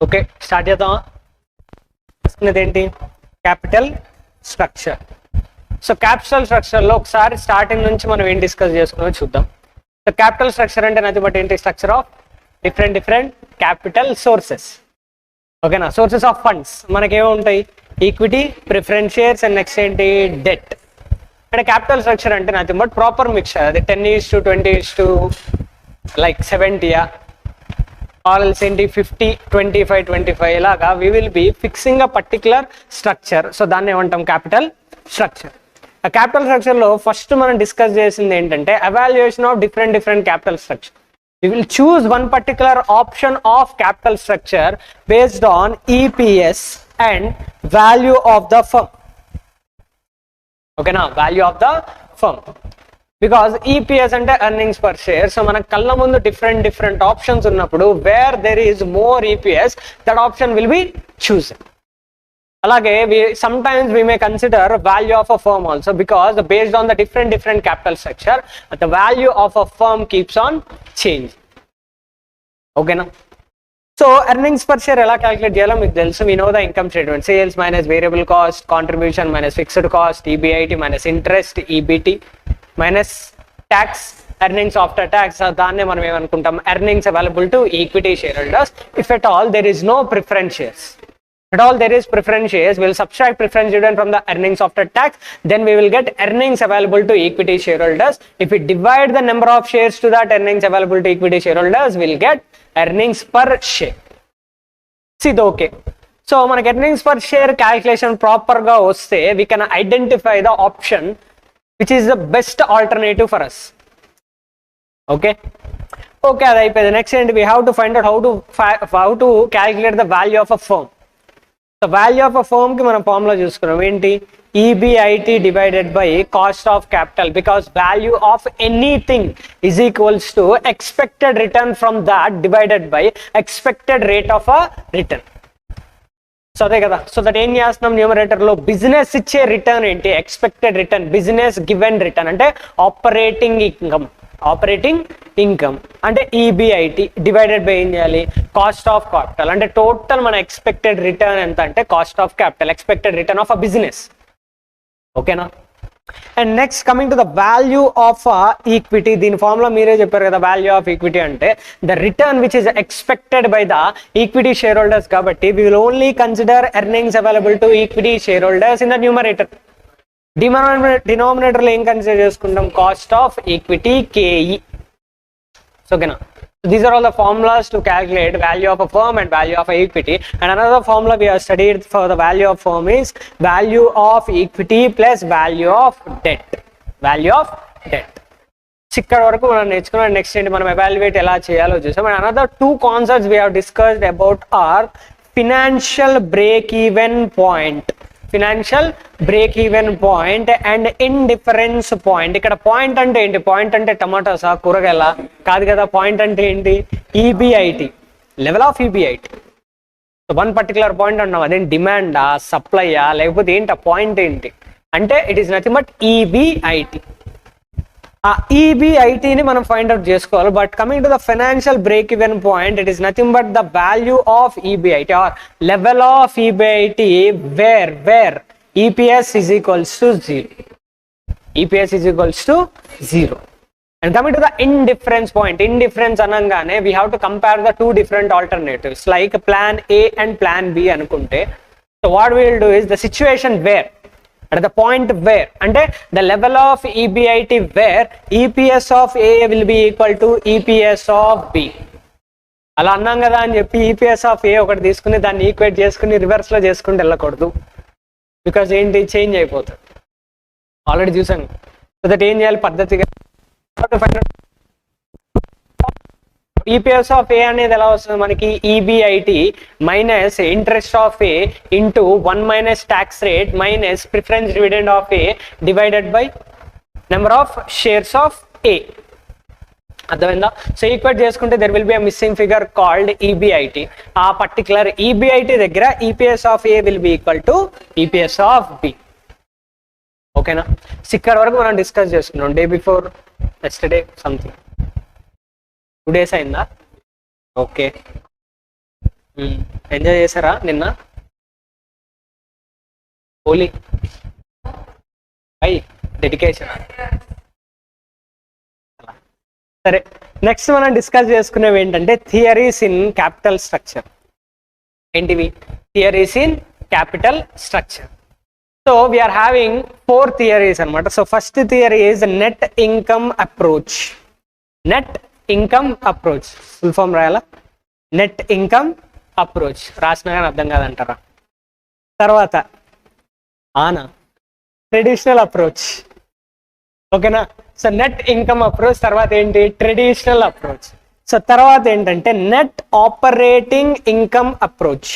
Okay start చేద్దామా? ఏంటి capital structure. So capital స్ట్రక్చర్లో ఒకసారి స్టార్టింగ్ నుంచి మనం ఏం డిస్కస్ చేసుకున్నామో చూద్దాం. సో క్యాపిటల్ స్ట్రక్చర్ అంటే నది బట్ ఏంటి? Structure of different capital sources. ఓకేనా? సోర్సెస్ ఆఫ్ ఫండ్స్ మనకేమో ఉంటాయి, equity, preference shares and next ఏంటి డెట్. అంటే క్యాపిటల్ స్ట్రక్చర్ అంటే నథింగ్ బట్ ప్రాపర్ మిక్చర్. అది 10:20 లైక్ 70 ఆల్స్ ఏంటి 50, 25, 25 ఇలాగా we will be fixing a particular structure. So దాన్ని ఏమంటాం? Capital structure. ఆ క్యాపిటల్ స్ట్రక్చర్లో ఫస్ట్ మనం డిస్కస్ చేసింది ఏంటంటే evaluation of different capital structure. We will choose one particular option of capital structure based on EPS and value of the firm. Okay, now value of the firm. Because EPS and earnings per share, so మన కళ్ళ ముందు different options ఉన్నప్పుడు where there is more EPS, that option will be chosen. అలాగే sometimes we may consider value of a firm also, because based on the different capital structure, the value of a firm keeps on changing. ఓకేనా? So earnings per share ఎలా calculate చేయాలో మీకు తెలుసు. we know the income statement, sales minus variable cost, contribution minus fixed cost, EBIT minus interest, EBT minus tax, earnings after tax. దాన్నే మనం ఏమనుకుంటాం? Earnings available to equity share holders. If at all there is no preference shares, at all there is preference shares, we'll subtract preference dividend from the earnings after tax, then we will get earnings available to equity shareholders. If we divide the number of shares to that earnings available to equity shareholders, we'll get earnings per share. See the okay. So manaki earnings per share calculation proper ga vaste, we can identify the option which is the best alternative for us. Okay, అది అయిపోయింది. Next ఏంటి? we have to find out how to calculate the value of a firm. The value of a firm కి మనం formula చూసుకున్నాం. ఏంటి? EBIT divided by cost of capital, because value of anything is equals to expected return from that divided by expected rate of a return. So అదే కదా. So that ఏం చేస్తున్నాం? Numerator లో business ఇచ్చే రిటర్న్ ఏంటి? Expected return. Business given return అంటే operating income అంటే EBIT divided by ఏం చేయాలి? Cost of capital. అంటే టోటల్ మన ఎక్స్పెక్టెడ్ రిటర్న్ ఎంత అంటే cost of capital, expected return of a business. ఓకేనా? And next coming to the value of equity. దీని ఫార్ములా మీరే చెప్పారు కదా. వాల్యూ ఆఫ్ ఈక్విటీ అంటే the return which is expected by the equity share holders. కాబట్టి we will only consider earnings available to equity share holders in the numerator. Denominator లో ఏం consider చేసుకుంటాం? Cost of equity KE. ఓకేనా? These are all the formulas to calculate value of a firm and value of equity. And another formula we have studied for the value of firm is value of equity plus value of debt. ఇక్కడ వరకు మనం నేర్చుకున్నాం. Next ఏంటి? మనం evaluate ఎలా చేయాలో చూసాం. And another 2 concepts we have discussed about are financial break-even point and indifference point. ఇక్కడ పాయింట్ అంటే ఏంటి? పాయింట్ అంటే టమాటాసా, కూరగాయల కాదు కదా. పాయింట్ అంటే ఏంటి? EBIT, level of EBIT. One particular point అన్నాం. అదేం డిమాండా, సప్లైయా, లేకపోతే ఏంటి? ఆ పాయింట్ ఏంటి అంటే it is nothing but EBIT. ఆ EBITని మనం ఫైండ్ అవుట్ చేసుకోవాలి. But coming to the financial break even point, it is nothing but the value of EBIT or level of EBIT where EPS is equals to 0. And coming to the indifference point, indifference anangane we have to compare the 2 different alternatives like plan A and plan B anukunte. So what we will do is the situation where at the point where ante the level of EBIT where EPS of A will be equal to EPS of B. అలా అన్నాం కదా అని చెప్పి EPS of A ఒకటి తీసుకుని దాన్ని equate చేసుకుని reverse లో చేసుకుంటూ వెళ్ళకూడదు. బికాజ్ ఏంటి? చేంజ్ అయిపోతుంది. ఆల్రెడీ చూసాను. సో దట్ ఏం చేయాలి? పద్ధతిగా EPS of A అనేది ఎలా వస్తుంది మనకి? EBIT minus interest of A into 1 minus tax rate minus preference dividend of A divided by number of shares of A. అర్థమైందా? సో ఈక్వేట్ చేసుకుంటే there will be a missing figure called EBIT. ఆ particular EBIT దగ్గర EPS of A will be equal to EPS of B. ఓకేనా? ఇక్కడ వరకు మనం discuss చేసుకున్నాం. Day before yesterday something 2 days అయిందా? ఓకే, ఎంజాయ్ చేశారా నిన్న హోలీ? By dedication. సరే, నెక్స్ట్ మనం డిస్కస్ చేసుకునేవి ఏంటంటే థియరీస్ ఇన్ క్యాపిటల్ స్ట్రక్చర్. ఏంటివి theories in capital structure? So we are having 4 theories అనమాట. So first theory is net income approach. Net income approach full form రాయాలా? నెట్ ఇన్కమ్ అప్రోచ్ రాసినా కానీ అర్థం కాదంటారా? తర్వాత ఆనా ట్రెడిషనల్ అప్రోచ్. ఓకేనా? సో నెట్ ఇన్కమ్ అప్రోచ్ తర్వాత ఏంటి ట్రెడిషనల్ అప్రోచ్. సో తర్వాత ఏంటంటే net operating income approach.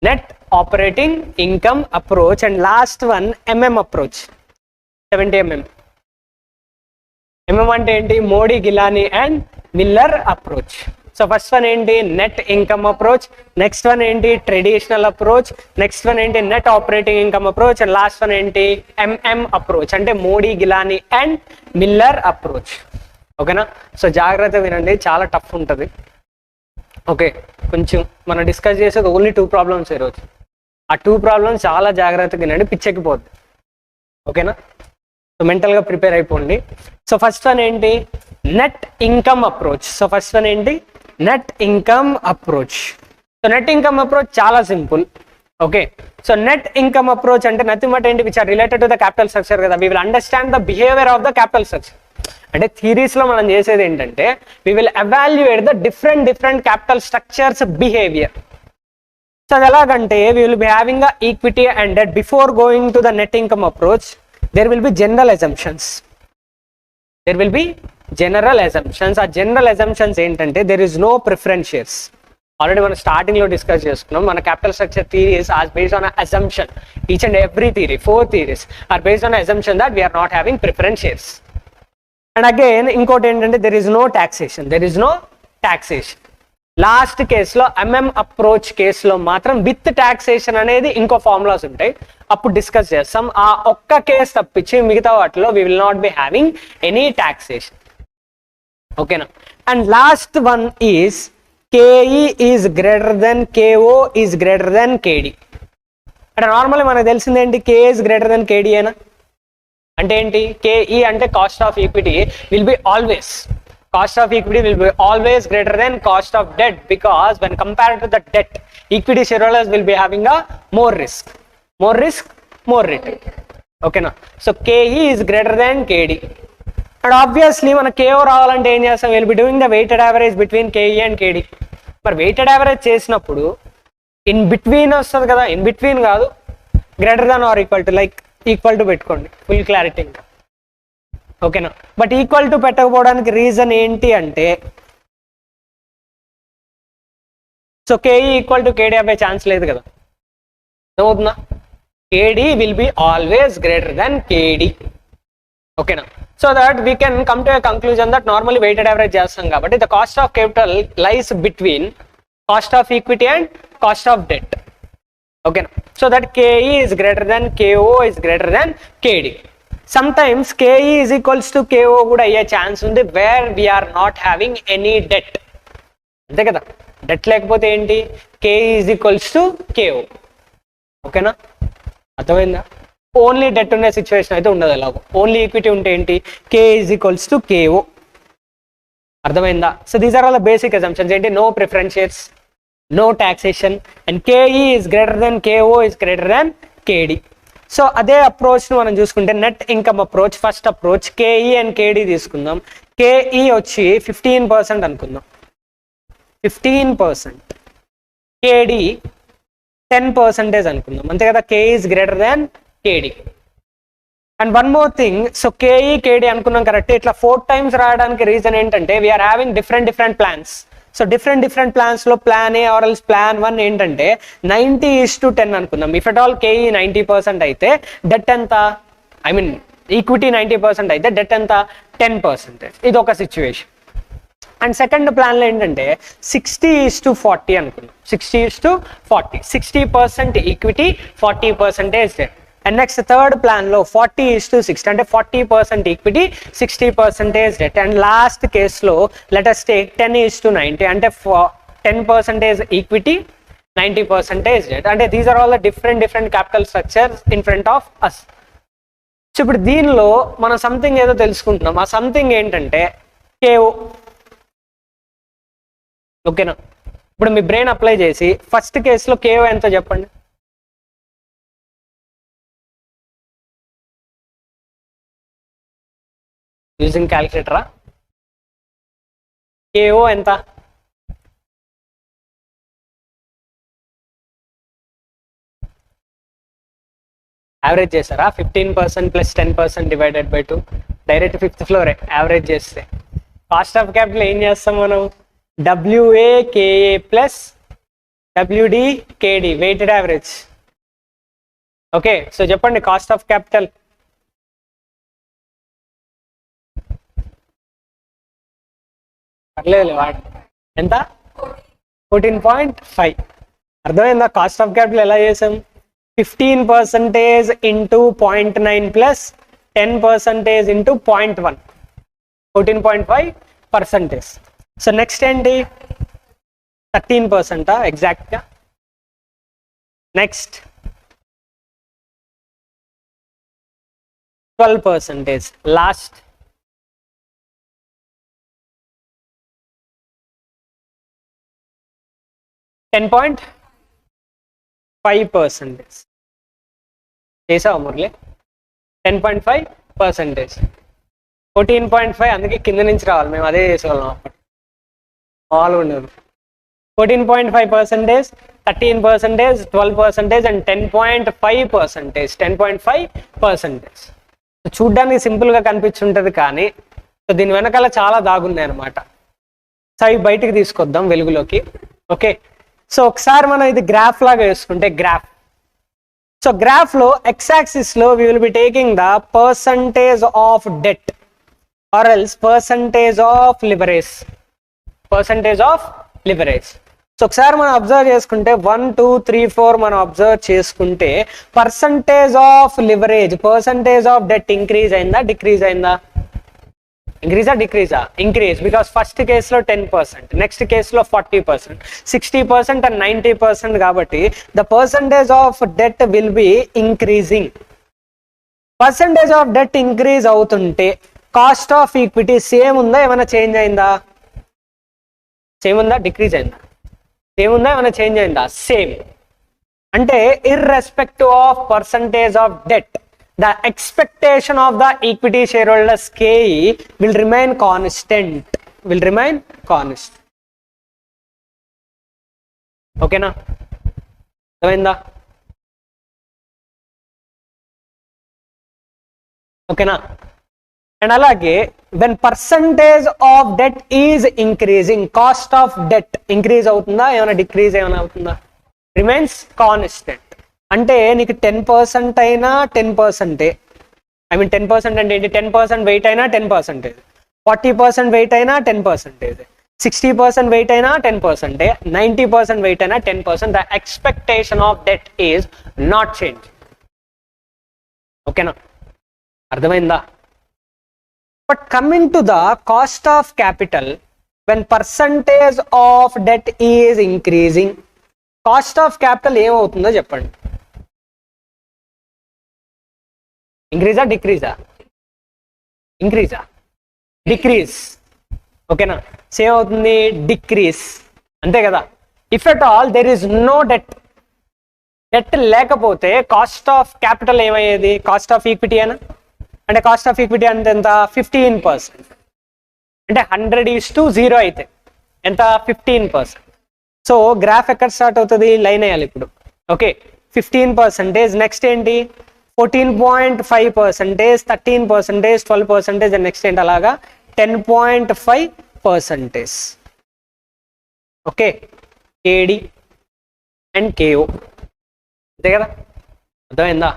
Net operating income approach and last one MM approach. 70 mm. MM అంటే ఏంటి Modigliani and Miller approach. So first one ఏంటి net income approach, next one ఏంటి traditional approach, next one ఏంటి net operating income approach and last one ఏంటి MM approach అంటే Modigliani and Miller approach. ఓకేనా? So జాగ్రత్త వినండి, చాలా tough ఉంటుంది. ఓకే, కొంచెం మనం డిస్కస్ చేసేది ఓన్లీ 2 ప్రాబ్లమ్స్ ఈరోజు. ఆ 2 ప్రాబ్లమ్స్ చాలా జాగ్రత్తగా వినండి, పిచ్చెక్కిపోద్ది. ఓకేనా? సో మెంటల్గా ప్రిపేర్ అయిపోండి. సో ఫస్ట్ వన్ ఏంటి net income approach. So first one ఏంటి net income approach. So net income approach చాలా simple. Okay, so net income approach అంటే నథింగ్ బట్ ఏంటి which are related to the capital structure కదా. We will understand the behaviour of the capital structure. అంటే theories లో మనం చేసేది ఏంటంటే we will evaluate the different capital structures behaviour. So అది ఎలాగంటే we will be having a equity and debt. Before going to the net income approach there will be general assumptions. There will be general assumptions. ఆ general assumptions ఏంటంటే there is no preference shares. Already మనం starting లో discuss చేసుకున్నాం. మన capital structure theories are based on assumption. Each and every theory 4 theories are based on assumption that we are not having preference shares. And again ఇంకోటి ఏంటంటే there is no taxation. There is no taxation. Last కేసులో MM approach కేసులో మాత్రం with taxation అనేది ఇంకో formulas ఉంటాయి, అప్పుడు discuss చేస్తాం. ఆ ఒక్క కేసు తప్పించి మిగతా వాటిలో we will not be having any taxation. ఓకేనా? And last one is KE is greater than KO is greater than KD. అంటే నార్మల్లీ మనకు తెలిసింది ఏంటి కే ఈజ్ గ్రేటర్ దెన్ కేడి అయినా అంటే ఏంటి కేఈ అంటే cost of equity will be always. Cost of equity will be always greater than cost of debt because when compared to the debt, equity shareholders will be having a more risk, more return. Okay na? So KE is greater than KD. And obviously మన KO రావాలంటే ఏం చేస్తాం? we'll be doing the weighted average between KE and KD. మరి weighted average చేసినప్పుడు in between వస్తుంది కదా, in between కాదు, greater than or equal to, like equal to పెట్టుకోండి, full clarity. ఇంకా ఓకేనా? బట్ ఈక్వల్ టు పెట్టకపోవడానికి రీజన్ ఏంటి అంటే so KE equal to KD అవ్వే ఛాన్స్ లేదు కదా. అవుతుందా? KD will be always greater than KD. ఓకేనా? So that we can come to a conclusion that normally weighted average చేస్తాం కాబట్టి the cost of capital lies between cost of equity and cost of debt. ఓకేనా? So that KE is greater than KO is greater than KD. Sometimes KE is equals to KO కూడా అయ్యే chance ఉంది where we are not having any debt. అంతే కదా, debt లేకపోతే ఏంటి KE is equals to KO. ఓకేనా? అర్థమైందా? ఓన్లీ డెట్ ఉండే సిచ్యువేషన్ అయితే ఉండదు. ఎలాగో ఓన్లీ ఈక్విటీ ఉంటే ఏంటి KE is equals to KO. అర్థమైందా? So these are all the basic assumptions. ఏంటి no preference shares, no taxation and KE is greater than KO is greater than KD. So అదే approach ను మనం చూసుకుంటే net income approach first approach KE and KD తీసుకుందాం. K E వచ్చి 15% అనుకుందాం, 15%. కేడి 10% అనుకుందాం, అంతే కదా. K E is greater than KD. And one more thing, so KE KD అనుకున్నాం కరెక్ట్. ఇట్లా 4 times రాయడానికి రీజన్ ఏంటంటే we are having different plans. So different plans లో plan A or else plan 1 ఏంటంటే 90:10 అనుకుందాం. ఇఫ్ ఎట్ ఆల్ కేఈ 90% అయితే debt ఎంత, I mean equity 90% అయితే డెట్ ఎంత 10%. ఇది ఒక సిచ్యువేషన్. అండ్ సెకండ్ ప్లాన్ లో ఏంటంటే 60:40 అనుకుందాం. 60:40, 60% equity, 40% debt. And next third plan లో 40:60 అంటే 40% ఈక్విటీ, 60% డెట్. అండ్ లాస్ట్ కేసులో లెట్ us take 10:90 అంటే 10% ఈక్విటీ, 90% డెట్. అంటే these are all the different capital structures in front of us. So ఇప్పుడు దీనిలో మనం సంథింగ్ ఏదో తెలుసుకుంటున్నాం. ఆ సంథింగ్ ఏంటంటే కేఓ. ఓకేనా? ఇప్పుడు మీ బ్రెయిన్ అప్లై చేసి ఫస్ట్ కేసులో కేఓ ఎంతో చెప్పండి. యూజింగ్ క్యాలిక్యులేటరా? కేఓ ఎంత? యావరేజ్ చేస్తారా? 15% plus 10% divided by 2. Direct 5th ఫ్లోరే యావరేజ్ చేస్తే. కాస్ట్ ఆఫ్ క్యాపిటల్ ఏం చేస్తాం మనం? WA KA plus WD KD weighted average. Okay, so చెప్పండి కాస్ట్ ఆఫ్ క్యాపిటల్. పర్లేదు వాడు ఎంత? 14.5. అర్థమైందా? కాస్ట్ ఆఫ్ క్యాపిటల్ ఎలా చేసాం? 15% into 0.9 plus 10% into 0.1, 14.5%. So next ఏంటి? 13% ఎగ్జాక్ట్గా. నెక్స్ట్ 12%. లాస్ట్ 10.5%. చేసావా మురళి? 10.5%. 14.5 అందుకే కింద నుంచి రావాలి, మేము అదే చేసేవాళ్ళం అప్పటి. మామూలుగా ఉండదు. 14.5%, 13%, 12% అండ్ 10.5%. 10.5%. చూడ్డానికి సింపుల్గా కనిపించుంటుంది కానీ సో దీని వెనకాల చాలా దాగున్నాయి అనమాట. సో అవి బయటికి తీసుకొద్దాం వెలుగులోకి. ఓకే, సో ఒకసారి మనం ఇది గ్రాఫ్ లాగా వేసుకుంటే గ్రాఫ్. సో గ్రాఫ్ లో ఎక్స్ యాక్సిస్ లో we will be taking the percentage of debt or else percentage of leverage. Percentage of leverage. So ఒకసారి మనం అబ్జర్వ్ చేసుకుంటే 1, 2, 3, 4 మనం అబ్జర్వ్ చేసుకుంటే percentage of leverage, percentage of debt increase అయిందా decrease అయిందా? ఇంక్రీజా డిక్రీజా? Increase, because first కేసులో 10%, next కేసులో 40%, 60% and 90% కాబట్టి the percentage of debt will B increasing. Percentage of debt increase అవుతుంటే కాస్ట్ ఆఫ్ ఈక్విటీ సేమ్ ఉందా ఏమైనా చేంజ్ అయిందా? సేమ్ ఉందా డిక్రీజ్ అయిందా? సేమ్ ఉందా ఏమైనా చేంజ్ అయిందా? సేమ్. అంటే irrespective of percentage of debt, the expectation of the equity shareholders KE will remain constant. ఓకేనా? అర్థమైందా? ఓకేనా? అండ్ అలాగే when percentage of debt is increasing, cost of debt increase అవుతుందా ఏమైనా డిక్రీజ్ ఏమైనా అవుతుందా? Remains constant. అంటే నీకు 10% అయినా 10%, ఐ మీన్ 10% అంటే ఏంటి? 10% వెయిట్ అయినా 10%, 40% వెయిట్ అయినా 10%, 60% వెయిట్ అయినా 10%, 90% వెయిట్ అయినా 10%. The expectation of debt is not change. ఓకేనా? అర్థమైందా? But coming to the cost of capital, when percentage of debt is increasing, cost of capital ఏమవుతుందో చెప్పండి. ఇంక్రీజా డిక్రీజా? ఇంక్రీజా డిక్రీజ్. ఓకేనా? సేమ్ అవుతుంది డిక్రీజ్, అంతే కదా? If at all there is no debt, debt లేకపోతే కాస్ట్ ఆఫ్ క్యాపిటల్ ఏమయ్యేది? కాస్ట్ ఆఫ్ ఈక్విటీ అయినా అంటే కాస్ట్ ఆఫ్ ఈక్విటీ అంటే ఎంత? 15%. అంటే 100:0 అయితే ఎంత? 15%. సో గ్రాఫ్ ఎక్కడ స్టార్ట్ అవుతుంది? లైన్ వేయాలి ఇప్పుడు. ఓకే, 15%. నెక్స్ట్ ఏంటి? 14.5%, 13%, 12%, అండ్ నెక్స్ట్ ఏంటి? అలాగా 10.5%. ఓకే, కేడి అండ్ కేఓ, అంతే కదా? అర్థమైందా?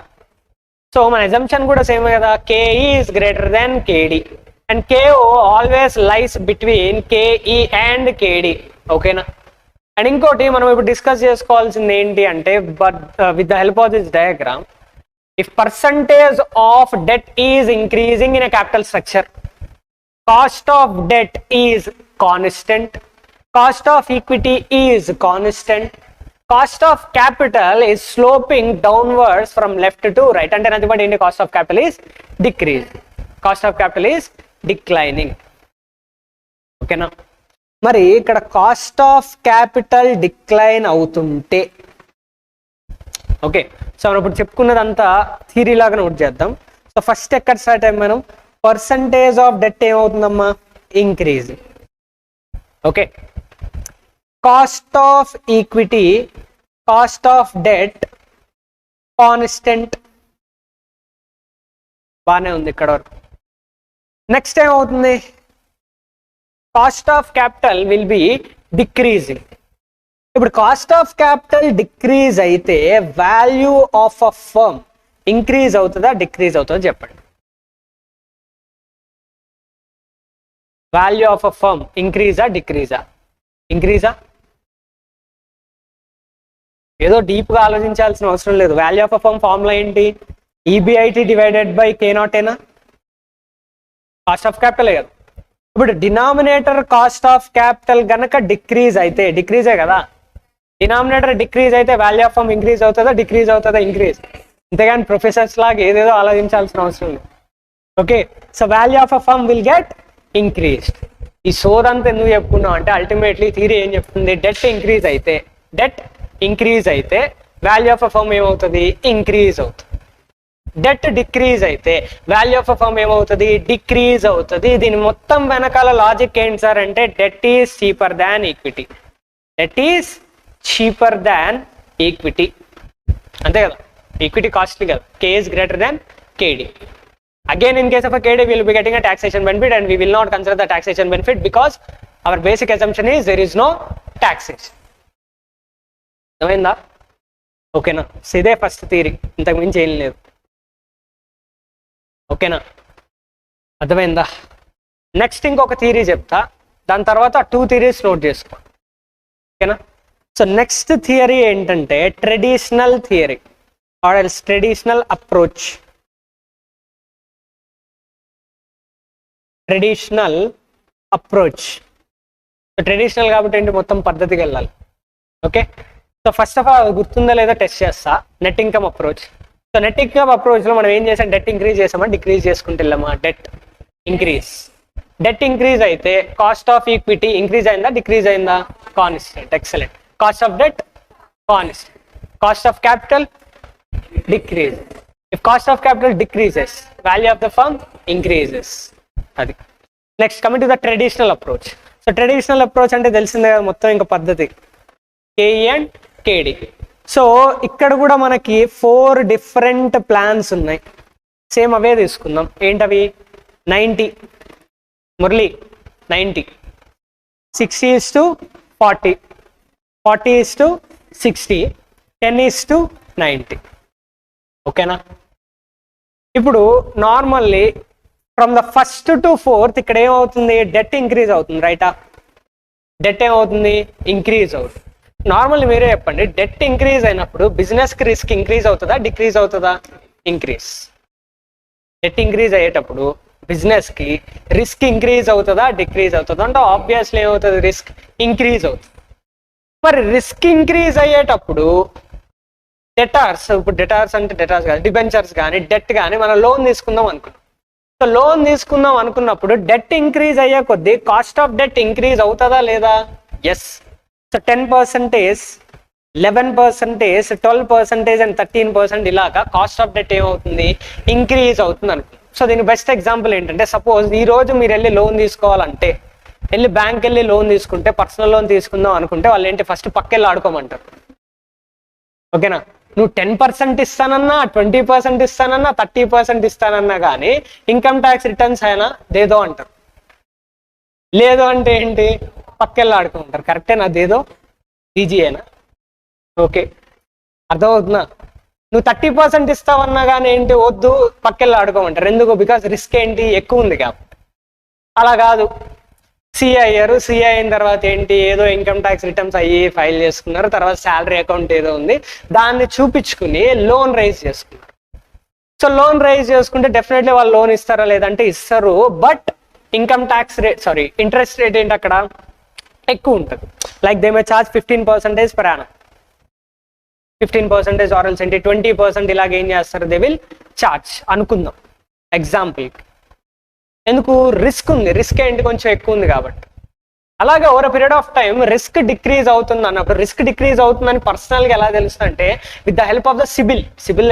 సో మన ఎజంప్షన్ కూడా సేమ్ కదా. K E is greater than KD and KO always lies between KE and KD. ఓకేనా? అండ్ ఇంకోటి మనం ఇప్పుడు డిస్కస్ చేసుకోవాల్సింది ఏంటి అంటే, but with the help of this diagram, if percentage of debt is increasing in a capital structure, cost of debt is constant, cost of equity is constant, cost of capital is sloping downwards from left to right. అంటే nothing but ఏంటి, cost of capital is decrease, cost of capital is declining. ఓకేనా, మరి ఇక్కడ cost of capital decline అవుతుంటే, okay so మనం ఇప్పుడు చెప్పుకున్నదంతా theory లాగా నోట్ చేద్దాం. సో ఫస్ట్ ఎక్కడ స్టార్ట్ అయ్యాం మనం, పర్సంటేజ్ ఆఫ్ డెట్ ఏమవుతుందమ్మా, increase. Okay, cost of equity, cost of debt constant, బాగానే ఉంది ఇక్కడ వరకు. నెక్స్ట్ ఏమవుతుంది, cost of capital will be decreasing. ఇప్పుడు కాస్ట్ ఆఫ్ క్యాపిటల్ డిక్రీజ్ అయితే value of a firm increase అవుతుందా డిక్రీజ్ అవుతుందా చెప్పండి. వాల్యూ ఆఫ్ అ ఫర్మ్ ఇంక్రీజా డిక్రీజా? ఇంక్రీజా. ఏదో డీప్ గా ఆలోచించాల్సిన అవసరం లేదు. Value of a firm formula ఏంటి, EBIT divided by K naught ఏనా, కాస్ట్ ఆఫ్ క్యాపిటల్ కదా. ఇప్పుడు డినామినేటర్ కాస్ట్ ఆఫ్ క్యాపిటల్ గనక డిక్రీజ్ అయితే, డిక్రీజే కదా, డినామినేటర్ డిక్రీజ్ అయితే వాల్యూ ఆఫ్ ఫర్మ్ ఇంక్రీజ్ అవుతుందా డిక్రీజ్ అవుతుందా? ఇంక్రీజ్. అంతేగాని ప్రొఫెసర్స్ లాగా ఏదేదో ఆలోచించాల్సిన అవసరం లేదు. Okay, so value of a firm will get increased. ఈ సోదంతా ఎందుకు చెప్పుకున్నాం అంటే అల్టిమేట్లీ థియరీ ఏం చెప్తుంది, డెట్ ఇంక్రీజ్ అయితే, డెట్ ఇంక్రీజ్ అయితే వాల్యూ ఆఫ్ అ ఫర్మ్ ఏమవుతుంది, ఇంక్రీజ్ అవుతుంది. డెట్ డిక్రీజ్ అయితే వాల్యూ ఆఫ్ అ ఫర్మ్ ఏమవుతుంది, డిక్రీజ్ అవుతుంది. దీని మొత్తం వెనకాల లాజిక్ ఏంటి సార్ అంటే, debt is cheaper than equity, debt is cheaper than equity, అంతే కదా. ఈక్విటీ కాస్ట్లీ కదా, కే is greater than KD. Again, in case of a KD, we will be getting a taxation benefit and we will not consider the taxation benefit because our basic assumption is there is no taxation. అర్థమైందా? ఓకేనా, ఇదే first theory, ఇంతకు మించి ఏం లేదు. ఓకేనా, అర్థమైందా? Next ఇంకొక థియరీ చెప్తా, దాని తర్వాత 2 థియరీస్ నోట్ చేసుకో. ఓకేనా, సో నెక్స్ట్ థియరీ ఏంటంటే traditional theory or else traditional approach. Traditional approach, traditional కాబట్టి ఏంటి, మొత్తం పద్ధతికి వెళ్ళాలి. Okay, so first of all గుర్తుందా లేదా టెస్ట్ చేస్తా. Net income approach. So net income అప్రోచ్లో మనం ఏం చేసాం, డెట్ ఇంక్రీజ్ చేసామా డిక్రీజ్ చేసుకుంటూ వెళ్ళామా, డెట్ ఇంక్రీజ్. డెట్ ఇంక్రీజ్ అయితే కాస్ట్ ఆఫ్ ఈక్విటీ ఇంక్రీజ్ అయిందా డిక్రీజ్ అయిందా, constant. Excellent. Cost of debt constant, cost of capital decrease. If cost of capital decreases value of the firm increases. అది next coming to the traditional approach. So traditional approach అంటే తెలిసిందే కదా, మొత్తం ఇంకా పద్ధతి K E and కేడి. So ఇక్కడ కూడా మనకి 4 డిఫరెంట్ ప్లాన్స్ ఉన్నాయి, సేమ్ అవే తీసుకుందాం. ఏంటవి, 90 మురళి 90, 60:40, 40:60, 10:90. ఓకేనా, ఇప్పుడు normally from the first to fourth ఇక్కడ ఏమవుతుంది, డెట్ ఇంక్రీజ్ అవుతుంది, రైటా. డెట్ ఏమవుతుంది, ఇంక్రీజ్ అవుతుంది. నార్మల్లీ మీరే చెప్పండి, డెట్ ఇంక్రీజ్ అయినప్పుడు బిజినెస్కి రిస్క్ ఇంక్రీజ్ అవుతుందా డిక్రీజ్ అవుతుందా, ఇంక్రీజ్. డెట్ ఇంక్రీజ్ అయ్యేటప్పుడు బిజినెస్కి రిస్క్ ఇంక్రీజ్ అవుతుందా డిక్రీజ్ అవుతుందా అంటే ఆబ్వియస్లీ ఏమవుతుంది, రిస్క్ ఇంక్రీజ్ అవుతుంది. మరి రిస్క్ ఇంక్రీజ్ అయ్యేటప్పుడు డెటార్స్, ఇప్పుడు డెటార్స్ అంటే డెటార్స్ కాదు, డిబెంచర్స్ కానీ డెట్ కానీ మనం లోన్ తీసుకుందాం అనుకున్నాం. సో లోన్ తీసుకుందాం అనుకున్నప్పుడు డెట్ ఇంక్రీజ్ అయ్యే కొద్దీ కాస్ట్ ఆఫ్ డెట్ ఇంక్రీజ్ అవుతుందా లేదా, ఎస్. సో 10%, 11%, 12% అండ్ 13% ఇలాగా కాస్ట్ ఆఫ్ డెట్ ఏమవుతుంది, ఇంక్రీజ్ అవుతుంది అనుకుంటున్నాం. సో దీని బెస్ట్ ఎగ్జాంపుల్ ఏంటంటే, సపోజ్ ఈ రోజు మీరు వెళ్ళి లోన్ తీసుకోవాలంటే, వెళ్ళి బ్యాంక్ వెళ్ళి లోన్ తీసుకుంటే, పర్సనల్ లోన్ తీసుకుందాం అనుకుంటే వాళ్ళు ఏంటి, ఫస్ట్ పక్కెళ్ళి ఆడుకోమంటారు. ఓకేనా, నువ్వు 10% ఇస్తానన్నా, 20% ఇస్తానన్నా, 30% ఇస్తానన్నా కానీ ఇన్కమ్ ట్యాక్స్ రిటర్న్స్ అయినా దేదో అంటారు. లేదు అంటే ఏంటి, పక్కెళ్ళి ఆడుకుంటారు. కరెక్టేనా, దేదో ఈజీయేనా? ఓకే, అర్థమవుతుందా? నువ్వు 30% ఇస్తావన్నా కానీ ఏంటి, వద్దు పక్కెళ్ళి ఆడుకోమంటారు. ఎందుకు, బికాస్ రిస్క్ ఏంటి, ఎక్కువ ఉంది కాబట్టి. అలా కాదు, సిఏ అయ్యారు, సిఏ అయిన తర్వాత ఏంటి, ఏదో ఇన్కమ్ ట్యాక్స్ రిటర్న్స్ అయ్యి ఫైల్ చేసుకున్నారు, తర్వాత శాలరీ అకౌంట్ ఏదో ఉంది, దాన్ని చూపించుకుని లోన్ రైజ్ చేసుకున్నారు. సో లోన్ రైజ్ చేసుకుంటే డెఫినెట్లీ వాళ్ళు లోన్ ఇస్తారా లేదంటే ఇస్తారు. But income tax rate, sorry interest rate ఏంటి అక్కడ, ఎక్కువ ఉంటుంది. Like they may charge 15% per annum, 15% or else 20% ఇలాగ ఏం చేస్తారు, దే విల్ చార్జ్ అనుకుందాం ఎగ్జాంపుల్. ఎందుకు, రిస్క్ ఉంది, రిస్క్ ఏంటి కొంచెం ఎక్కువ ఉంది కాబట్టి. అలాగే over period of time risk decrease అవుతుంది అన్నప్పుడు, రిస్క్ డిక్రీజ్ అవుతుందని పర్సనల్గా ఎలా తెలుస్తుంది అంటే with the help of the CIBIL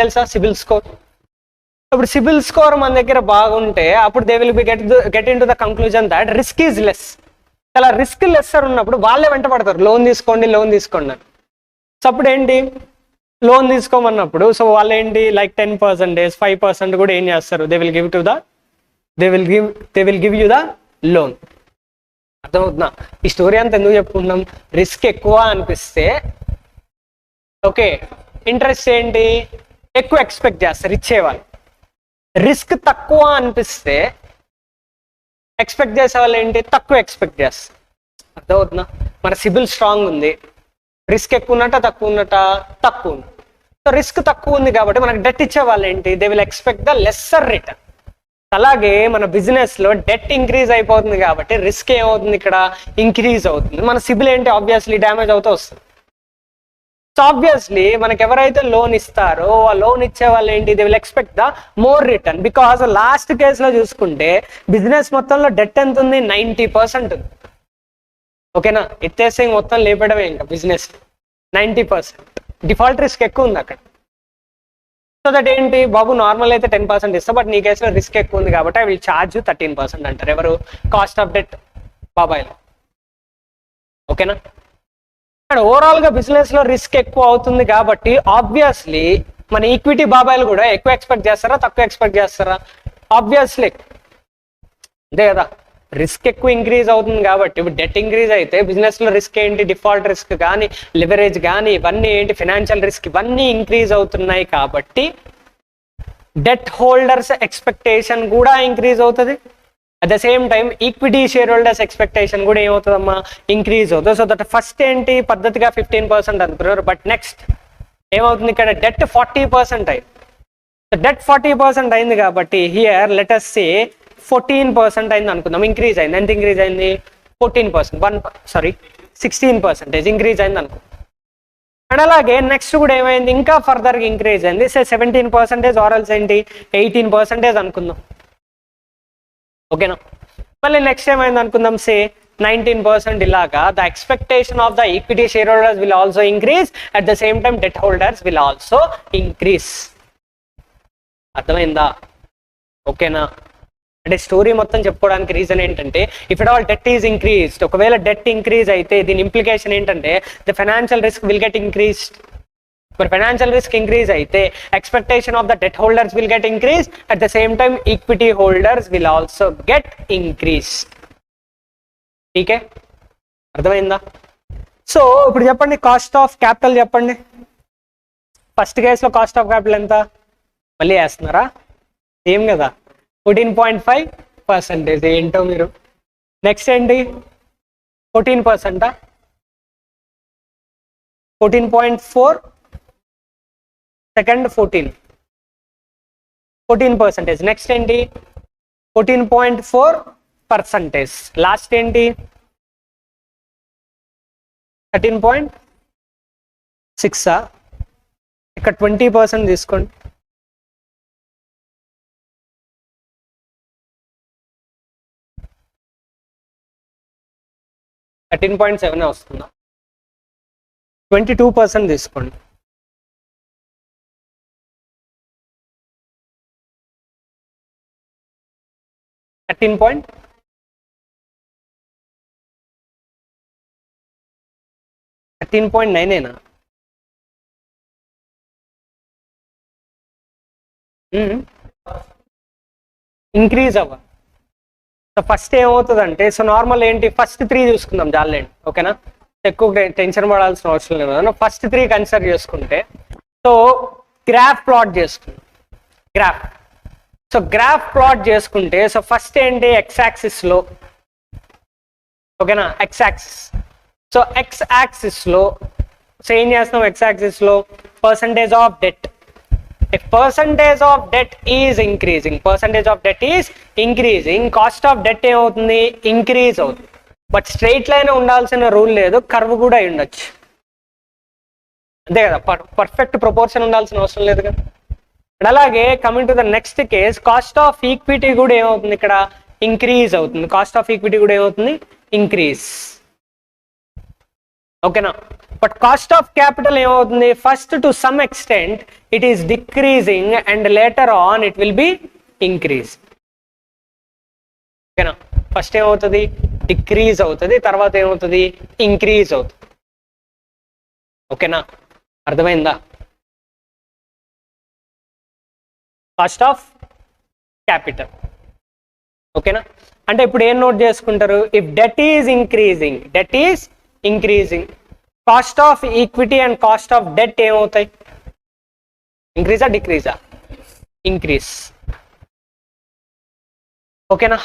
తెలుసా, సిబిల్ స్కోర్. ఇప్పుడు సిబిల్ స్కోర్ మన దగ్గర బాగుంటే అప్పుడు they will be get in to the conclusion that risk is less. అలా రిస్క్ లెస్సర్ ఉన్నప్పుడు వాళ్ళే వెంట పడతారు, లోన్ తీసుకోండి అని. సో అప్పుడు ఏంటి, లోన్ తీసుకోమన్నప్పుడు సో వాళ్ళు ఏంటి లైక్ 10%, 5% కూడా ఏం చేస్తారు, they will give you the loan. అర్థమవుతుందా? ఈ స్టోరీ అంతా ఎందుకు చెప్పుకుంటున్నాం, రిస్క్ ఎక్కువ అనిపిస్తే ఓకే ఇంట్రెస్ట్ ఏంటి ఎక్కువ ఎక్స్పెక్ట్ చేస్తారు ఇచ్చేవాళ్ళు, రిస్క్ తక్కువ అనిపిస్తే ఎక్స్పెక్ట్ చేసే వాళ్ళు ఏంటి తక్కువ ఎక్స్పెక్ట్ చేస్తారు. అర్థమవుతుందా? మన సిబిల్ స్ట్రాంగ్ ఉంది, రిస్క్ ఎక్కువ ఉన్నట్ట తక్కువ ఉన్నట్ట తక్కువ ఉంది. సో రిస్క్ తక్కువ ఉంది కాబట్టి మనకు డెట్ ఇచ్చే వాళ్ళు ఏంటి, they will expect the lesser return. అలాగే మన బిజినెస్ లో డెట్ ఇంక్రీజ్ అయిపోతుంది కాబట్టి రిస్క్ ఏమవుతుంది, ఇక్కడ ఇంక్రీజ్ అవుతుంది. మన సిబిల్ ఏంటి ఆబ్వియస్లీ డ్యామేజ్ అవుతూ వస్తుంది. సో ఆబ్వియస్లీ మనకి ఎవరైతే లోన్ ఇస్తారో ఆ లోన్ ఇచ్చే వాళ్ళు ఏంటి, they will expect the more return. Because last కేసులో చూసుకుంటే బిజినెస్ మొత్తంలో డెట్ ఎంత ఉంది, 90% ఉంది. ఓకేనా, ఎత్తేస్తే మొత్తం లేపడమే ఇంకా బిజినెస్ 90%. డిఫాల్ట్ రిస్క్ ఎక్కువ ఉంది అక్కడ. సో దట్ ఏంటి, బాబు నార్మల్ అయితే 10% ఇస్తా, బట్ నీ కేసులో రిస్క్ ఎక్కువ ఉంది కాబట్టి ఐ విల్ ఛార్జ్ 13% అంటారు. ఎవరు, కాస్ట్ ఆఫ్ డెట్ బాబాయ్లు. ఓకేనా, అండ్ ఓవరాల్ గా బిజినెస్ లో రిస్క్ ఎక్కువ అవుతుంది కాబట్టి ఆబ్వియస్లీ మన ఈక్విటీ బాబాయ్లు కూడా ఎక్కువ ఎక్స్పెక్ట్ చేస్తారా తక్కువ ఎక్స్పెక్ట్ చేస్తారా, ఆబ్వియస్లీ అంతే కదా. రిస్క్ ఎక్కువ ఇంక్రీజ్ అవుతుంది కాబట్టి ఇప్పుడు డెట్ ఇంక్రీజ్ అయితే బిజినెస్ లో రిస్క్ ఏంటి, డిఫాల్ట్ రిస్క్ కానీ లివరేజ్ కానీ ఇవన్నీ ఏంటి, ఫైనాన్షియల్ రిస్క్ ఇవన్నీ ఇంక్రీజ్ అవుతున్నాయి కాబట్టి డెట్ హోల్డర్స్ ఎక్స్పెక్టేషన్ కూడా ఇంక్రీజ్ అవుతుంది. At the same time equity share holders expectation కూడా ఏమవుతుందమ్మా, ఇంక్రీజ్ అవుతుంది. సో దట్ ఫస్ట్ ఏంటి పద్ధతిగా 15% అనుకున్నారు, బట్ నెక్స్ట్ ఏమవుతుంది ఇక్కడ డెట్ 40% అయింది. డెట్ 40% అయింది కాబట్టి హియర్ లెట్ us సే 14% అయింది అనుకుందాం, ఇంక్రీజ్ అయింది. ఎంత ఇంక్రీజ్ అయింది, 14%, 16% ఇంక్రీజ్ అయింది అనుకో. అండ్ అలాగే నెక్స్ట్ కూడా ఏమైంది, ఇంకా ఫర్దర్గా ఇంక్రీజ్ అయింది. సే 17% ఆర్ఎల్స్ ఏంటి 18% అనుకుందాం. ఓకేనా, మళ్ళీ నెక్స్ట్ ఏమైంది అనుకుందాం, సే 19%. ఇలాగా the expectation of the equity share holders will also increase, at the same time debt holders will also increase. అర్థమైందా? ఓకేనా, అంటే స్టోరీ మొత్తం చెప్పుకోవడానికి రీజన్ ఏంటంటే if it all debt is increased, ఒకవేళ డెట్ ఇంక్రీజ్ అయితే దీని ఇంప్లికేషన్ ఏంటంటే the financial risk will get increased. మరి ఫైనాన్షియల్ రిస్క్ ఇంక్రీజ్ అయితే expectation of the debt holders will get increase, at the same time equity holders will also get increase. ఠీకే, అర్థమైందా? So ఇప్పుడు చెప్పండి cost of capital చెప్పండి. First కేసులో cost of capital ఎంత, మళ్ళీ వేస్తున్నారా, ఏం కదా 14.5%. ఏంటో మీరు. నెక్స్ట్ ఏంటి 14%, 14.4, సెకండ్ 14%. నెక్స్ట్ ఏంటి 14.4%. లాస్ట్ ఏంటి 13.6. ఇక్కడ 20% తీసుకోండి. 13.7 వస్తుందా, 22% తీసుకోండి. 13.9 ఇంక్రీజ్ అవ్వ. సో ఫస్ట్ ఏమవుతుందంటే, సో నార్మల్ ఏంటి ఫస్ట్ 3 చూసుకుందాం జాలండి. ఓకేనా, ఎక్కువ టెన్షన్ పడాల్సిన అవసరం లేదు. ఫస్ట్ 3 కన్సిడర్ చేసుకుంటే సో గ్రాఫ్ ప్లాట్ చేసుకుందాం. గ్రాఫ్ ప్లాట్ చేసుకుంటే సో ఫస్ట్ ఏంటి ఎక్స్ యాక్సిస్ లో, ఓకేనా, X axis. So X axis లో సో ఏం చేస్తాం, ఎక్స్ యాక్సిస్ లో percentage of debt. If percentage of debt is increasing, cost of debt ఏమవుతుంది, ఇంక్రీజ్ అవుతుంది. బట్ స్ట్రైట్ లైన్ ఉండాల్సిన రూల్ లేదు, కర్వ్ కూడా అయి ఉండొచ్చు, అంతే కదా. పర్ఫెక్ట్ ప్రపోర్షన్ ఉండాల్సిన అవసరం లేదు కదా. అలాగే coming to the next case, cost of equity కూడా ఏమవుతుంది ఇక్కడ, ఇంక్రీజ్ అవుతుంది. కాస్ట్ ఆఫ్ ఈక్విటీ కూడా ఏమవుతుంది, ఇంక్రీజ్. ఓకేనా. బట్ కాస్ట్ ఆఫ్ క్యాపిటల్ ఏమవుతుంది, first to some extent it is decreasing and later on it will B increase. ఓకేనా. First ఏమవుతుంది, డిక్రీజ్ అవుతుంది, తర్వాత ఏమవుతుంది, ఇంక్రీజ్ అవుతుంది. ఓకేనా, అర్థమైందా. Cost of capital. ఓకేనా. అంటే ఇప్పుడు ఏం నోట్ చేసుకుంటారు, if debt is increasing, debt is increasing, cost of equity and cost of debt ఏమవుతాయి, ఇంక్రీజా డిక్రీజా, ఇంక్రీజ్. ఓకేనా.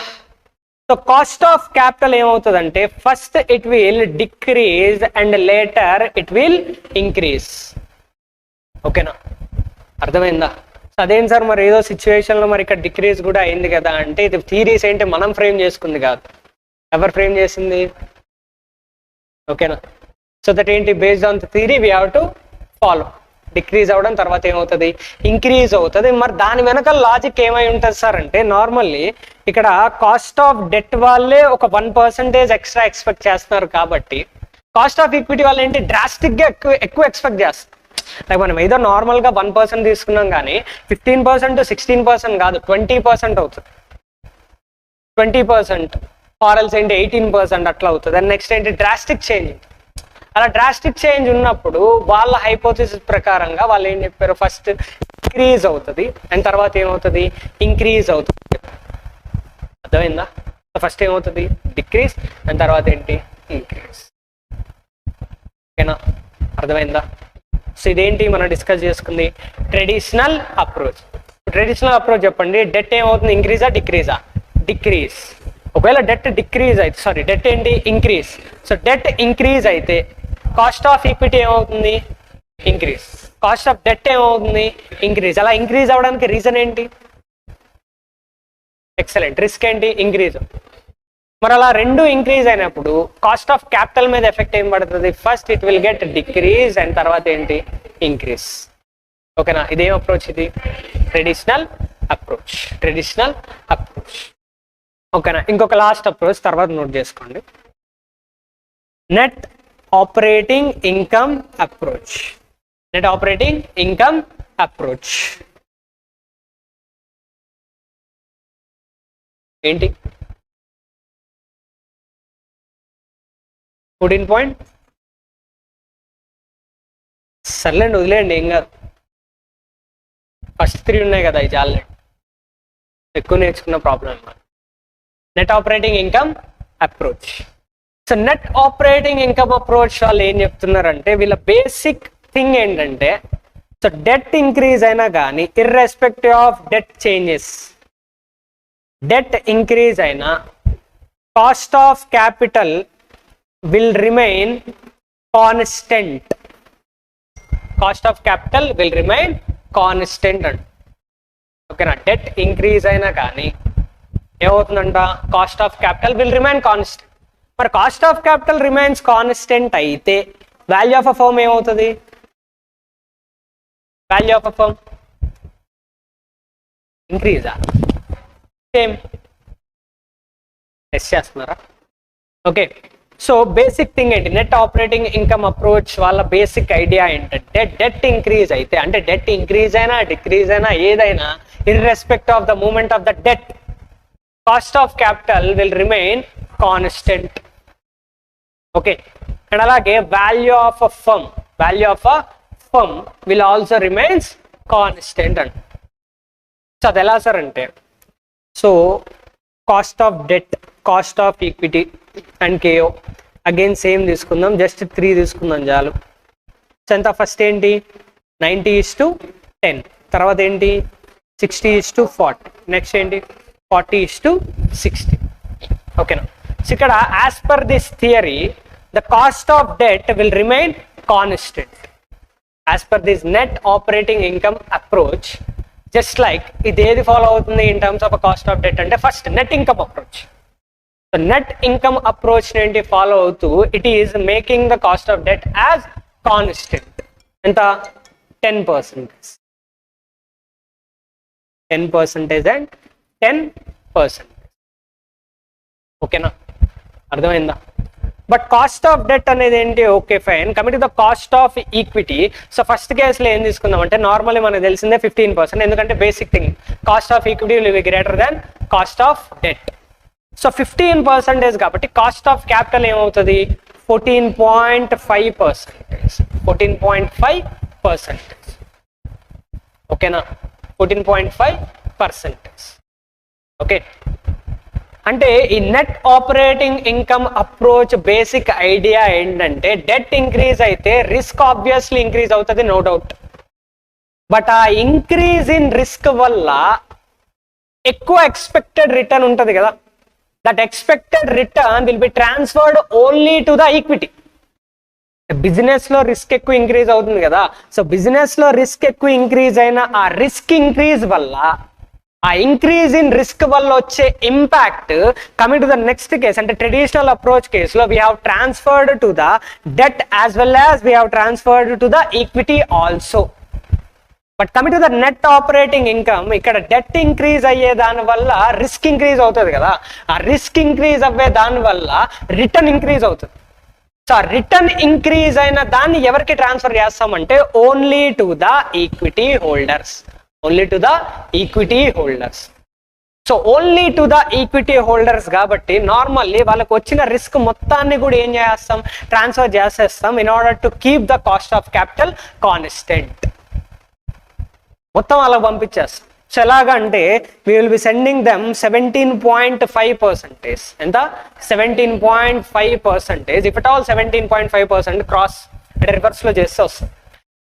సో కాస్ట్ ఆఫ్ క్యాపిటల్ ఏమవుతుందంటే first it will decrease and later it will increase. ఓకేనా, అర్థమైందా. అదేం సార్ మరి ఏదో సిచ్యువేషన్ లో మరి ఇక్కడ డిక్రీజ్ కూడా అయింది కదా అంటే, ఇది థీరీస్ ఏంటి మనం ఫ్రేమ్ చేసుకుంది కాదు, ఎవరు ఫ్రేమ్ చేసింది. ఓకేనా. సో దట్ ఏంటి, based on the theory we have to follow. Decrease అవ్వడం తర్వాత ఏమవుతుంది, ఇంక్రీజ్ అవుతుంది. మరి దాని వెనక లాజిక్ ఏమై ఉంటుంది సార్ అంటే, నార్మల్లీ ఇక్కడ కాస్ట్ ఆఫ్ డెట్ వాళ్ళే ఒక 1% ఎక్స్ట్రా ఎక్స్పెక్ట్ చేస్తున్నారు కాబట్టి, కాస్ట్ ఆఫ్ ఈక్విటీ వాళ్ళు ఏంటి డ్రాస్టిక్ గా ఎక్కువ ఎక్స్పెక్ట్ చేస్తారు. లైక్ మనం ఏదో నార్మల్ గా 1% తీసుకున్నాం కానీ 15% 16% కాదు, 20% అవుతుంది. 20% ఫారెల్స్ ఏంటి 18% అట్లా అవుతుంది. అండ్ నెక్స్ట్ ఏంటి డ్రాస్టిక్ చేంజ్. అలా డ్రాస్టిక్ చేంజ్ ఉన్నప్పుడు వాళ్ళ హైపోథిసిస్ ప్రకారంగా వాళ్ళు ఏం చెప్పారు, ఫస్ట్ డిక్రీజ్ అవుతుంది అండ్ తర్వాత ఏమవుతుంది, ఇంక్రీజ్ అవుతుంది. అర్థమైందా. ఫస్ట్ ఏమవుతుంది, డిక్రీజ్ అండ్ తర్వాత ఏంటి, ఇంక్రీజ్. ఓకేనా, అర్థమైందా. సో ఇదేంటి మనం డిస్కస్ చేసుకుంది, ట్రెడిషనల్ అప్రోచ్. ట్రెడిషనల్ అప్రోచ్ చెప్పండి, డెట్ ఏమవుతుంది, ఇంక్రీజా డిక్రీజా, డిక్రీజ్. ఒకవేళ డెట్ డిక్రీజ్ అయితే, సారీ డెట్ ఏంటి, ఇంక్రీజ్. సో డెట్ ఇంక్రీజ్ అయితే కాస్ట్ ఆఫ్ ఈక్విటీ ఏమవుతుంది, ఇంక్రీజ్. కాస్ట్ ఆఫ్ డెట్ ఏమవుతుంది, ఇంక్రీజ్. అలా ఇంక్రీజ్ అవ్వడానికి రీజన్ ఏంటి, ఎక్సలెంట్, రిస్క్ ఏంటి, ఇంక్రీజ్. మరి అలా రెండు ఇంక్రీజ్ అయినప్పుడు కాస్ట్ ఆఫ్ క్యాపిటల్ మీద ఎఫెక్ట్ ఏం పడుతుంది, first it will get decrease and తర్వాత ఏంటి, ఇంక్రీజ్. ఓకేనా. ఇదేం అప్రోచ్, ఇది ట్రెడిషనల్ అప్రోచ్. Traditional approach. ఓకేనా. ఇంకొక లాస్ట్ అప్రోచ్ తర్వాత నోట్ చేసుకోండి, net operating income approach. Net operating income approach ఏంటి, 14 పాయింట్. సర్లేండి వదిలేయండి, ఏం కాదు. ఫస్ట్ 3 ఉన్నాయి కదా, ఇది చాలండి, ఎక్కువ నేర్చుకున్న problem. Net operating income approach. So net operating income approach వాళ్ళు ఏం చెప్తున్నారంటే, వీళ్ళ బేసిక్ థింగ్ ఏంటంటే, సో డెట్ ఇంక్రీజ్ అయినా కానీ irrespective of debt changes, debt increase అయినా cost of capital will remain constant. Cost of capital will remain constant అంట. ఓకేనా. డెట్ ఇంక్రీజ్ అయినా కానీ ఏమవుతుందంట, cost of capital will remain constant. మరి cost of capital remains constant అయితే value of a firm ఏమవుతుంది, value of a firm ఇంక్రీజా, same. ఎస్ చేస్తున్నారా. ఓకే. సో బేసిక్ థింగ్ ఏంటి, నెట్ ఆపరేటింగ్ ఇన్కమ్ అప్రోచ్ వాళ్ళ బేసిక్ ఐడియా ఏంటంటే, డెట్ ఇంక్రీజ్ అయితే, అంటే డెట్ ఇంక్రీజ్ అయినా డిక్రీజ్ అయినా ఏదైనా irrespective of the movement of the debt, cost of capital will remain constant. Okay. And అలాగే value of a firm, value of a firm will also remains constant అంట. సో అది ఎలా సార్ అంటే, so cost of debt, cost of equity and KO again same తీసుకుందాం, just 3 తీసుకుందాం చాలు. So ఎంత, ఫస్ట్ ఏంటి 90:10, తర్వాత ఏంటి 60:40, నెక్స్ట్ ఏంటి 40:60. ఓకేనా. సో ఇక్కడ as per this theory the cost of debt will remain constant. As per this net operating income approach, just like ఇది ఏది ఫాలో అవుతుంది in terms of cost of debt అంటే, first net income approach. So net income approach ఏంటి follow అవుతూ it is making the cost of debt as constant. ఎంత? 10%. 10% and 10%. ఓకేనా? అర్థమైందా? But cost of debt అనేది ఏంటి? Okay fine. Coming to the cost of equity. So first కేసులో ఏం తీసుకుందాం అంటే నార్మల్లీ మనకు తెలిసిందే 15%, ఎందుకంటే basic thing cost of equity will be greater than cost of debt. So 15% కాబట్టి కాస్ట్ ఆఫ్ క్యాపిటల్ ఏమవుతుంది? 14.5%. 14.5%. ఓకేనా? 14.5%. ఓకే, అంటే ఈ net operating income approach basic idea ఏంటంటే డెట్ ఇంక్రీజ్ అయితే రిస్క్ ఆబ్వియస్లీ ఇంక్రీజ్ అవుతుంది, నో డౌట్. బట్ ఆ increase in risk వల్ల ఎక్కువ ఎక్స్పెక్టెడ్ రిటర్న్ ఉంటుంది కదా, that expected return will be transferred only to the equity. Business లో రిస్క్ ఎక్కువ ఇంక్రీజ్ అవుతుంది కదా, సో బిజినెస్ లో రిస్క్ ఎక్కువ ఇంక్రీజ్ అయిన ఆ రిస్క్ ఇంక్రీజ్ వల్ల, ఆ ఇంక్రీజ్ ఇన్ రిస్క్ వల్ల వచ్చే impact coming to the next case అంటే ట్రెడిషనల్ అప్రోచ్ కేసులో we have transferred to the debt as well as we have transferred to the equity also. But coming to the net operating income, ఇక్కడ debt increase అయ్యే దాని వల్ల risk increase అవుతుంది కదా, ఆ risk increase అవ్వే దాని వల్ల రిటర్న్ ఇంక్రీజ్ అవుతుంది. సో రిటర్న్ ఇంక్రీజ్ అయిన దాన్ని ఎవరికి ట్రాన్స్ఫర్ చేస్తామంటే only to the equity holders. Only to the equity holders. So only to the equity holders కాబట్టి నార్మల్లీ వాళ్ళకి వచ్చిన రిస్క్ మొత్తాన్ని కూడా ఏం చేస్తాం? ట్రాన్స్ఫర్ చేసేస్తాం in order to keep the cost of capital constant. మొత్తం అలా పంపించేస్తాం. సో ఎలాగంటే we will B sending them 17.5%. ఎంత? 17.5%. ఇఫ్ ఇట్ ఆల్ 17.5% క్రాస్ అంటే రివర్స్ లో చేస్తే వస్తుంది.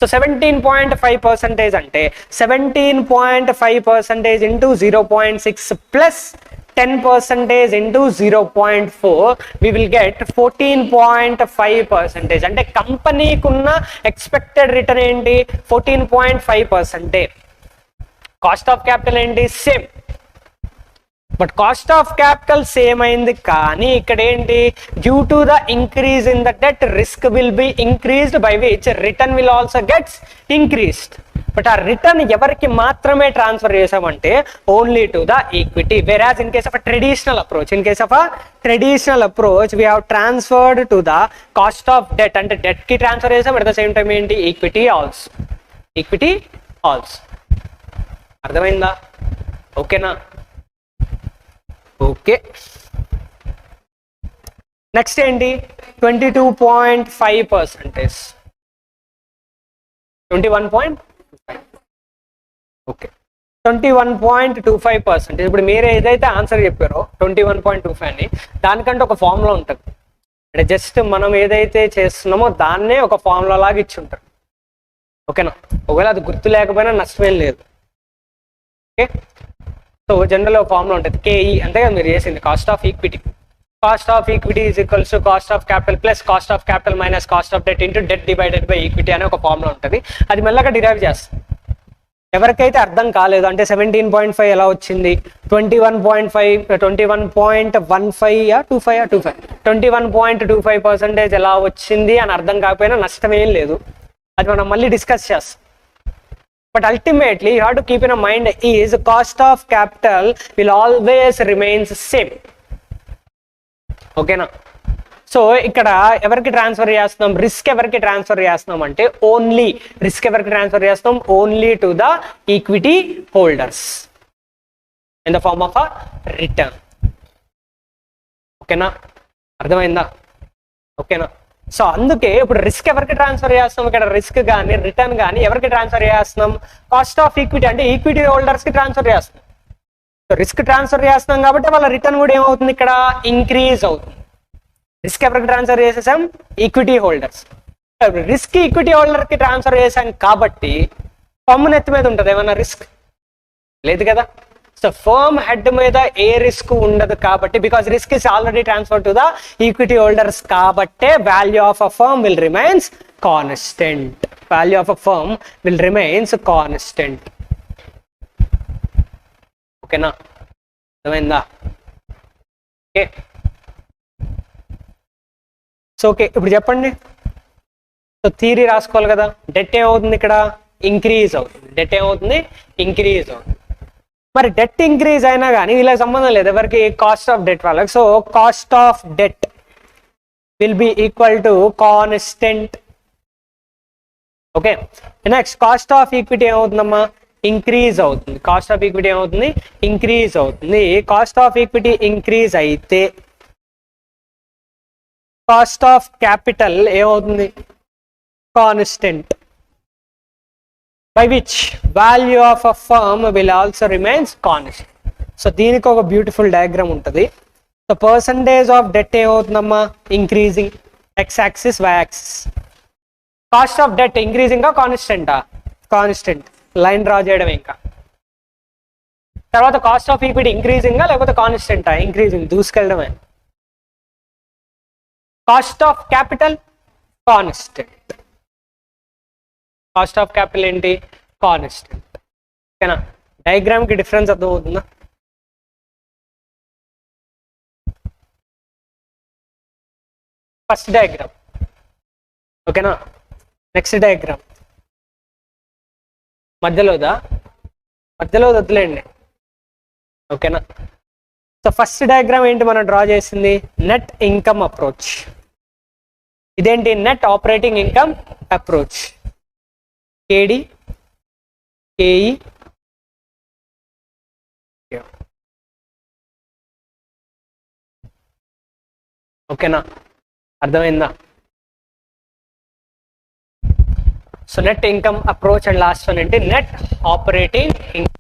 సో 17.5% అంటే 17.5% into 0.6 plus 10% into 0.4 we will get 14.5%. అంటే కంపెనీకి ఉన్న ఎక్స్పెక్టెడ్ రిటర్న్ ఏంటి? 14.5%. కాస్ట్ ఆఫ్ క్యాపిటల్ ఏంటి? Same. But cost of capital same అయింది కానీ ఇక్కడ ఏంటి? Due to the increase in the debt risk will be increased by which return will also gets increased. But ఆ రిటర్న్ ఎవరికి మాత్రమే transfer చేసామంటే only to the equity. Whereas in case of a traditional approach we have transferred to the cost of debt, అంటే debt కి transfer చేసాం, at the same time ఏంటి? Equity also. అర్థమైందా? ఓకేనా? ఓకే, నెక్స్ట్ ఏంటి? 22.5%. 21.25. ఓకే, 21.25%. ఇప్పుడు మీరు ఏదైతే ఆన్సర్ చెప్పారో 21.25 అని, దానికంటే ఒక ఫార్ములా ఉంటుంది. అంటే జస్ట్ మనం ఏదైతే చేస్తున్నామో దాన్నే ఒక ఫార్ములా లాగా ఇచ్చి ఉంటారు. ఓకేనా? ఒకవేళ అది గుర్తు లేకపోయినా నష్టమేం లేదు. ఓకే, సో జనరల్ ఫార్ములా ఉంటుంది కేఈ, అంతే కదా మీరు చేసింది. Cost of equity is equals to cost of capital plus cost of capital minus cost of debt into det divided by equity అనే ఒక ఫార్ములా ఉంటుంది. అది మెల్లగా డిరైవ్ చేస్తాం. ఎవరికైతే అర్థం కాలేదు అంటే 17.5 ఎలా వచ్చింది, 21.25 ఎలా వచ్చింది అని అర్థం కాకపోయినా నష్టమేం లేదు, అది మనం మళ్ళీ డిస్కస్ చేస్తాం. But ultimately, you have to keep in mind is cost of capital will always remains same. ఓకేనా? సో ఇక్కడ ఎవరికి ట్రాన్స్ఫర్ చేస్తున్నాం? రిస్క్ ఎవరికి ట్రాన్స్ఫర్ చేస్తున్నాం అంటే only to the equity holders in the form of a return. ఓకేనా? అర్థమైందా? ఓకేనా? సో అందుకే ఇప్పుడు రిస్క్ ఎవరికి ట్రాన్స్ఫర్ చేస్తాం? ఇక్కడ రిస్క్ కానీ రిటర్న్ కానీ ఎవరికి ట్రాన్స్ఫర్ చేస్తున్నాం? కాస్ట్ ఆఫ్ ఈక్విటీ అంటే ఈక్విటీ హోల్డర్స్ కి ట్రాన్స్ఫర్ చేస్తున్నాం. సో రిస్క్ ట్రాన్స్ఫర్ చేస్తున్నాం కాబట్టి వాళ్ళ రిటర్న్ కూడా ఏమవుతుంది? ఇక్కడ ఇంక్రీజ్ అవుతుంది. రిస్క్ ఎవరికి ట్రాన్స్ఫర్ చేసేసాం? Equity holders. Risk equity holder కి ట్రాన్స్ఫర్ చేసాం కాబట్టి ఫర్మ్ నెత్తి మీద ఉంటుంది ఏమన్నా రిస్క్? లేదు కదా. సో ఫర్మ్ హెడ్ మీద ఏ రిస్క్ ఉండదు కాబట్టి, because risk is already transfer to the equity holders కాబట్టే value of a firm will remains constant. ఓకేనా? అర్థమైందా? ఓకే, సో ఓకే, ఇప్పుడు చెప్పండి. సో థియరీ రాసుకోవాలి కదా. డెట్ ఏమవుతుంది ఇక్కడ? ఇంక్రీజ్ అవుతుంది. డెట్ ఏమవుతుంది? ఇంక్రీజ్ అవుతుంది. మరి డెట్ ఇంక్రీజ్ అయినా కానీ వీళ్ళకి సంబంధం లేదు ఎవరికి, కాస్ట్ ఆఫ్ డెట్ వాళ్ళకి. So cost of debt will be equal to constant. Okay, next cost of equity ఏమవుతుందమ్మా? ఇంక్రీజ్ అవుతుంది. కాస్ట్ ఆఫ్ ఈక్విటీ ఏమవుతుంది? ఇంక్రీజ్ అవుతుంది. కాస్ట్ ఆఫ్ ఈక్విటీ ఇంక్రీజ్ అయితే కాస్ట్ ఆఫ్ క్యాపిటల్ ఏమవుతుంది? Constant. By which value of a firm will also remains constant. So దీనికి ఒక beautiful diagram ఉంటుంది. So percentage of debt ఏమవుతుందమ్మా? Increasing, X axis Y axis. Cost of debt ఇంక్రీజింగా కాన్స్టెంటా? Constant. Line draw చేయడం. ఇంకా తర్వాత కాస్ట్ ఆఫ్ ఈక్విటీ ఇంక్రీజింగా లేకపోతే కాన్స్టెంటా? ఇంక్రీజింగ్, దూసుకెళ్ళడమే. Cost of capital constant. Cost of capital ఏంటి? కాన్స్టెంట్. ఓకేనా? డయాగ్రామ్ కి డిఫరెన్స్ అర్థమవుతుందా? First diagram. ఓకేనా? Next diagram. మధ్యలో వదిలేండి. ఓకేనా? సో ఫస్ట్ డయాగ్రామ్ ఏంటి మనం డ్రా చేసింది? Net income approach. ఇదేంటి? Net operating income approach. KD, KE, ఓకేనా? అర్థమైందా? So net income approach and last one ఏంటి? Net operating income.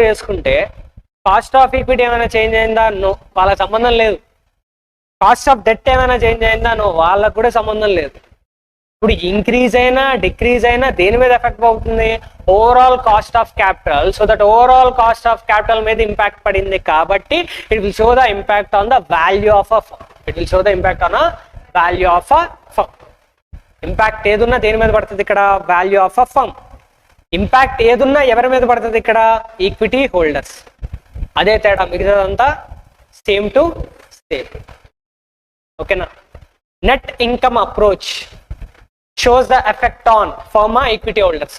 చేసుకుంటే కాస్ట్ ఆఫ్ ఈక్విటీ ఏమైనా చేంజ్ అయిందా? నో, వాళ్ళకి సంబంధం లేదు. కాస్ట్ ఆఫ్ డెట్ ఏమైనా చేంజ్ అయిందా? నో, వాళ్ళకు కూడా సంబంధం లేదు. ఇప్పుడు ఇంక్రీజ్ అయినా డిక్రీజ్ అయినా దేని మీద ఎఫెక్ట్ అవుతుంది? Overall cost of capital. So that overall cost of capital మీద ఇంపాక్ట్ పడింది కాబట్టి it will show the impact on the value of a firm. It will show the impact on a value of a firm. Impact ఏదున్నా దేని మీద పడుతుంది ఇక్కడ? Value of a firm. Impact ఏదున్నా ఎవరి మీద పడుతుంది ఇక్కడ? Equity holders. అదే తేడా, మిగతాదంతా సేమ్ టు సేమ్. ఓకేనా? Net income approach shows the effect on ఫర్మా, ఈక్విటీ హోల్డర్స్.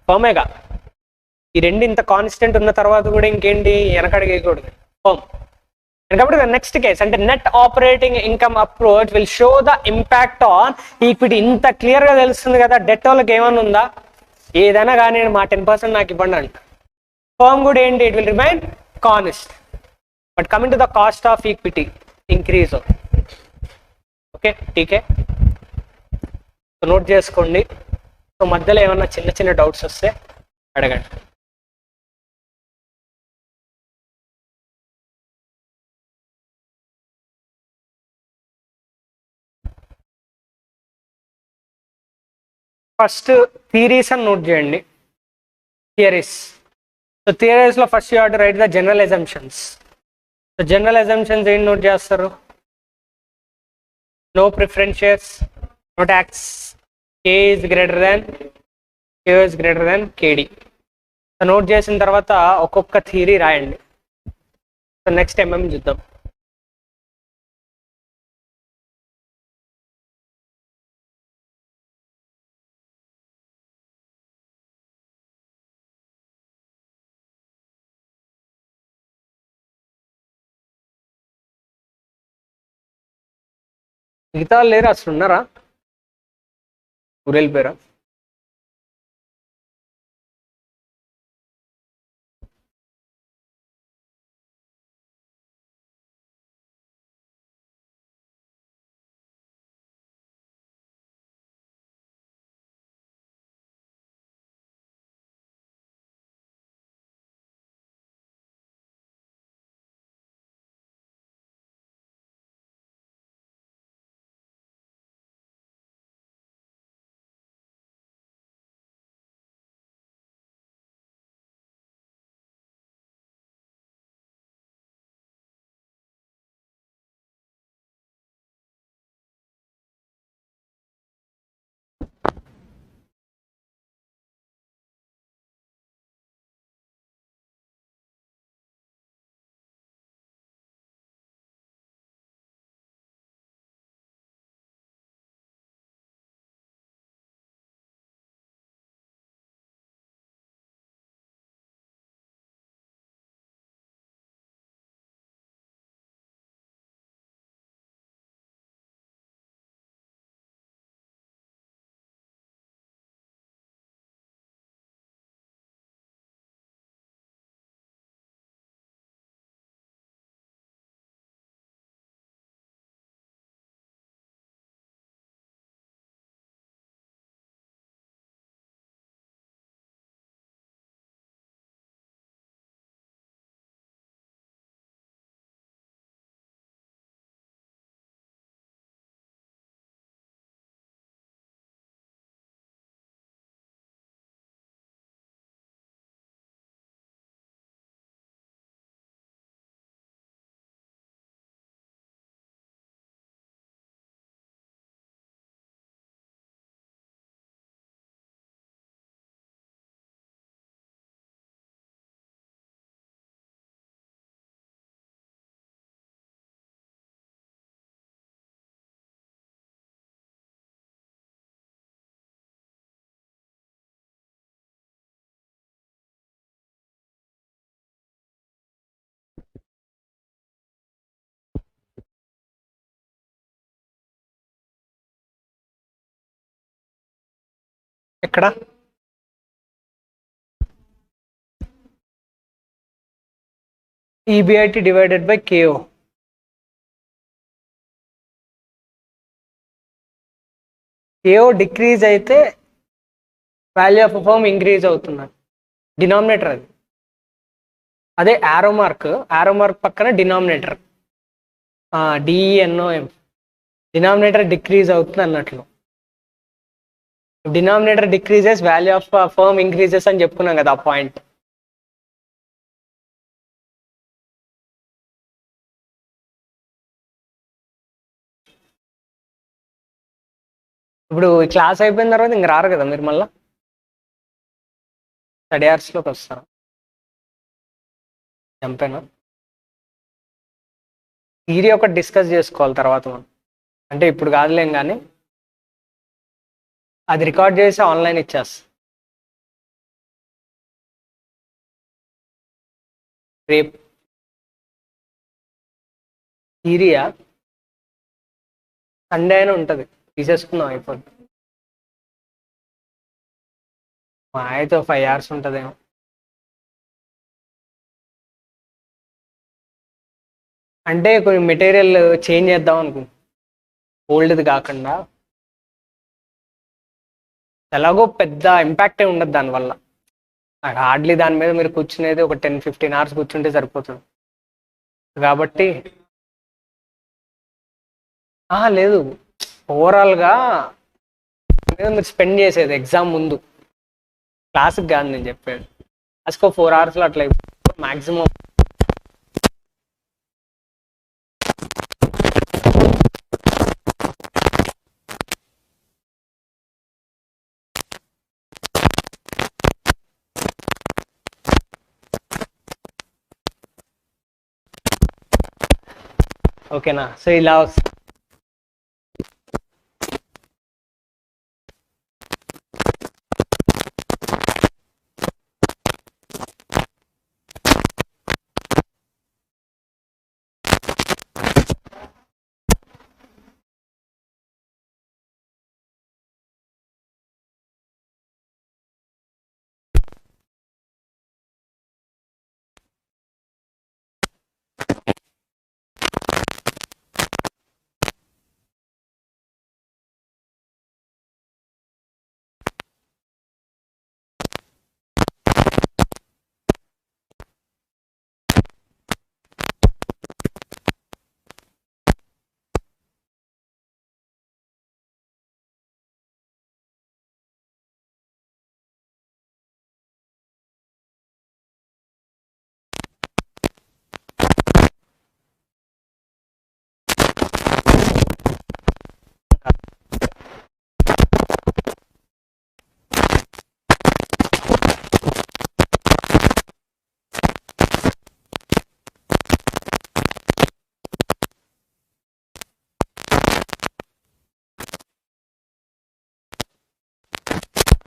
ఫర్మేగా. ఈ రెండు ఇంత కాన్స్టెంట్ ఉన్న తర్వాత కూడా ఇంకేంటి వెనకడిగకూడదు, ఫర్మ్. కాబట్టి నెక్స్ట్ కేస్ అంటే net operating income approach will show the impact on equity. ఇంత క్లియర్ గా తెలుస్తుంది కదా. డెట్ వాళ్ళకి ఏమైనా ఉందా? ఏదైనా కానీ మా 10% నాకు ఇవ్వండి అంట. ఫర్మ్ కూడా ఏంటి? It will remain constant. But coming to the cost of equity increase. Okay, టీకే. నోట్ చేసుకోండి. సో మధ్యలో ఏమన్నా చిన్న చిన్న డౌట్స్ వస్తే అడగండి. ఫస్ట్ థియరీస్ అని నోట్ చేయండి. థియరీస్. సో థియరీస్ లో first you have to write the general assumptions. So general assumptions ఏంటి నోట్ చేస్తారు? No preference shares, no tax, K is greater than Q is greater than KD. So note చేసిన తర్వాత ఒక్కొక్క theory రాయండి. So next చూద్దాం. మిగతా వాళ్ళు లేరు అసలు, ఉన్నారా? ఊరు వెళ్ళిపోయారా? ఎక్కడ EBIT divided by KO. KO decrease అయితే వాల్యూ ఆఫ్ ఫర్మ్ ఇంక్రీజ్ అవుతుంది, డినామినేటర్ అది. అదే ఆరో మార్క్ పక్కన డినామినేటర్ DENOM, డినామినేటర్ డిక్రీజ్ అవుతుంది అన్నట్లు. Denominator decreases value of firm increases అని చెప్పుకున్నాం కదా ఆ పాయింట్. ఇప్పుడు క్లాస్ అయిపోయిన తర్వాత ఇంక రారు కదా మీరు, మళ్ళీ స్టడీ అవర్స్లోకి వస్తారు. చంపేనా థియరీ ఒకటి డిస్కస్ చేసుకోవాలి తర్వాత మనం, అంటే ఇప్పుడు కాదులేం కానీ అది రికార్డ్ చేసి ఆన్లైన్ ఇచ్చేస్తా రేపు. థియరీయా సండే అయినా ఉంటుంది, తీసేసుకుందాం అయిపోద్ది. మా అయితే 5 hours ఉంటుందేమో. అంటే కొంచెం మెటీరియల్ చేంజ్ చేద్దాం అనుకుంటున్నాం, ఓల్డ్ది కాకుండా. ఎలాగో పెద్ద ఇంపాక్ట్ ఏ ఉండదు దానివల్ల. హార్డ్లీ దాని మీద మీరు కూర్చునేది ఒక 10-15 hours కూర్చుంటే సరిపోతుంది కాబట్టి. లేదు, ఓవరాల్గా మీద మీరు స్పెండ్ చేసేది ఎగ్జామ్ ముందు, క్లాస్కి కాదు నేను చెప్పేది. క్లాస్కి 4 hours అట్లా మ్యాక్సిమం. ఓకేనా? సో ఇలా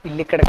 ఇల్లు ఇక్కడ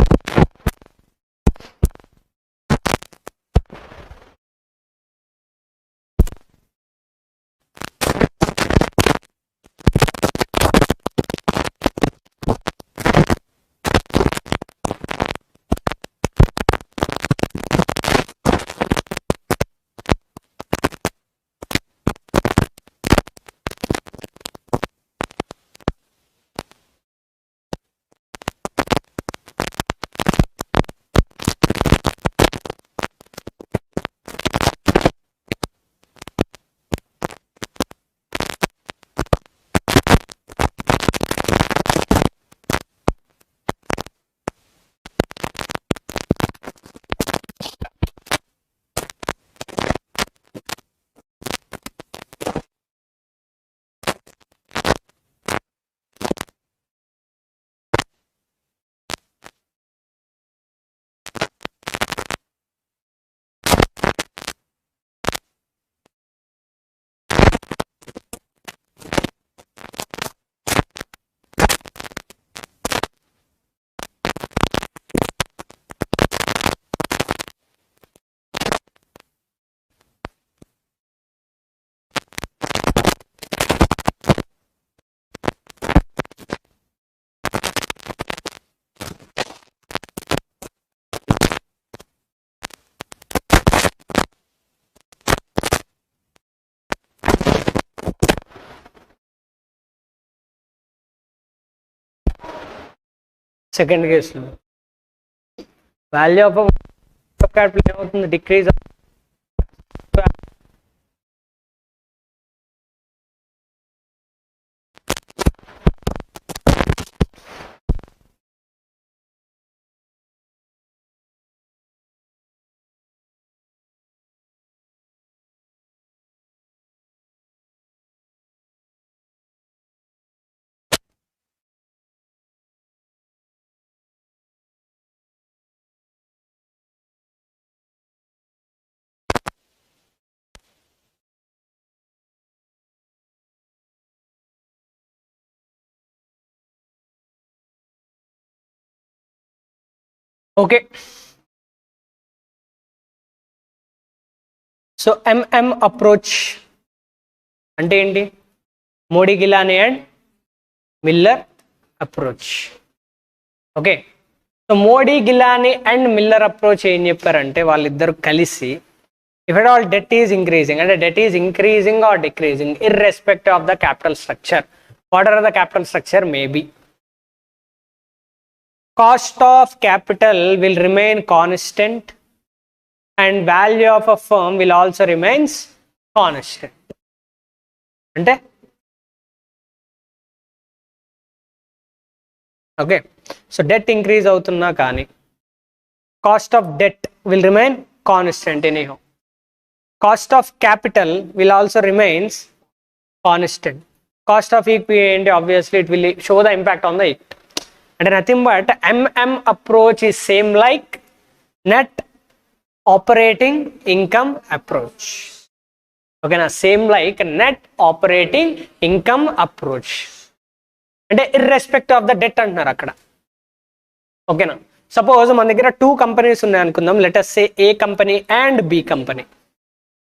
సెకండ్ కేసులో వాల్యూ ఆఫ్ క్యాపిటల్ ఏమవుతుంది, decrease. Okay, so MM approach అంటే ఏంటి, Modigliani and Miller approach. Okay, so Modi Geelani and Miller approach ఏం చెప్పారంటే వాళ్ళిద్దరు కలిసి if at all debt is increasing, and debt is increasing or decreasing irrespective of the capital structure, whatever the capital structure may be, cost of capital will remain constant and value of a firm will also remains constant. అంటే okay, so debt increase అవుతున్నా కానీ cost of debt will remain constant anyhow. Cost of capital will also remains constant. Cost of equity ఏంటి, obviously it will show the impact on the equity. అంటే nothing but MM approach is same like net operating income approach. ఓకేనా, same like net operating income approach. అంటే irrespective of the debt అంటున్నారు అక్కడ. ఓకేనా, suppose మన దగ్గర 2 companies ఉన్నాయి అనుకుందాం, let us say A company and B company.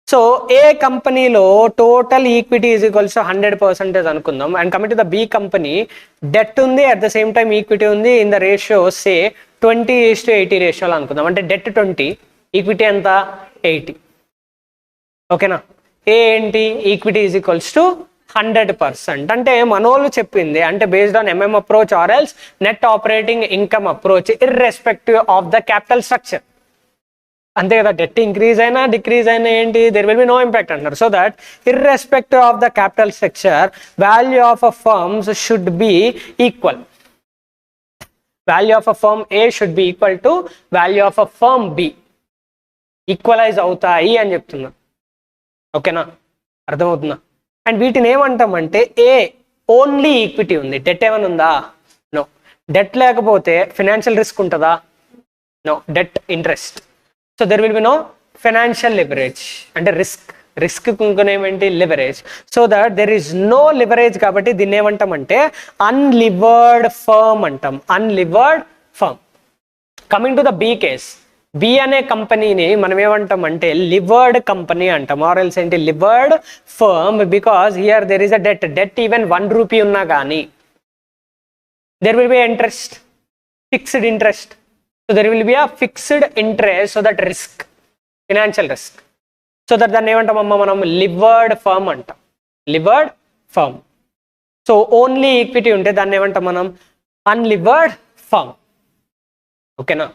So A కంపెనీలో టోటల్ ఈక్విటీ ఈజ్ ఈక్వల్స్ 100% అనుకుందాం, and coming to the B company debt ఉంది, at the same time equity ఉంది, ఇన్ ద రేషియో సే 20:80 రేషియోలో అనుకుందాం. అంటే debt 20, equity ఎంత 80. ఓకేనా, ఏ ఏంటి, ఈక్విటీ ఈజ్ ఈక్వల్స్ టు 100%. అంటే మనోళ్ళు చెప్పింది అంటే based on MM approach or else net operating income approach irrespective of the capital structure. అంతే కదా, డెట్ ఇంక్రీజ్ అయినా డిక్రీజ్ అయినా ఏంటి, there will be no impact అంటారు. So that irrespective of the capital structure value of a firms should be equal. Value of a firm A should be equal to value of a firm B. Equalize అవుతాయి అని చెప్తున్నా. ఓకేనా, అర్థమవుతుందా? And వీటిని ఏమంటామంటే ఏ only equity ఉంది, debt ఏమైనా ఉందా, నో. డెట్ లేకపోతే ఫినాన్షియల్ రిస్క్ ఉంటుందా, no. Debt interest, so there will be no financial leverage. అంటే రిస్క్ ఇంకొనేమేంటి, leverage. So that there is no leverage కాబట్టి దీన్ని ఏమంటామంటే అన్లివర్డ్ ఫర్మ్ అంటాం, unlevered firm. Coming to the B case, B అనే కంపెనీని మనం ఏమంటామంటే లివర్డ్ కంపెనీ అంటాం, ఆర్ ఎల్స్ ఏంటి, levered firm. Because here there is a debt even 1 rupee ఉన్నా కానీ there will B interest, fixed interest. So there will be a fixed interest, so that risk, financial risk. So that దాన్ని ఏమంటామమ్మా మనం, levered firm అంటాం, levered firm. So only equity ఉంటే దాన్ని ఏమంటాం మనం, unlevered firm. ఓకేనా,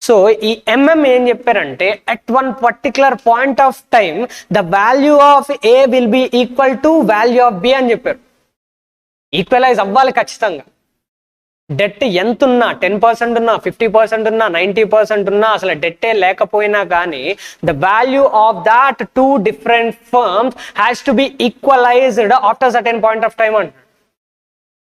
సో ఈ ఎంఎం ఏం చెప్పారంటే at one particular point of time the value of A will be equal to value of B అని చెప్పారు. ఈక్వలైజ్ అవ్వాలి ఖచ్చితంగా. డెట్ ఎంత ఉన్నా, 10% ఉన్నా, 50% ఉన్నా, 90% ఉన్నా, అసలు డెట్టే లేకపోయినా కానీ the value of that 2 different firms has to B equalised after certain point of time అంట.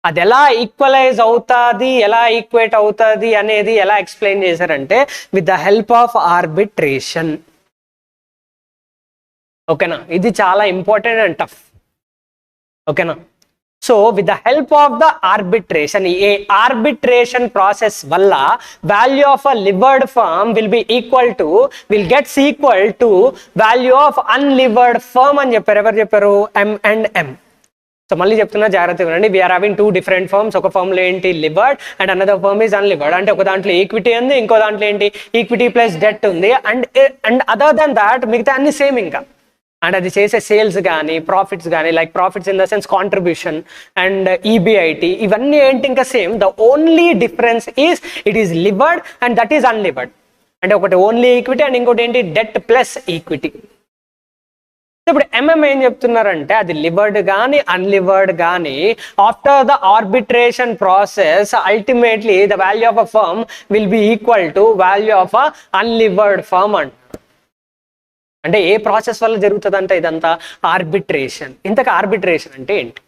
అది ఎలా ఈక్వలైజ్ అవుతుంది, ఎలా ఈక్వేట్ అవుతుంది అనేది ఎలా ఎక్స్ప్లెయిన్ చేశారంటే with the help of arbitration. ఓకేనా, ఇది చాలా ఇంపార్టెంట్ అండ్ టఫ్. ఓకేనా, so with the help of the arbitration, a arbitration process వల్ల value of a levered firm will gets equal to value of unlevered firm అని చెప్పారు. ఎవరు చెప్పారు, M and M. So మళ్ళీ చెప్తున్నా, జాగ్రత్తగా వినండి. We are having 2 different firms. ఒక ఫర్మ్ లో ఏంటి levered and another firm is unlevered. అంటే ఒక దాంట్లో ఈక్విటీ ఉంది, ఇంకో దాంట్లో ఏంటి ఈక్విటీ ప్లస్ డెట్ ఉంది. అండ్ అదర్ దెన్ దాట్ మిగతా అన్ని సేమ్. ఇంకా అండ్ అది చేసే సేల్స్ కానీ ప్రాఫిట్స్ కానీ, like profits in the sense contribution and EBIT, ఇవన్నీ ఏంటి ఇంకా same. The only difference is it is levered and that is unlevered. అంటే ఒకటి ఓన్లీ ఈక్విటీ అండ్ ఇంకోటి ఏంటి డెట్ ప్లస్ ఈక్విటీ. ఇప్పుడు ఎంఎం ఏం చెప్తున్నారంటే అది లివర్డ్ కానీ అన్లివర్డ్ కానీ after the arbitration process ultimately the value of a firm will be equal to value of a unlevered firm అంట. అంటే ఏ ప్రాసెస్ వల్ల జరుగుతుంది అంటే ఇదంతా ఆర్బిట్రేషన్. ఇంతకు ఆర్బిట్రేషన్ అంటే ఏంటి?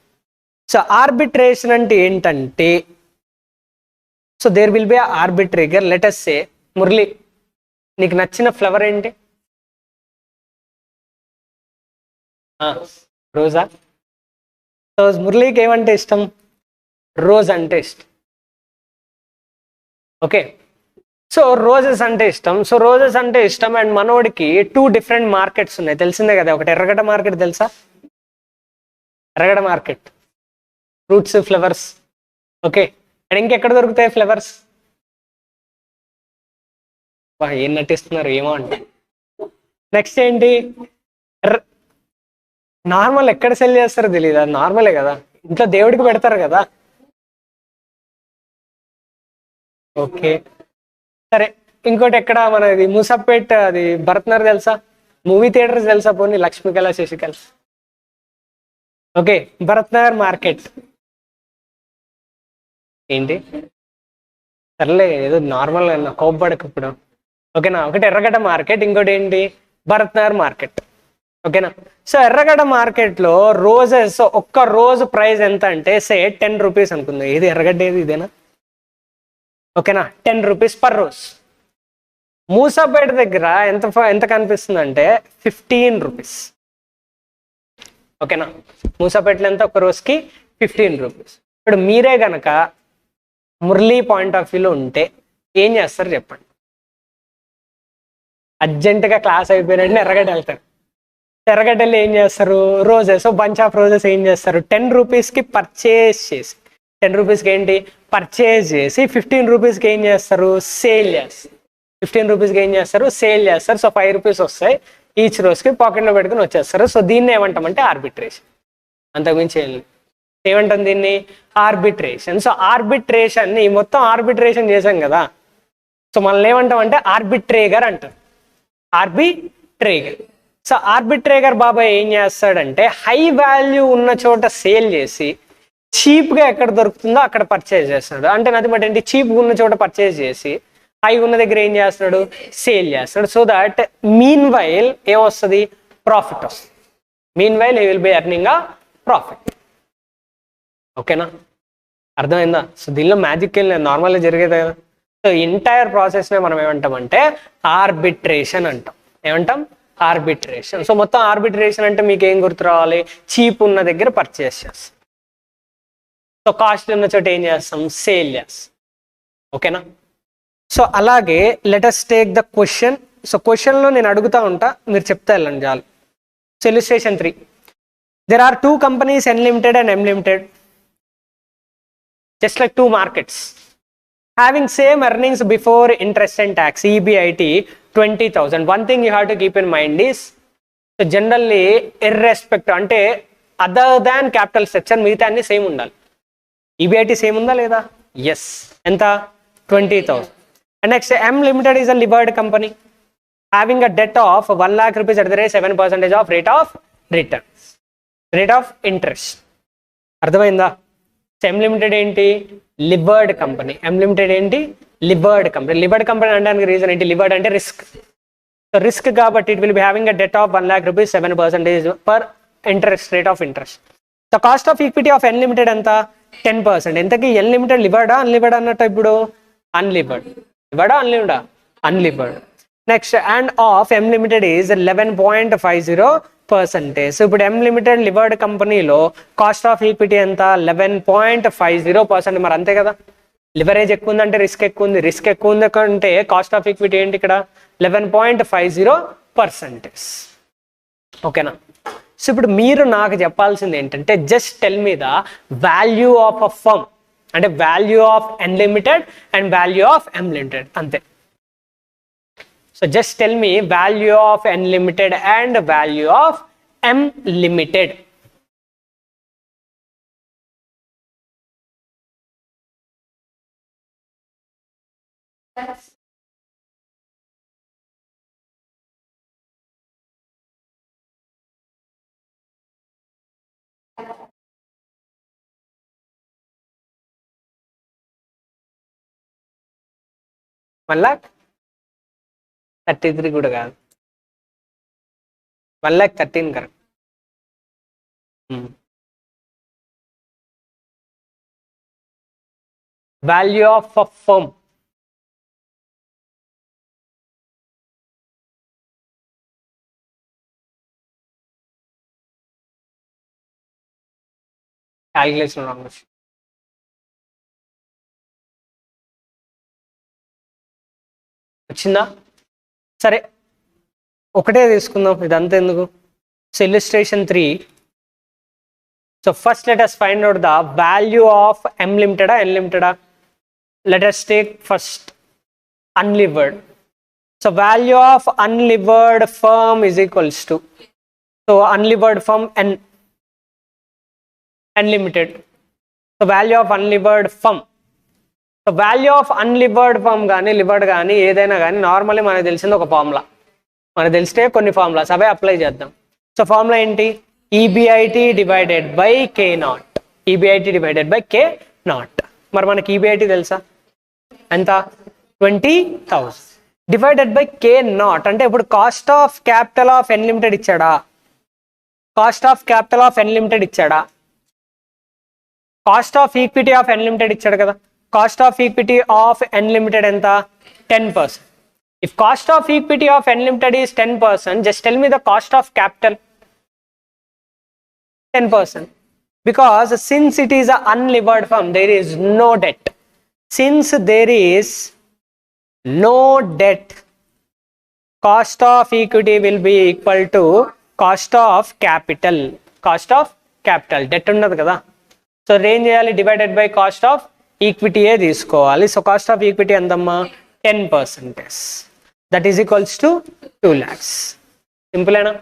సో ఆర్బిట్రేషన్ అంటే ఏంటంటే, so there will be arbitrator. Let us say Murali, నీకు నచ్చిన ఫ్లవర్ ఏంటి? రోజా. సో మురళికి ఏమంటే ఇష్టం? రోజ్ అంటే ఇష్టం. ఓకే, సో రోజెస్ అంటే ఇష్టం. సో రోజెస్ అంటే ఇష్టం అండ్ మనోడికి 2 డిఫరెంట్ మార్కెట్స్ ఉన్నాయి, తెలిసిందే కదా. ఒకటి ఎర్రగడ్డ మార్కెట్, తెలుసా? ఎర్రగడ్డ market fruits, flowers. Okay, and ఇంకెక్కడ దొరుకుతాయి ఫ్లవర్స్? ఏం నటిస్తున్నారు ఏమో అంటే. నెక్స్ట్ ఏంటి? నార్మల్ ఎక్కడ సెల్ చేస్తారో తెలియదు, అది నార్మలే కదా, ఇంట్లో దేవుడికి పెడతారు కదా. ఓకే సరే, ఇంకోటి ఎక్కడ మనది మూసాపేట్, అది భరత్నగర్ తెలుసా? మూవీ థియేటర్స్ తెలుసా? పోనీ లక్ష్మీకళ, శశికళ. ఓకే, భరత్నగర్ మార్కెట్ ఏంటి? సర్లే, ఏదో నార్మల్ కోప్పడకు ఇప్పుడు. ఓకేనా, ఒకటి ఎర్రగడ్డ మార్కెట్, ఇంకోటి ఏంటి భరత్నగర్ మార్కెట్. ఓకేనా, సో ఎర్రగడ్డ మార్కెట్లో రోజెస్ ఒక్క రోజు ప్రైస్ ఎంత అంటే సే 10 రూపీస్ అనుకుంది. ఇది ఎర్రగడ్డ, ఏది ఇదేనా? ఓకేనా, 10 రూపీస్ పర్ రోజ్. మూసాపేట దగ్గర ఎంత ఎంత కనిపిస్తుంది అంటే 15 రూపీస్. ఓకేనా, మూసాపేటలో ఎంత? ఒక రోజుకి 15 రూపీస్. ఇప్పుడు మీరే గనక మురళీ పాయింట్ ఆఫ్ వ్యూలో ఉంటే ఏం చేస్తారు చెప్పండి? అర్జెంటుగా క్లాస్ అయిపోయినట్టు ఎర్రగడ్డ వెళ్తారు. ఎర్రగడ్డలు ఏం చేస్తారు? రోజెస్, బంచ్ ఆఫ్ రోజెస్ ఏం చేస్తారు? 10 రూపీస్కి పర్చేస్ చేసి, 10 రూపీస్కి ఏంటి పర్చేజ్ చేసి 15 రూపీస్కి ఏం చేస్తారు? సేల్ చేస్తారు. 15 రూపీస్కి ఏం చేస్తారు? సేల్ చేస్తారు. సో 5 రూపీస్ వస్తాయి ఈచ్ రోజుకి, పాకెట్లో పెట్టుకుని వచ్చేస్తారు. సో దీన్ని ఏమంటామంటే ఆర్బిట్రేషన్. అంతకుమించి ఏమంటాం దీన్ని? ఆర్బిట్రేషన్. సో ఆర్బిట్రేషన్, ఈ మొత్తం ఆర్బిట్రేషన్ చేసాం కదా, సో మనల్ని ఏమంటాం అంటే ఆర్బిట్రేగర్ అంటారు. ఆర్బిట్రేగర్. సో ఆర్బిట్రేగర్ బాబాయ్ ఏం చేస్తాడంటే హై వాల్యూ ఉన్న చోట సేల్ చేసి చీప్గా ఎక్కడ దొరుకుతుందో అక్కడ పర్చేజ్ చేస్తాడు. అంటే నది బట్ ఏంటి, చీప్గా ఉన్న చోట పర్చేజ్ చేసి హై ఉన్న దగ్గర ఏం చేస్తాడు? సేల్ చేస్తాడు. సో దట్ మీన్ వైల్ ఏమొస్తుంది? ప్రాఫిట్ వస్తుంది. Mean while he will be earning a profit. ఓకేనా, అర్థమైందా? సో దీనిలో మ్యాజిక్ ఏం లేదు, నార్మల్గా జరిగేది కదా. సో ఎంటైర్ ప్రాసెస్నే మనం ఏమంటామంటే ఆర్బిట్రేషన్ అంటాం. ఏమంటాం? ఆర్బిట్రేషన్. సో మొత్తం ఆర్బిట్రేషన్ అంటే మీకు ఏం గుర్తు రావాలి? చీప్ ఉన్న దగ్గర పర్చేస్ చేస్తాం, సో కాస్ట్ ఉన్న చోట ఏం చేస్తాం? సేల్ చేస్తాం. ఓకేనా, సో అలాగే let us take the question. So క్వశ్చన్లో నేను అడుగుతా ఉంటా, మీరు చెప్తా వెళ్ళండి చాలు. So illustration 3, there are 2 companies, N Limited and M Limited, just like 2 markets having same earnings before interest and tax, EBIT 20,000. One thing you have to keep in mind is, so generally irrespective అంటే other than capital structure మిగతా అన్ని same ఉండాలి. EBIT same ఉందా లేదా? Yes. ఎంత? 20,000. And next, M Limited is a livered company having a debt of 1 lakh rupees at the rate 7% of rate of return, rate of interest. అర్థమైందా? M Limited ఏంటి? లివర్డ్ company. M Limited ఏంటి? లివర్డ్ company. లివర్డ్ company అనడానికి reason ఏంటి? లివర్డ్ అంటే risk. So risk కాబట్టి it will be having a det of 1 lakh rupees, 7% per interest, rate of interest. The cost of equity of N Limited ఎంత? 10%. ఎంతకి N Limited లివర్డా unlevered అన్నట్టు? ఇప్పుడు unlevered. లివర్డా అన్లివర్డా? Unlevered. Next, and of M Limited is 11.50%. So ఇప్పుడు M Limited levered కంపెనీలో cost of equity ఎంత? 11.50%. మరి అంతే కదా, లివరేజ్ ఎక్కువ ఉందంటే రిస్క్ ఎక్కువ ఉంది, రిస్క్ ఎక్కువ ఉంది అంటే కాస్ట్ ఆఫ్ ఈక్విటీ ఏంటి ఇక్కడ? 11.50%. ఓకేనా, సో ఇప్పుడు మీరు నాకు చెప్పాల్సింది ఏంటంటే just tell me the value of a firm, అంటే value of N Limited and value of M Limited, అంతే. So just tell me value of N Limited and value of M Limited. మళ్ళా 33 కూడా కాదు, 1,13,000 correct. Value of a firm. Calculation wrong వచ్చిందా? సరే ఒకటే తీసుకుందాం, ఇదంతా ఎందుకు. So illustration 3. So first let us find out the value of M limited N limited. Let us take first unlevered. So value of unlevered firm is equals to, so unlevered firm N limited. So value of unlevered firm. So value of unlevered firm కానీ levered కానీ ఏదైనా కానీ normally మనకు తెలిసింది ఒక formula, మనకు తెలిస్తే కొన్ని ఫార్ములాస్ అవే అప్లై చేద్దాం. సో ఫార్ములా ఏంటి? EBIT divided by K nought. EBIT divided by K not. మరి మనకి ఈబిఐటి తెలుసా ఎంత? 20,000 డివైడెడ్ బై కే నాట్. అంటే ఇప్పుడు cost of capital of N Limited ఇచ్చాడా? Cost of capital of N Limited ఇచ్చాడా? Cost of equity of N Limited ఇచ్చాడు కదా. Cost of equity of N Limited ఎంత? 10%. If cost of equity of N Limited is 10%, just tell me the cost of capital. 10%. Because since it is an unlevered firm, there is no debt. Since there is no debt, cost of equity will be equal to cost of capital. Cost of capital. Debt ఉన్నది కదా. So ఏం చేయాలి? Divided by cost of ఈక్విటీయే తీసుకోవాలి. So cost of equity ఎంతమ్మా? 10%. That is equals to 2 lakhs. సింపులేనా?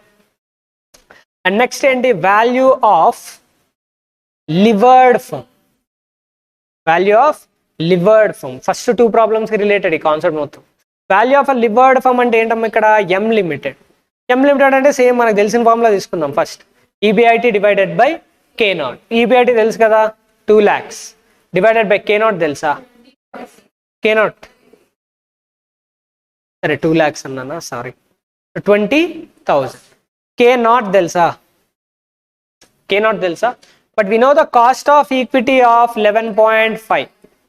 And next ఏంటి? Value of levered firm. Value of levered firm. First 2 ప్రాబ్లమ్స్కి రిలేటెడ్ ఈ కాన్సెప్ట్ మొత్తం. Value of a levered firm అంటే ఏంటమ్మా? ఇక్కడ ఎం లిమిటెడ్. ఎం లిమిటెడ్ అంటే సేమ్ మనకు తెలిసిన ఫార్ములా తీసుకుందాం. First EBIT divided by K nought. EBIT తెలుసు కదా 2 lakhs divided by K nought తెలుసా? కే నాట్ సరే 2 lakhs అన్నానా, సారీ 20,000. కే నాట్ తెలుసా? కే నాట్ తెలుసా? But we know the cost of equity of 11.5.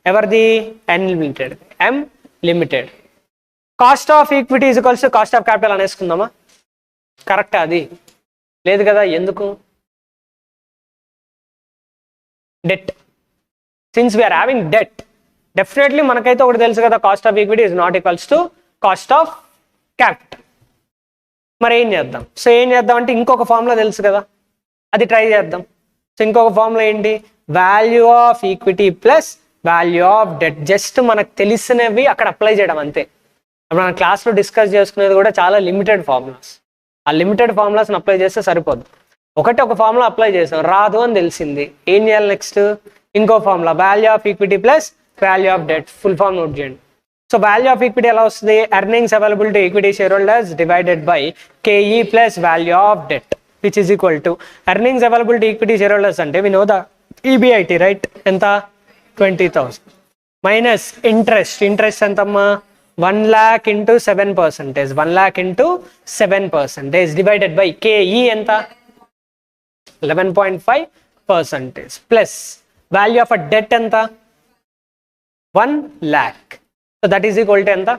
ఎవరిది? N Limited. M Limited. Cost of equity is equals to cost of capital అనేసుకుందామా? కరెక్టా? అది లేదు కదా. ఎందుకు? Debt. Since we are having debt, definitely మనకైతే ఒకటి తెలుసు కదా, cost of equity is not equals to cost of capital. మరి ఏం చేద్దాం? సో ఏం చేద్దాం అంటే ఇంకొక ఫార్ములా తెలుసు కదా, అది ట్రై చేద్దాం. సో ఇంకొక ఫార్ములా ఏంటి? Value of equity plus value of debt. Just మనకు తెలిసినవి అక్కడ అప్లై చేయడం అంతే. మన క్లాస్లో డిస్కస్ చేసుకునేది కూడా చాలా లిమిటెడ్ ఫార్ములాస్. ఆ లిమిటెడ్ ఫార్ములాస్ని అప్లై చేస్తే సరిపోదు. ఒక ఫార్ములా అప్లై చేసాం, రాదు అని తెలిసింది. ఏం చేయాలి నెక్స్ట్? ఇంకో formula value of equity plus value of debt. Full form note చేయండి. సో వాల్యూ ఆఫ్ ఈక్విటీ ఎలా వస్తుంది? Earnings available to equity share holders divided by KE plus value of debt which is equal to earnings available to equity share holders అంటే we know the EBIT right. ఎంత? 20,000 minus interest. Interest ఎంతమ్మా? 1 lakh into 7%. 1 lakh into 7% divided by K E ఎంత? 11.5% plus value of a debt ఎంత? 1 lakh. So that is equal to ఎంత?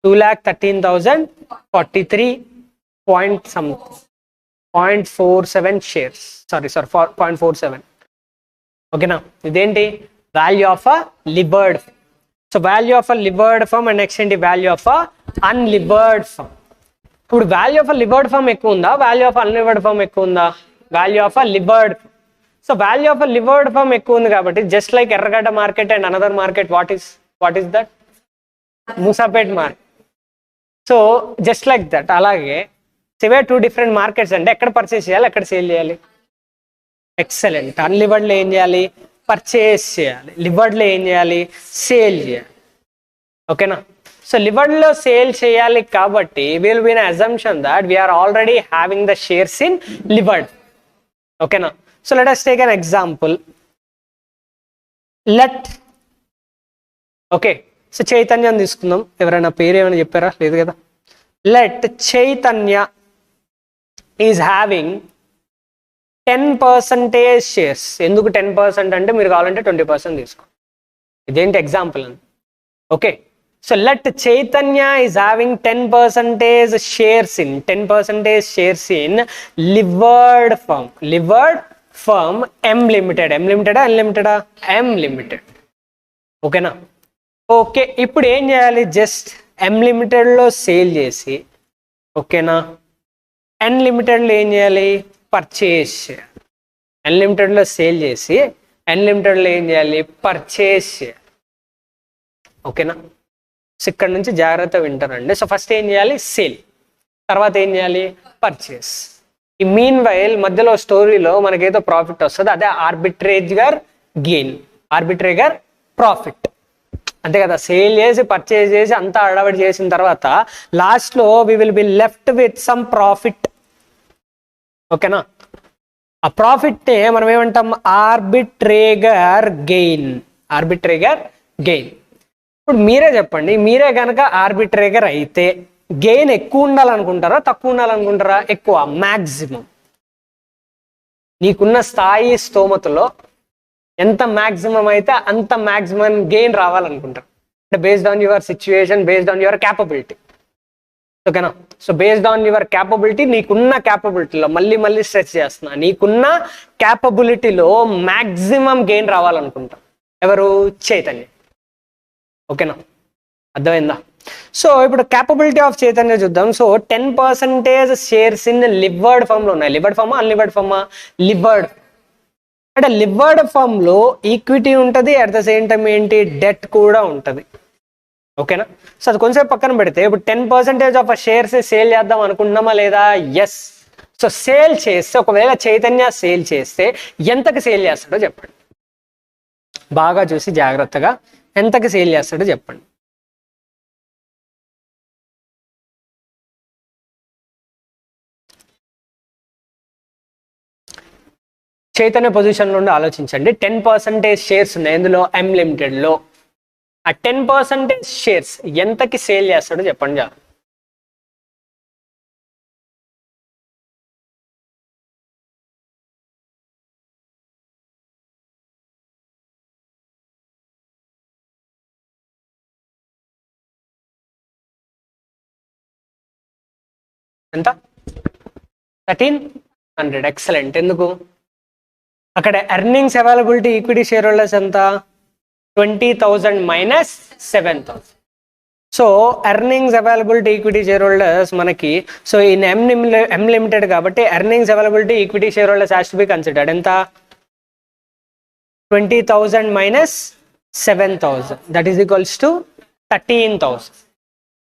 2,13,043 point something 0.47 shares. Sorry 0.47. ఓకేనా? ఇదేంటి? Value of a levered. So value of a levered firm and next ఏంటి? Value of a unlevered firm. ఇప్పుడు value of a levered firm ఎక్కువ ఉందా? Value of unlevered firm ఎక్కువ ఉందా? Value of a levered. So value of a levered firm ఎక్కువ ఉంది కాబట్టి just like Erragadda market and another market, what is that? Moosapet market. So just like that. అలాగే ఇవే 2 different markets అంటే ఎక్కడ పర్చేస్ చేయాలి, ఎక్కడ సేల్ చేయాలి. ఎక్సలెంట్. అన్లివర్డ్లో ఏం చేయాలి, పర్చేస్ చేయాలి. లివర్డ్లో ఏం చేయాలి, సేల్ చేయాలి. ఓకేనా. సో లివర్డ్లో సేల్ చేయాలి కాబట్టి will be an assumption that we are already having the shares in levered. ఓకేనా. So let us take an example. Okay, so చైతన్యం తీసుకుందాం. ఎవరైనా పేరు ఏమైనా చెప్పారా, లేదు కదా. Let Chaitanya is having 10% shares. ఎందుకు 10% అంటే మీరు కావాలంటే 20% తీసుకో, ఇదేంటి ఎగ్జాంపుల్ అని. Okay, so let Chaitanya is having 10% shares in 10% shares in levered firm M Limited. M లిమిటెడా అన్లిమిటెడా, ఎం లిమిటెడ్. ఓకేనా. ఓకే, ఇప్పుడు ఏం చేయాలి, జస్ట్ ఎం లిమిటెడ్లో సేల్ చేసి, ఓకేనా, ఎన్ లిమిటెడ్లో ఏం చేయాలి, పర్చేస్ చేయాలి. ఎన్ లిమిటెడ్లో సేల్ చేసి ఎన్ లిమిటెడ్లో ఏం చేయాలి, పర్చేస్ చేయాలి. ఓకేనా. సో ఇక్కడ నుంచి జాగ్రత్త వింటారండి. సో ఫస్ట్ ఏం చేయాలి, సేల్, తర్వాత ఏం చేయాలి, పర్చేస్. ఈ మీన్ వైల్ మధ్యలో స్టోరీలో మనకేదో ప్రాఫిట్ వస్తుంది, అదే ఆర్బిట్రేజర్ గెయిన్, ఆర్బిట్రేజర్ ప్రాఫిట్, అంతే కదా. సేల్ చేసి పర్చేజ్ చేసి అంతా అడవడి చేసిన తర్వాత లాస్ట్లో we will be left with some profit. ఓకేనా. ఆ ప్రాఫిట్ మనం ఏమంటాం, ఆర్బిట్రేజర్ గెయిన్. ఆర్బిట్రేజర్ గెయిన్. ఇప్పుడు మీరే చెప్పండి, మీరే కనుక ఆర్బిట్రేజర్ అయితే గెయిన్ ఎక్కువ ఉండాలనుకుంటారా, తక్కువ ఉండాలనుకుంటారా, ఎక్కువ, మ్యాక్సిమం. నీకున్న స్థాయి స్తోమతలో ఎంత మ్యాక్సిమం అయితే అంత మ్యాక్సిమం గెయిన్ రావాలనుకుంటారు. అంటే based on your situation, based on your capability. ఓకేనా. So based on your capability, నీకున్న క్యాపబిలిటీలో మళ్ళీ స్ట్రెచ్ చేస్తున్నా, నీకున్న క్యాపబిలిటీలో మ్యాక్సిమం గెయిన్ రావాలనుకుంటా. ఎవరు, చైతన్య. ఓకేనా, అర్థమైందా. సో ఇప్పుడు క్యాపబిలిటీ ఆఫ్ చైతన్య చూద్దాం. సో 10% షేర్స్ ఇన్ లివర్డ్ ఫర్మ్లో ఉన్నాయి. లివర్డ్ ఫర్మా అన్లివర్డ్ ఫర్మా, లివర్డ్. అంటే లివర్డ్ ఫర్మ్ లో ఈక్విటీ ఉంటుంది, అట్ ద సేమ్ టైం ఏంటి, డెట్ కూడా ఉంటుంది. ఓకేనా. సో అది కొంచెం పక్కన పెడితే ఇప్పుడు 10% ఆఫ్ షేర్స్ సేల్ చేద్దాం అనుకుంటున్నామా లేదా, ఎస్. సో సేల్ చేస్తే, ఒకవేళ చైతన్య సేల్ చేస్తే ఎంతకి సేల్ చేస్తాడో చెప్పండి. బాగా చూసి జాగ్రత్తగా ఎంతకి సేల్ చేస్తాడో చెప్పండి. చైతన్య పొజిషన్ నుండి ఆలోచించండి. 10% షేర్స్ ఉన్నాయి ఎందులో, ఎం లిమిటెడ్లో. ఆ 10% షేర్స్ ఎంతకి సేల్ చేస్తాడో చెప్పండి. ఎంత, 1300. ఎక్సలెంట్. ఎందుకు, అక్కడ earnings availability equity share holders ఎంత, 20,000 minus 7,000. So earnings availability equity share holders మనకి, సో ఇన్ ఎం లిమిటెడ్ కాబట్టి earnings availability equity share holders has to be considered. ఎంత, 20,000 minus 7,000, that is equals to 13,000.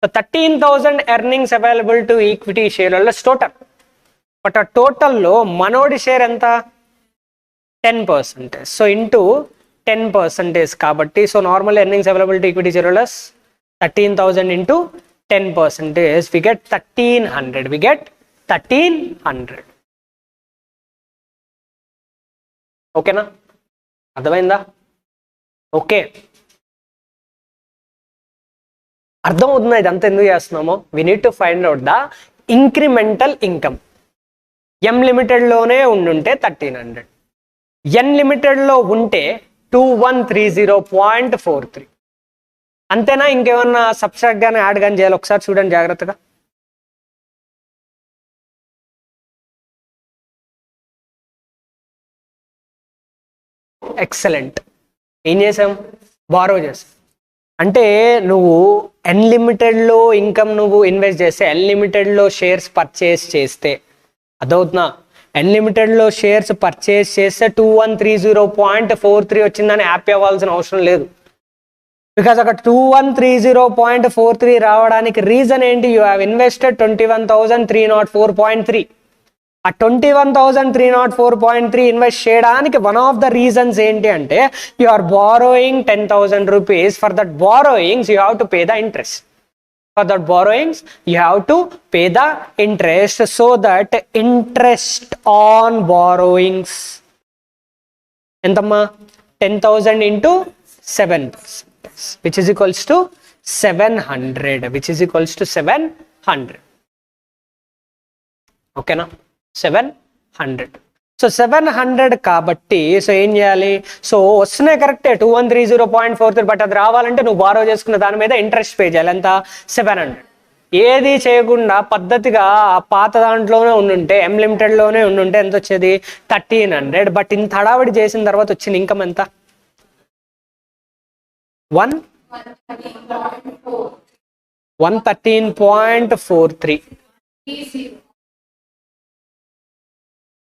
So 13,000 earnings available to equity share holders total. But ఆ టోటల్లో మనోడి share ఎంత, 10%. So into 10% కాబట్టి, so normal earnings available to equity share holders 13,000 into 10%, we get 1,300. We get 1,300. ఓకేనా, అర్థమైందా. Okay, అర్థమవుతుందా ఇదంతా ఎందుకు చేస్తున్నామో. We need to find out the incremental income. M లిమిటెడ్లోనే ఉండుంటే 1,300, ఎన్ లిమిటెడ్లో ఉంటే 2130.43. అంతేనా, ఇంకేమన్నా సబ్స్ట్రాక్ట్ కానీ యాడ్ కానీ చేయాలి, ఒకసారి చూడండి జాగ్రత్తగా. ఎక్సలెంట్. ఏం చేసాం, బారో చేసాం. అంటే నువ్వు ఎన్ లిమిటెడ్లో ఇన్కమ్ నువ్వు ఇన్వెస్ట్ చేస్తే, ఎన్ లిమిటెడ్లో షేర్స్ పర్చేస్ చేస్తే, అదవుతున్నా, ఎన్ లిమిటెడ్లో షేర్స్ పర్చేస్ చేస్తే 2130.43 వచ్చిందని హ్యాపీ అవ్వాల్సిన అవసరం లేదు. బికాజ్ అక్కడ 2130.43 రావడానికి రీజన్ ఏంటి? You have invested 21,304.3. ఆ 21,304.3 ఇన్వెస్ట్ చేయడానికి వన్ ఆఫ్ ద రీజన్స్ ఏంటి అంటే you are borrowing 10,000 rupees. For that borrowings you have to pay the interest. For that borrowings you have to pay the interest. So that interest on borrowings entamma 10,000 into 7%, which is equals to 700, which is equals to 700. Okay na? 700. So 700 కాబట్టి so ఏం చేయాలి? So వస్తున్నాయి కరెక్టే 2130.43, but అది రావాలంటే నువ్వు borrow చేసుకున్న దాని మీద ఇంట్రెస్ట్ పే చేయాలి. ఎంత? 700. ఏది చేయకుండా పద్ధతిగా ఆ పాత దాంట్లోనే ఉండుంటే ఎం లిమిటెడ్లోనే ఉండుంటే ఎంత వచ్చేది? 1300. బట్ ఇంత హడావిడి చేసిన తర్వాత వచ్చిన ఇన్కమ్ ఎంత? 113.43.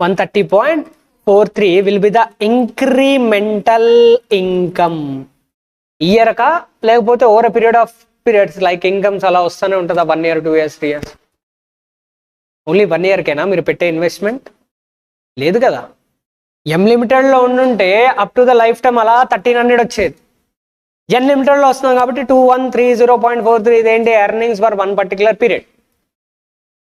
130.43 will be the incremental income. Year కా లేకపోతే over a period of periods like incomes అలా వస్తూనే ఉంటుందా? 1 year, 2 years, 3 years? ఓన్లీ 1 yearకేనా మీరు పెట్టే ఇన్వెస్ట్మెంట్? లేదు కదా. ఎం లిమిటెడ్లో ఉండుంటే up to the life time అలా 1300 వచ్చేది. ఎన్ లిమిటెడ్లో వస్తున్నాం కాబట్టి 2130.43 ఇదేంటి? Earnings for one particular period.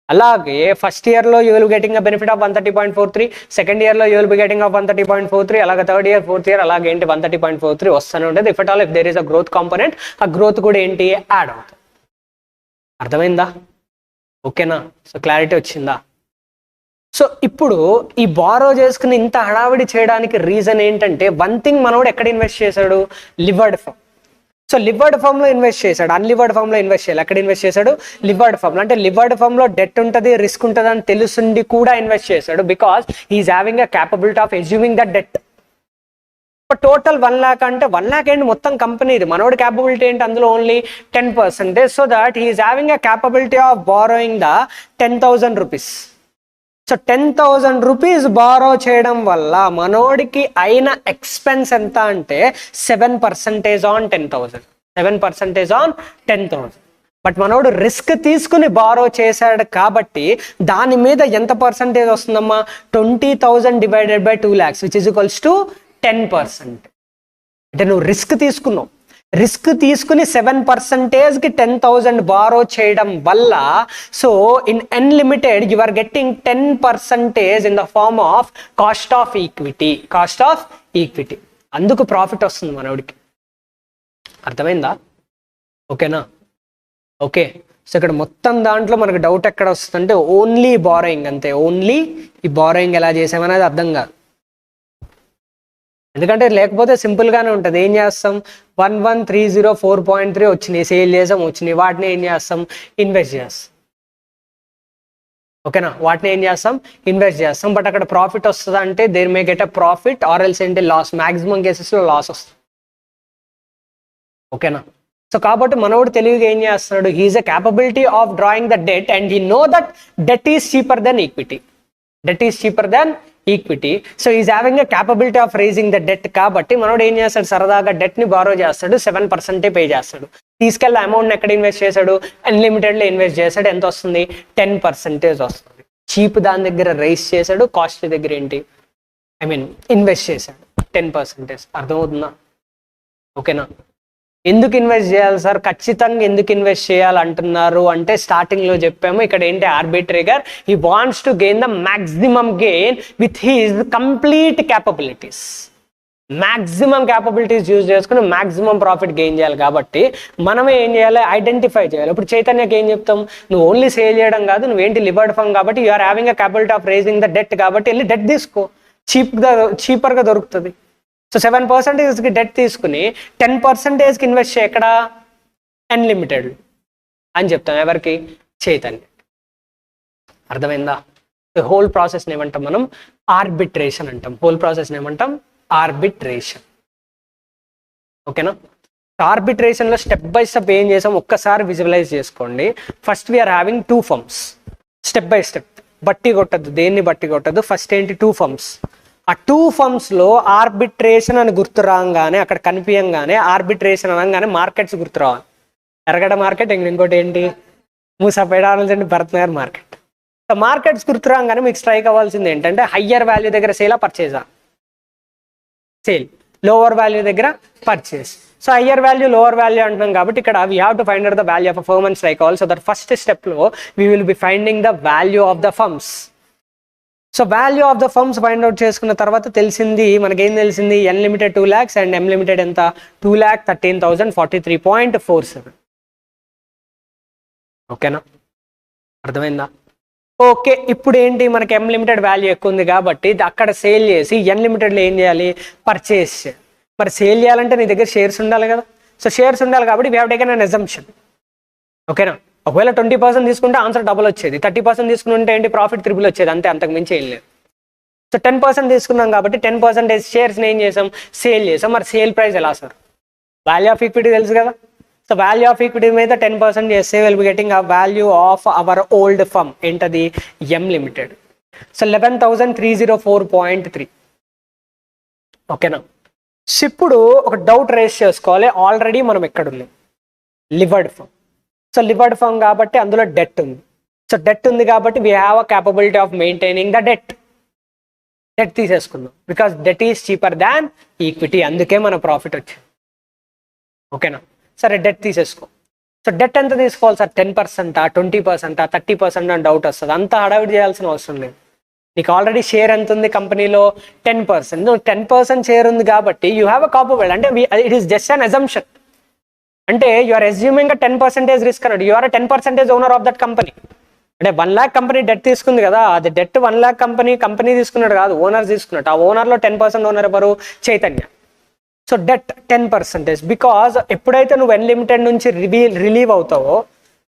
అలాగే ఫస్ట్ ఇయర్లో you will getting a benefit of 130.43, second ఇయర్లో you will be getting of 130.43, అలాగే థర్డ్ ఇయర్, ఫోర్త్ ఇయర్ అలాగే ఏంటి 130.43 వస్తూనే ఉంటుంది. If at all if there is a growth component, ఆ growth కూడా ఏంటి? యాడ్ అవుతుంది. అర్థమైందా? ఓకేనా? సో క్లారిటీ వచ్చిందా? సో ఇప్పుడు ఈ బారో చేసుకుని ఇంత హడావిడి చేయడానికి రీజన్ ఏంటంటే వన్ థింగ్, మనోడు ఎక్కడ ఇన్వెస్ట్ చేశాడు? లివర్డ్ ఫామ్. సో లివర్డ్ ఫామ్ లో ఇన్వెస్ట్ చేశాడు, అన్లివర్డ్ ఫామ్ లో ఇన్వెస్ట్ చేయాలి. ఎక్కడ ఇన్వెస్ట్ చేశాడు? లివర్డ్ ఫామ్ లో. అంటే లివర్డ్ ఫామ్ లో డెట్ ఉంటుంది, రిస్క్ ఉంటుంది అని తెలుసుండి కూడా ఇన్వెస్ట్ చేశాడు. Because he is having a capability of assuming that debt. Total 1 lakh అంటే 1 lakh ఏంటి? మొత్తం కంపెనీది. మనోడి క్యాపబిలిటీ ఏంటి? అందులో only 10%. So that he is having a capability of borrowing the 10,000 rupees. సో 10,000 రూపీస్ బారో చేయడం వల్ల మనోడికి అయిన ఎక్స్పెన్స్ ఎంత అంటే 7% ఆన్ 10,000. 7% ఆన్ 10,000. బట్ మనోడు రిస్క్ తీసుకుని బారో చేశాడు కాబట్టి దాని మీద ఎంత పర్సంటేజ్ వస్తుందమ్మా? 20,000 divided by 2 lakhs, which is equals to 10%. అంటే నువ్వు రిస్క్ తీసుకున్నావు. రిస్క్ తీసుకుని 7%కి 10,000 బారో చేయడం వల్ల so in unlimited you are getting 10% in the form of cost of equity. Cost of equity. అందుకు ప్రాఫిట్ వస్తుంది మనోడికి. అర్థమైందా? ఓకేనా? ఓకే. సో ఇక్కడ మొత్తం దాంట్లో మనకు డౌట్ ఎక్కడ వస్తుందంటే ఓన్లీ బారోయింగ్ అంతే. ఓన్లీ ఈ బారోయింగ్ ఎలా చేసామనేది అర్థం కాదు. ఎందుకంటే లేకపోతే సింపుల్గానే ఉంటుంది. ఏం చేస్తాం? 1130.4.3 వచ్చినాయి, సేల్ చేసాం, వచ్చినాయి. వాటిని ఏం చేస్తాం? ఇన్వెస్ట్ చేస్తాం. ఓకేనా? వాటిని ఏం చేస్తాం? ఇన్వెస్ట్ చేస్తాం. బట్ అక్కడ ప్రాఫిట్ వస్తుందా అంటే there may get a profit or else ఏంటి? లాస్. మ్యాక్సిమం కేసెస్లో లాస్ వస్తుంది. ఓకేనా? సో కాబట్టి మనోడు తెలివిగా ఏం చేస్తున్నాడు? He is a capability of drawing the debt and he know that debt is cheaper than equity. Debt is cheaper than equity. So is having a capability of raising the debt కాబట్టి మనోడు ఏం చేస్తాడు? సరదాగా డెట్ ని borrow చేస్తాడు, 7% pay చేస్తాడు. తీసుకెళ్ళి amount ఎక్కడ ఇన్వెస్ట్ చేశాడు? అన్లిమిటెడ్ లో ఇన్వెస్ట్ చేశాడు. ఎంత వస్తుంది? 10% వస్తుంది. చీప్ దాని దగ్గర రైజ్ చేశాడు, కాస్ట్ దగ్గర ఏంటి ఇన్వెస్ట్ చేశాడు 10%. అర్థమవుతుందా? ఓకేనా? ఎందుకు ఇన్వెస్ట్ చేయాలి సార్? ఖచ్చితంగా ఎందుకు ఇన్వెస్ట్ చేయాలి అంటున్నారు అంటే స్టార్టింగ్ లో చెప్పాము. ఇక్కడ ఏంటి? Arbitrator he wants to gain the maximum gain with his complete capabilities. Maximum capabilities use చేసుకుని మాక్సిమం ప్రాఫిట్ గెయిన్ చేయాలి. కాబట్టి మనమే ఏం చేయాలి? ఐడెంటిఫై చేయాలి. ఇప్పుడు చైతన్యకి ఏం చెప్తాం? నువ్వు ఓన్లీ సేల్ చేయడం కాదు, నువ్వేంటి? లివర్డ్ ఫండ్ కాబట్టి you are having a capability of raising the debt కాబట్టి వెళ్ళి డెట్ తీసుకో, చీపర్గా దొరుకుతుంది. సో 7%కి డెట్ తీసుకుని 10%కి ఇన్వెస్ట్ చేయ ఎక్కడ? అన్లిమిటెడ్ అని చెప్తాం. ఎవరికి? చైతన్య. అర్థమైందా? హోల్ ప్రాసెస్ని ఏమంటాం మనం? ఆర్బిట్రేషన్ అంటాం. హోల్ ప్రాసెస్ని ఏమంటాం? ఆర్బిట్రేషన్. ఓకేనా? ఆర్బిట్రేషన్లో స్టెప్ బై స్టెప్ ఏం చేసాం ఒక్కసారి విజువలైజ్ చేసుకోండి. First we are having 2 firms. Step by step. బట్టి కొట్టద్దు, దేన్ని బట్టి కొట్టద్దు. ఫస్ట్ ఏంటి? 2 firms. ఆ 2 ఫర్మ్స్లో ఆర్బిట్రేషన్ అని గుర్తు రాగానే, అక్కడ కనిపించగానే ఆర్బిట్రేషన్ అనగానే మార్కెట్స్ గుర్తు రావాలి. ఎర్రగడ్డ మార్కెట్, ఇంకోటి ఏంటి, మూసాపేట ఆనందండి, భరత్నగర్ మార్కెట్. సో మార్కెట్స్ గుర్తు రాగానే మీకు స్ట్రైక్ అవ్వాల్సింది ఏంటంటే హయ్యర్ వాల్యూ దగ్గర సేలా పర్చేజా, సేల్. లోవర్ వాల్యూ దగ్గర purchase. So higher value lower value అంటున్నాం కాబట్టి ఇక్కడ we have to find out the value of a firm and strike అవ్వాలి. సో దట్ ఫస్ట్ స్టెప్లో we will be finding the value of the firms. So value of the firms find out చేసుకున్న తర్వాత తెలిసింది మనకేం తెలిసింది, N limited 2 lakhs and M limited ఎంత 2,13,043.47. ఓకేనా, అర్థమైందా? ఓకే, ఇప్పుడు ఏంటి, మనకి ఎం లిమిటెడ్ వాల్యూ ఎక్కువ ఉంది కాబట్టి అక్కడ సేల్ చేసి ఎన్ లిమిటెడ్లో ఏం చేయాలి, పర్చేస్. మరి సేల్ చేయాలంటే నీ దగ్గర షేర్స్ ఉండాలి కదా. సో షేర్స్ ఉండాలి కాబట్టి we have taken an assumption. ఓకేనా, ఒకవేళ 20% తీసుకుంటే ఆన్సర్ డబుల్ వచ్చేది, 30% తీసుకుంటే ఏంటి, ప్రాఫిట్ ట్రిపుల్ వచ్చేది, అంతే, అంతకు మించి ఏం లేదు. సో 10% తీసుకున్నాం కాబట్టి 10% షేర్స్ని ఏం చేసాం, సేల్ చేసాం. మరి సేల్ ప్రైస్ ఎలా సార్, వాల్యూ ఆఫ్ ఈక్విటీ తెలుసు కదా. సో వాల్యూ ఆఫ్ ఈక్విటీ మీద 10% చేస్తే విల్ బి గెటింగ్ ఆ value of our old firm ఏంటది, ఎం లిమిటెడ్. సో 11,304.3. ఓకేనా. సో ఇప్పుడు ఒక డౌట్ రేస్ చేసుకోవాలి, ఆల్రెడీ మనం ఎక్కడ ఉన్నాం, levered firm. So levered firm కాబట్టి అందులో డెట్ ఉంది. సో డెట్ ఉంది కాబట్టి we have a capability of maintaining the debt. Debt తీసేసుకుందాం because debt is cheaper than equity, అందుకే మన ప్రాఫిట్ వచ్చింది. ఓకేనా, సరే డెట్ తీసేసుకో. సో డెట్ ఎంత తీసుకోవాలి సార్, 10%, 20%, 30% అని డౌట్ వస్తుంది. అంత హడావిడి చేయాల్సిన అవసరం లేదు. నీకు ఆల్రెడీ షేర్ ఎంత ఉంది కంపెనీలో, 10%. నువ్వు 10% షేర్ ఉంది కాబట్టి యూ హ్యావ్ అ కాపబుల్, అంటే it is just an assumption. అంటే యు ఆర్ అస్యూమింగ్ 10% రిస్క్ అన్నట్టు. You are 10% owner of that company. అంటే 1 lakh కంపెనీ డెట్ తీసుకుంది కదా, అది డెట్ 1 lakh కంపెనీ తీసుకున్నాడు కాదు, ఓనర్ తీసుకున్నట్టు. ఆ ఓనర్లో 10% ఓనర్ ఎవరు, చైతన్య. సో డెట్ 10%, బికాజ్ ఎప్పుడైతే నువ్వు ఎన్ లిమిటెడ్ నుంచి రిలీవ్ అవుతావో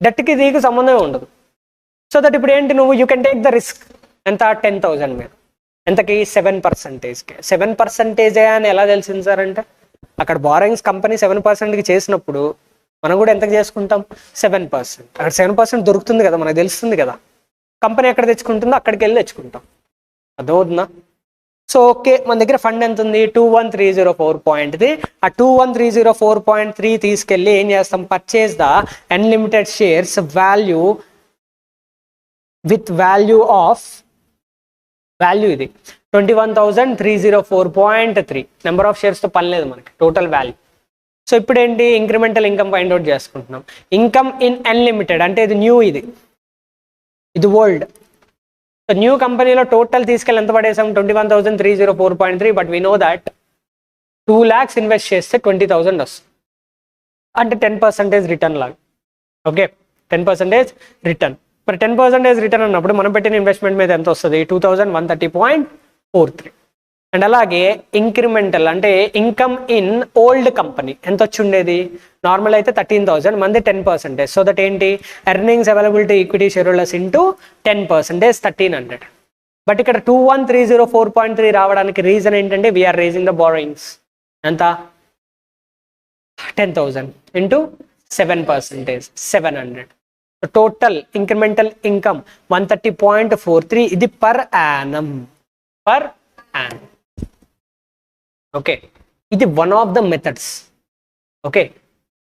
డెట్కి దీనికి సంబంధమే ఉండదు. సో దట్ ఇప్పుడు ఏంటి, నువ్వు you can take the risk. ఎంత, 10,000 మీద, ఎంతకి, 7%కి. 7% అని ఎలా తెలిసింది సార్ అంటే, అక్కడ బారోయింగ్స్ కంపెనీ 7%కి చేసినప్పుడు మనం కూడా ఎంతకు చేసుకుంటాం, 7%. అక్కడ 7% దొరుకుతుంది కదా, మనకు తెలుస్తుంది కదా. కంపెనీ ఎక్కడ తెచ్చుకుంటుందో అక్కడికి వెళ్ళి తెచ్చుకుంటాం, అర్థమవుతుందా? సో ఓకే, మన దగ్గర ఫండ్ ఎంత ఉంది, 21,304.3. ఆ 21,304.3 తీసుకెళ్ళి ఏం చేస్తాం, purchase the unlimited shares value with value of value, ఇది 21,304.3. నెంబర్ ఆఫ్ షేర్స్తో పని లేదు మనకి, టోటల్ వాల్యూ. సో ఇప్పుడు ఏంటి, ఇంక్రిమెంటల్ ఇన్కమ్ ఫైండ్ అవుట్ చేసుకుంటున్నాం. ఇన్కమ్ ఇన్ అన్లిమిటెడ్ అంటే ఇది న్యూ, ఇది ఓల్డ్. సో న్యూ కంపెనీలో టోటల్ తీసుకెళ్ళి ఎంత పడేసాం, 21,304.3. But we know that 2 lakhs invest చేస్తే 20,000 వస్తుంది, అంటే 10% రిటర్న్ లాగా. Okay, 10% return. మరి 10% రిటర్న్ అన్నప్పుడు మనం పెట్టిన ఇన్వెస్ట్మెంట్ మీద ఎంత వస్తుంది, 2,130.43. అండ్ అలాగే ఇంక్రిమెంటల్ అంటే ఇన్కమ్ ఇన్ ఓల్డ్ కంపెనీ ఎంత వచ్చి ఉండేది, నార్మల్ అయితే 13,000, మంది 10%. సో దట్ ఏంటి, earnings available to equity share holders into 10%, 1,300. But ఇక్కడ 21,304.3 రావడానికి రీజన్ ఏంటంటే వీఆర్ రేజింగ్ ద బారోయింగ్స్. ఎంత, 10,000 ఇంటూ 7%, 700. Total incremental income 130.43. ఇది పర్ యానం. ఓకే, ఇది one of the methods. Okay,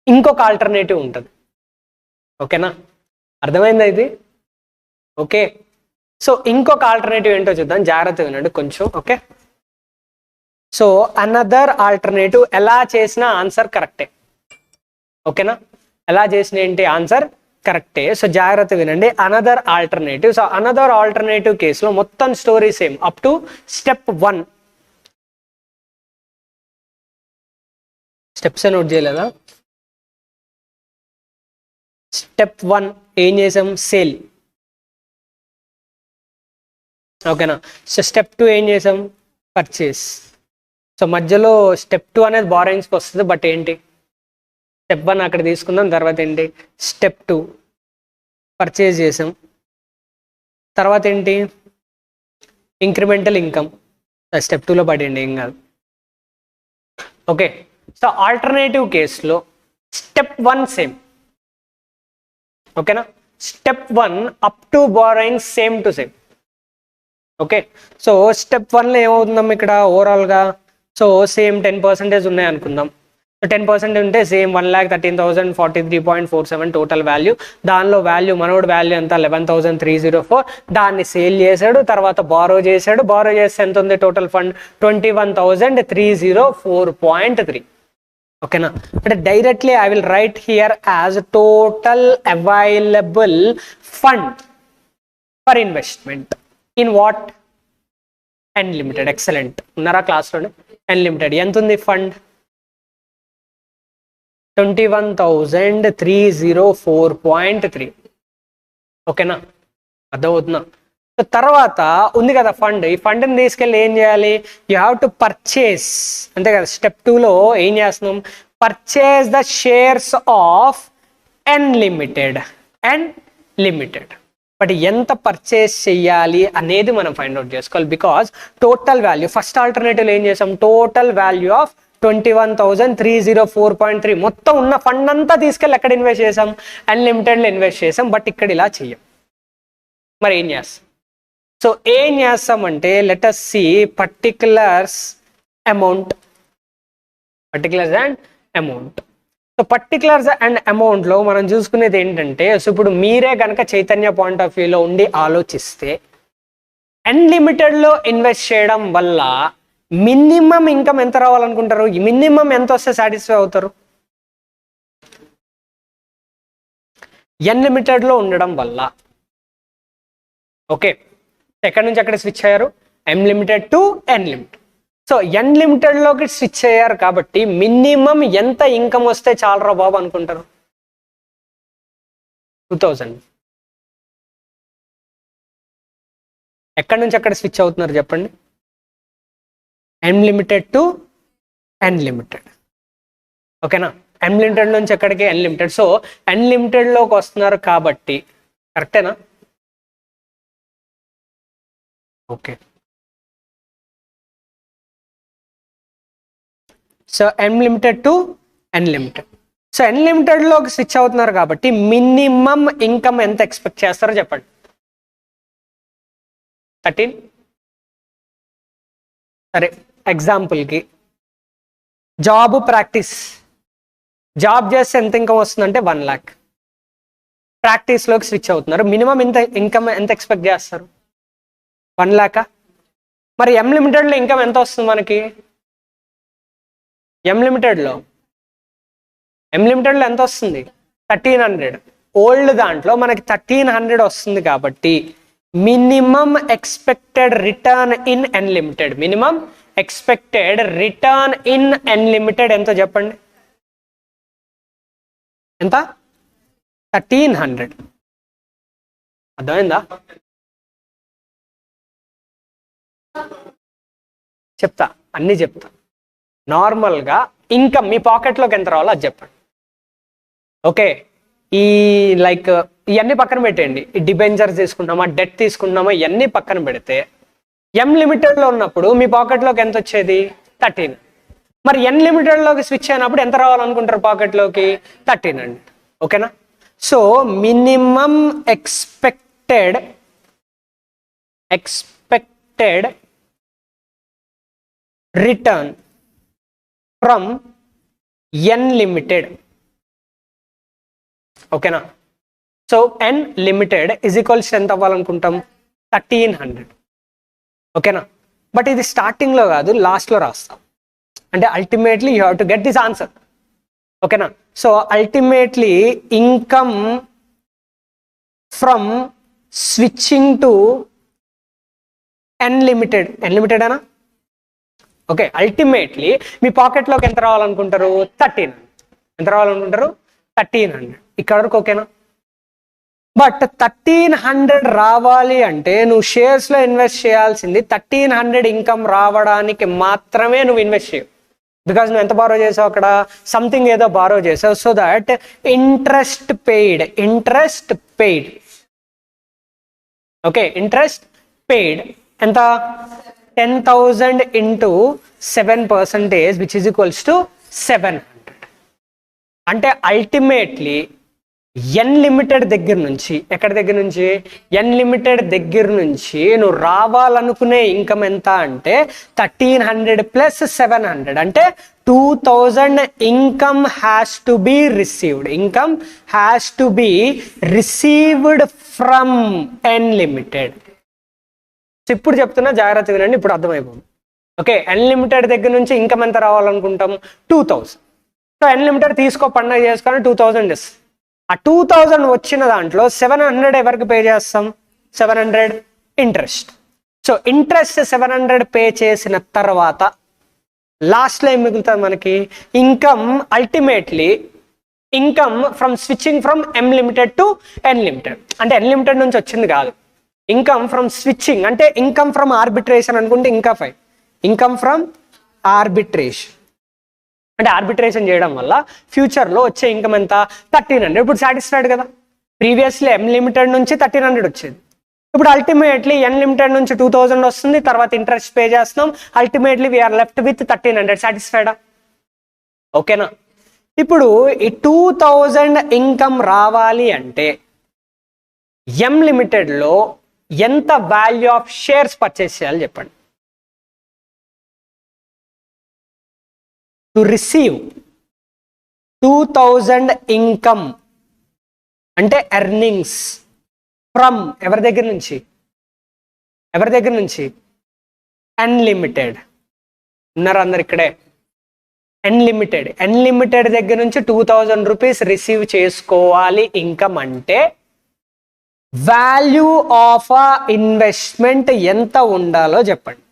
ఇంకొక ఆల్టర్నేటివ్ ఉంటుంది. ఓకేనా, అర్థమైందా ఇది? ఓకే, సో ఇంకొక ఆల్టర్నేటివ్ ఏంటో చూద్దాం, జాగ్రత్తగా వినండి కొంచెం. ఓకే, సో అనదర్ ఆల్టర్నేటివ్, ఎలా చేసినా ఆన్సర్ కరెక్టే. ఓకేనా, ఎలా చేసిన ఏంటి, ఆన్సర్ కరెక్టే. సో జాగ్రత్త వినండి, another alternative. So another alternative కేసులో మొత్తం story same up to step 1. Steps note చేయలేదా? స్టెప్ 1 ఏం చేసాం, సేల్. ఓకేనా, సో స్టెప్ 2 ఏం చేసాం, పర్చేస్. సో మధ్యలో స్టెప్ 2 అనేది బారోయింగ్స్కి వస్తుంది. బట్ ఏంటి, స్టెప్ 1 అక్కడ తీసుకుందాం, తర్వాత ఏంటి, స్టెప్ 2 పర్చేస్ చేసాం, తర్వాత ఏంటి, ఇంక్రిమెంటల్ ఇన్కమ్ స్టెప్ 2లో పడండి, ఏం కాదు. ఓకే, సో ఆల్టర్నేటివ్ కేసులో స్టెప్ 1 సేమ్. ఓకేనా, step 1 up to borrowing same to same. Okay, so step 1లో ఏమవుతుందాం ఇక్కడ ఓవరాల్గా? సో సేమ్ 10% ఉన్నాయి అనుకుందాం. సో 10% ఉంటే సేమ్ 1,13,043.47 టోటల్ వాల్యూ. దానిలో వాల్యూ మనోడు వాల్యూ ఎంత 11,304. దాన్ని సేల్ చేశాడు, తర్వాత బారో చేశాడు. బారో చేస్తే ఎంత ఉంది టోటల్ ఫండ్? 21,304.3. ఓకేనా? అంటే directly I will write here as total available fund for investment in what? Unlimited. Excellent. ఉన్నారా క్లాస్లోనే? అన్లిమిటెడ్ ఎంత ఉంది ఫండ్? 21,304.3. ఓకేనా? అర్థమవుతుందా? తర్వాత ఉంది కదా ఫండ్. ఈ ఫండ్ని తీసుకెళ్ళి ఏం చేయాలి? యూ హ్యావ్ టు పర్చేస్, అంతే కదా. స్టెప్ 2లో ఏం చేస్తున్నాం? Purchase the shares of unlimited and limited. But ఎంత పర్చేస్ చెయ్యాలి అనేది మనం ఫైండ్ అవుట్ చేసుకోవాలి. Because total value first alternative ఏం చేసాం? టోటల్ వాల్యూ ఆఫ్ 21,304.3 మొత్తం ఉన్న ఫండ్ అంతా తీసుకెళ్ళి ఎక్కడ ఇన్వెస్ట్ చేసాం? అన్లిమిటెడ్లో ఇన్వెస్ట్ చేసాం. బట్ ఇక్కడ ఇలా చెయ్యం. మరి ఏం చేస్తాం? సో ఏం చేస్తామంటే let us see particulars and amount. So particulars and అమౌంట్లో మనం చూసుకునేది ఏంటంటే, సో ఇప్పుడు మీరే కనుక చైతన్య పాయింట్ ఆఫ్ వ్యూలో ఉండి ఆలోచిస్తే, అన్లిమిటెడ్లో ఇన్వెస్ట్ చేయడం వల్ల మినిమం ఇన్కమ్ ఎంత రావాలనుకుంటారు? మినిమం ఎంత వస్తే సాటిస్ఫై అవుతారు? అన్లిమిటెడ్లో ఉండడం వల్ల. ఓకే, ఎక్కడి నుంచి అక్కడ స్విచ్ అయ్యారు? Unlimited to unlimited. సో అన్లిమిటెడ్లోకి స్విచ్ అయ్యారు కాబట్టి మినిమం ఎంత ఇన్కమ్ వస్తే చాలరా బాబు అనుకుంటారు? 2,000. ఎక్కడి నుంచి అక్కడ స్విచ్ అవుతున్నారు చెప్పండి? Unlimited to unlimited. ఓకేనా? అన్లిమిటెడ్ నుంచి ఎక్కడికి? అన్లిమిటెడ్. సో అన్లిమిటెడ్లోకి వస్తున్నారు కాబట్టి కరెక్టేనా? Okay, so unlimited to unlimited. So అన్లిమిటెడ్లోకి స్విచ్ అవుతున్నారు కాబట్టి మినిమం ఇన్కమ్ ఎంత ఎక్స్పెక్ట్ చేస్తారో చెప్పండి? 13. సరే, ఎగ్జాంపుల్కి ప్రాక్టీస్ జాబ్ చేస్తే ఎంత ఇన్కమ్ వస్తుందంటే 1 lakh. ప్రాక్టీస్లోకి స్విచ్ అవుతున్నారు. మినిమం ఎంత ఇన్కమ్ ఎంత ఎక్స్పెక్ట్ చేస్తారు? 1 lakh. మరి అన్లిమిటెడ్లో ఇన్కమ్ ఎంత వస్తుంది మనకి? అన్లిమిటెడ్లో ఎంత వస్తుంది? 1,300. ఓల్డ్ దాంట్లో మనకి 1,300 వస్తుంది కాబట్టి minimum expected return in unlimited, minimum expected return in unlimited ఎంతో చెప్పండి? ఎంత? 1,300. అర్థమైందా? చెప్తా, అన్నీ చెప్తా. నార్మల్గా ఇన్కమ్ మీ పాకెట్లోకి ఎంత రావాలో అది చెప్పండి. ఓకే, ఈ లైక్ ఇవన్నీ పక్కన పెట్టండి. ఈ డిబెంచర్స్ తీసుకుంటున్నామా, డెట్ తీసుకుంటున్నామా, ఇవన్నీ పక్కన పెడితే అన్లిమిటెడ్లో ఉన్నప్పుడు మీ పాకెట్లోకి ఎంత వచ్చేది? 13. మరి అన్లిమిటెడ్లోకి స్విచ్ అయినప్పుడు ఎంత రావాలనుకుంటారు పాకెట్లోకి? 1300. ఓకేనా? So minimum expected return from unlimited. ఓకేనా? సో అన్లిమిటెడ్ ఈజ్ ఈక్వల్స్ ఎంత అవ్వాలనుకుంటాం? 1,300. ఓకేనా? బట్ ఇది స్టార్టింగ్లో కాదు, లాస్ట్లో రాస్తాం. అంటే ultimately you have to get this answer. ఓకేనా? So ultimately income from switching to unlimited అనా? ఓకే, అల్టిమేట్లీ మీ పాకెట్లోకి ఎంత రావాలనుకుంటారు? 1300. ఎంత రావాలనుకుంటారు? 1300. ఇక్కడ వరకు ఓకేనా? బట్ 1300 రావాలి అంటే నువ్వు షేర్స్లో ఇన్వెస్ట్ చేయాల్సింది 1300 ఇన్కమ్ రావడానికి మాత్రమే నువ్వు ఇన్వెస్ట్ చేయవు. బికాజ్ నువ్వు ఎంత బారో చేసావు అక్కడ? సంథింగ్ ఏదో బారో చేసావు. So that interest paid. Okay, interest paid ఎంత? 10,000 into 7% which is equals to 700. అంటే అల్టిమేట్లీ ఎన్ లిమిటెడ్ దగ్గర నుంచి, ఎక్కడి దగ్గర నుంచి, ఎన్ లిమిటెడ్ దగ్గర నుంచి నువ్వు రావాలనుకునే ఇన్కమ్ ఎంత అంటే 1300 ప్లస్ 700 అంటే 2000 income has to be received. Income has to be received from N limited. ఇప్పుడు చెప్తున్నా, జాగ్రత్త వినండి, ఇప్పుడు అర్థమైపోతుంది. ఓకే, అన్లిమిటెడ్ దగ్గర నుంచి ఇన్కమ్ ఎంత రావాలనుకుంటాం, 2000. సో అన్లిమిటెడ్ తీసుకో, పండగ చేసుకొని 2000 ఇస్తాం. ఆ 2000 వచ్చిన దాంట్లో 700 ఎవరికి పే చేస్తాం, 700 ఇంట్రెస్ట్. సో ఇంట్రెస్ట్ 700 పే చేసిన తర్వాత లాస్ట్లో ఏం మిగులుతుంది మనకి, income. Ultimately income from switching from M limited to N limited, అంటే ఎన్ లిమిటెడ్ నుంచి వచ్చింది కాదు, ఇన్కమ్ ఫ్రమ్ స్విచ్చింగ్, అంటే ఇన్కమ్ ఫ్రమ్ ఆర్బిట్రేషన్ అనుకుంటే ఇంకా 5. ఇన్కమ్ ఫ్రమ్ ఆర్బిట్రేషన్ అంటే ఆర్బిట్రేషన్ చేయడం వల్ల ఫ్యూచర్లో వచ్చే ఇన్కమ్ ఎంత, 1300. ఇప్పుడు సాటిస్ఫైడ్ కదా, ప్రీవియస్లీ ఎం లిమిటెడ్ నుంచి 1300 వచ్చేది, ఇప్పుడు అల్టిమేట్లీ ఎన్ లిమిటెడ్ నుంచి 2000 వస్తుంది, తర్వాత ఇంట్రెస్ట్ పే చేస్తున్నాం, అల్టిమేట్లీ వీఆర్ లెఫ్ట్ విత్ 1300. సాటిస్ఫైడా? ఓకేనా? ఇప్పుడు ఈ 2000 ఇన్కమ్ రావాలి అంటే ఎం లిమిటెడ్లో ఎంత వాల్యూ ఆఫ్ షేర్స్ పర్చేస్ చేయాలి చెప్పండి. టు రిసీవ్ 2000 ఇన్కమ్ అంటే ఎర్నింగ్స్ ఫ్రమ్ ఎవరి దగ్గర నుంచి, ఎవరి దగ్గర నుంచి, అన్లిమిటెడ్. ఉన్నారు అందరు ఇక్కడే, అన్లిమిటెడ్. అన్లిమిటెడ్ దగ్గర నుంచి 2000 రూపీస్ రిసీవ్ చేసుకోవాలి ఇన్కమ్ అంటే వాల్యూ ఆఫ్ ఆ ఇన్వెస్ట్మెంట్ ఎంత ఉండాలో చెప్పండి.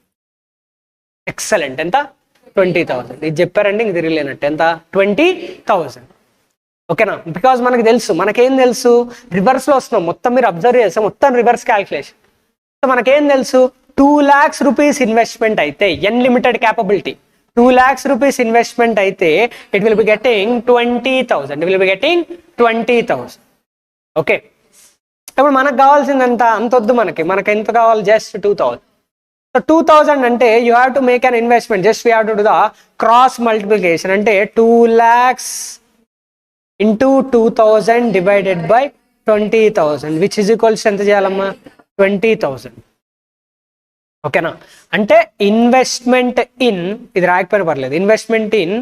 ఎక్సలెంట్. ఎంత, 20,000. ఇది చెప్పారండి, ఇంక తిరిగిలేనట్టు. ఎంత, 20,000. ఓకేనా? బికాజ్ మనకు తెలుసు, మనకేం తెలుసు, రివర్స్లో వస్తున్నాం, మొత్తం మీరు అబ్జర్వ్ చేస్తే మొత్తం రివర్స్ క్యాల్కులేషన్. సో మనకేం తెలుసు, 2 lakhs రూపీస్ ఇన్వెస్ట్మెంట్ అయితే, N limited capability 2 lakhs rupees investment అయితే it will be getting 20,000. It will be getting 20,000. Okay, ఇప్పుడు మనకు కావాల్సింది ఎంత, అంత వద్దు మనకి, మనకు ఎంత కావాలి, జస్ట్ 2000. సో 2000 అంటే you have to make an investment, just we have to do the cross multiplication. అంటే 2 lakhs into 2000 divided by 20,000 which is equals ఎంత చేయాలమ్మా, 20,000. ఓకేనా? అంటే ఇన్వెస్ట్మెంట్ ఇన్, ఇది రాయకపోయినా పర్లేదు, investment in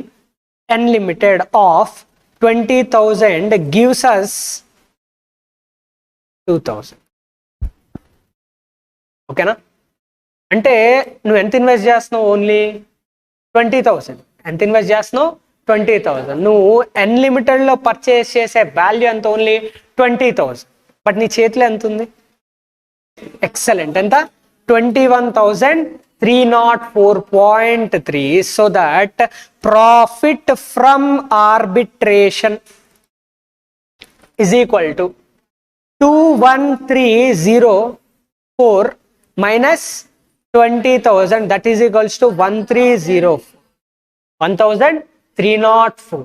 unlimited of 20,000 gives us 2000. ఓకేనా? అంటే నువ్వు ఎంత ఇన్వెస్ట్ చేస్తున్నావు, ఓన్లీ 20,000. ఎంత ఇన్వెస్ట్ చేస్తున్నావు, 20,000. నువ్వు అన్లిమిటెడ్లో పర్చేస్ చేసే వాల్యూ ఎంత, ఓన్లీ 20,000. బట్ నీ చేతిలో ఎంత ఉంది, ఎక్సలెంట్. ఎంత, 21,304.3. So that profit from arbitration is equal to 21,304 minus 20,000, that is equals to 1,304.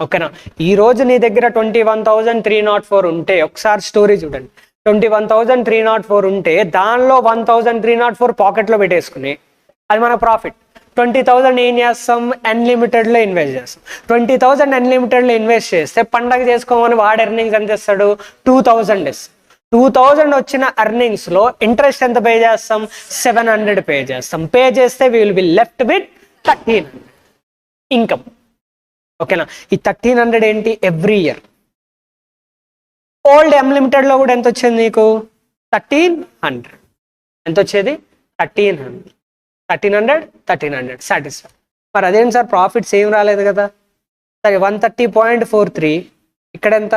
ఓకేనా? ఈ రోజు నీ దగ్గర 21,304 ఉంటే, ఒకసారి స్టోరీ చూడండి, 21,304 ఉంటే దానిలో 1,304 పాకెట్లో పెట్టేసుకుని అది మన ప్రాఫిట్. 20,000 ఏం చేస్తాం, అన్లిమిటెడ్లో ఇన్వెస్ట్ చేస్తాం. 20,000 అన్లిమిటెడ్లో ఇన్వెస్ట్ చేస్తే పండగ చేసుకోమని వాడు ఎర్నింగ్స్ ఎంత ఇస్తాడు, 2,000 ఇస్తాం. 2,000 వచ్చిన ఎర్నింగ్స్లో ఇంట్రెస్ట్ ఎంత పే చేస్తాం, 700 పే చేస్తాం. పే చేస్తే we will be left with 1,300 income. ఓకేనా? ఈ 1,300 ఏంటి, ఎవ్రీ ఇయర్. ఓల్డ్ అన్లిమిటెడ్లో కూడా ఎంత వచ్చింది నీకు, 1,300. ఎంత వచ్చేది, 1,300 సాటిస్ఫై. మరి అదేంటి సార్, ప్రాఫిట్స్ ఏం రాలేదు కదా. సరే, 130.43, ఇక్కడ ఎంత,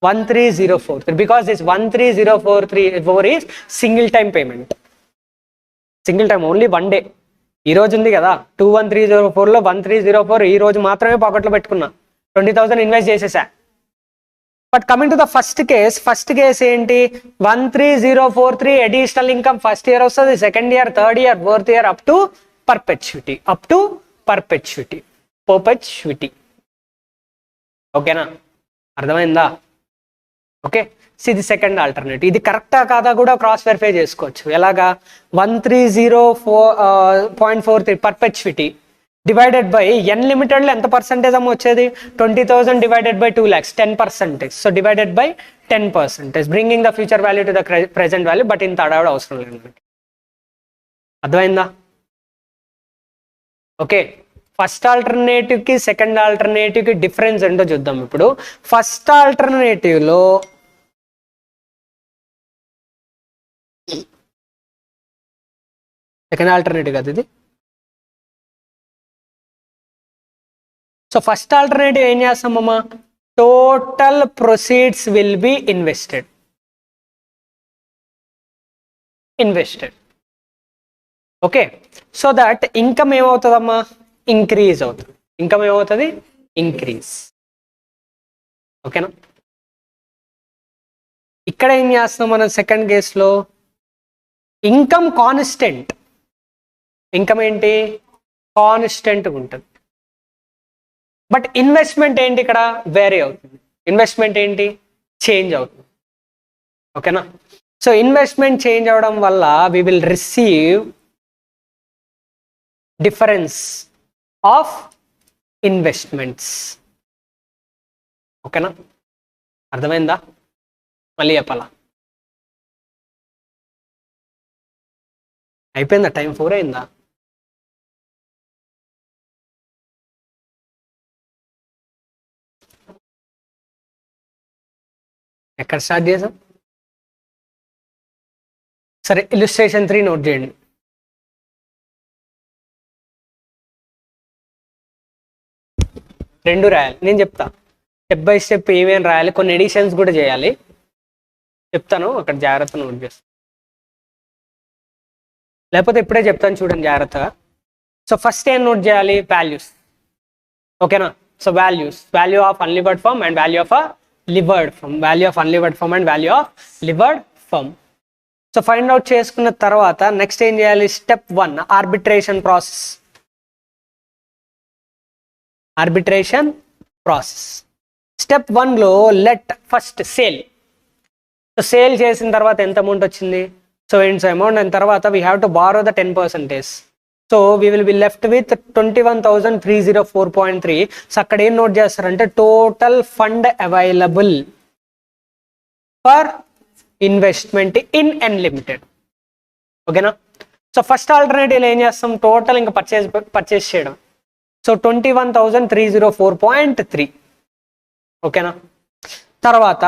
13,043. Because this 13,043 is single time payment. Single time, only 1 day. ఈ రోజు ఉంది కదా 21,304లో 1304 ఈ రోజు మాత్రమే పాకెట్లో పెట్టుకున్నా, 20,000 ఇన్వెస్ట్ చేసేసా. But coming to the first case ఏంటి, 13,043 అడిషనల్ ఇన్కమ్ ఫస్ట్ ఇయర్ వస్తుంది, second year, third year, fourth year, up to perpetuity. ఓకేనా? అర్థమైందా? ఓకే, ఇది సెకండ్ ఆల్టర్నేటివ్. ఇది కరెక్టా కాదా కూడా క్రాస్ వెరిఫై చేసుకోవచ్చు. ఎలాగా, 130.43 పర్పెచ్యుటీ డివైడెడ్ బై ఎన్ లిమిటెడ్లో ఎంత పర్సెంటేజ్ అమ్మ వచ్చేది 20,000 divided by 2 lakhs 10%. So divided by 10%, bringing the future value to the present value. But ఇంత అడవడం అవసరం లేదు మనకి. అర్థమైందా? ఓకే, ఫస్ట్ ఆల్టర్నేటివ్కి సెకండ్ ఆల్టర్నేటివ్కి డిఫరెన్స్ ఏంటో చూద్దాం ఇప్పుడు. ఫస్ట్ ఆల్టర్నేటివ్లో సెకండ్ ఆల్టర్నేటివ్ కదా ఇది. సో ఫస్ట్ ఆల్టర్నేటివ్ ఏం చేస్తామమ్మా, total proceeds will be invested. Okay, so that income ఏమవుతుందమ్మా, ఇంక్రీజ్ అవుతుంది. ఇన్కమ్ ఏమవుతుంది, ఇంక్రీజ్. ఓకేనా? ఇక్కడ ఏం చేస్తాం మనం సెకండ్ కేసులో, ఇన్కమ్ కాన్స్టెంట్. ఇన్కమ్ ఏంటి, కాన్స్టెంట్ ఉంటుంది. బట్ ఇన్వెస్ట్మెంట్ ఏంటి, ఇక్కడ వేరే అవుతుంది. ఇన్వెస్ట్మెంట్ ఏంటి, చేంజ్ అవుతుంది. ఓకేనా? సో ఇన్వెస్ట్మెంట్ చేంజ్ అవడం వల్ల we will receive difference of investments. ఓకేనా? అర్థమైందా? మళ్ళీ చెప్పాలా? అయిపోయిందా? టైం 4 అయిందా? ఎక్కడ స్టార్ట్ చేసాం? సరే, ఇల్లుస్ట్రేషన్ 3 నోట్ చేయండి. రెండు రాయాలి, నేను చెప్తా స్టెప్ బై స్టెప్ ఏమేమి రాయాలి, కొన్ని ఎడిషన్స్ కూడా చేయాలి చెప్తాను, అక్కడ జాగ్రత్త నోట్ చేస్తాను. లేకపోతే ఇప్పుడే చెప్తాను చూడండి జాగ్రత్తగా. సో ఫస్ట్ ఏం నోట్ చేయాలి, వాల్యూస్. ఓకేనా? So values, value of unlevered firm and value of levered firm, value of unlevered firm and value of levered firm. So find out చేసుకున్న తర్వాత నెక్స్ట్ ఏం చేయాలి, step 1 arbitration process. Arbitration process step 1లో let first sale. So sale చేసిన తర్వాత ఎంత amount వచ్చింది, so ఇంట్స్ amount అయిన తర్వాత we have to borrow the 10%. So we will be left with 21,304.3. So అక్కడ ఏం నోట్ చేస్తారంటే total fund available for investment in unlimited. ఓకేనా? సో ఫస్ట్ ఆల్టర్నేటివ్ ఏం చేస్తాం, టోటల్ ఇంకా పర్చేస్ చేయడం. సో 21,304.3. ఓకేనా? తర్వాత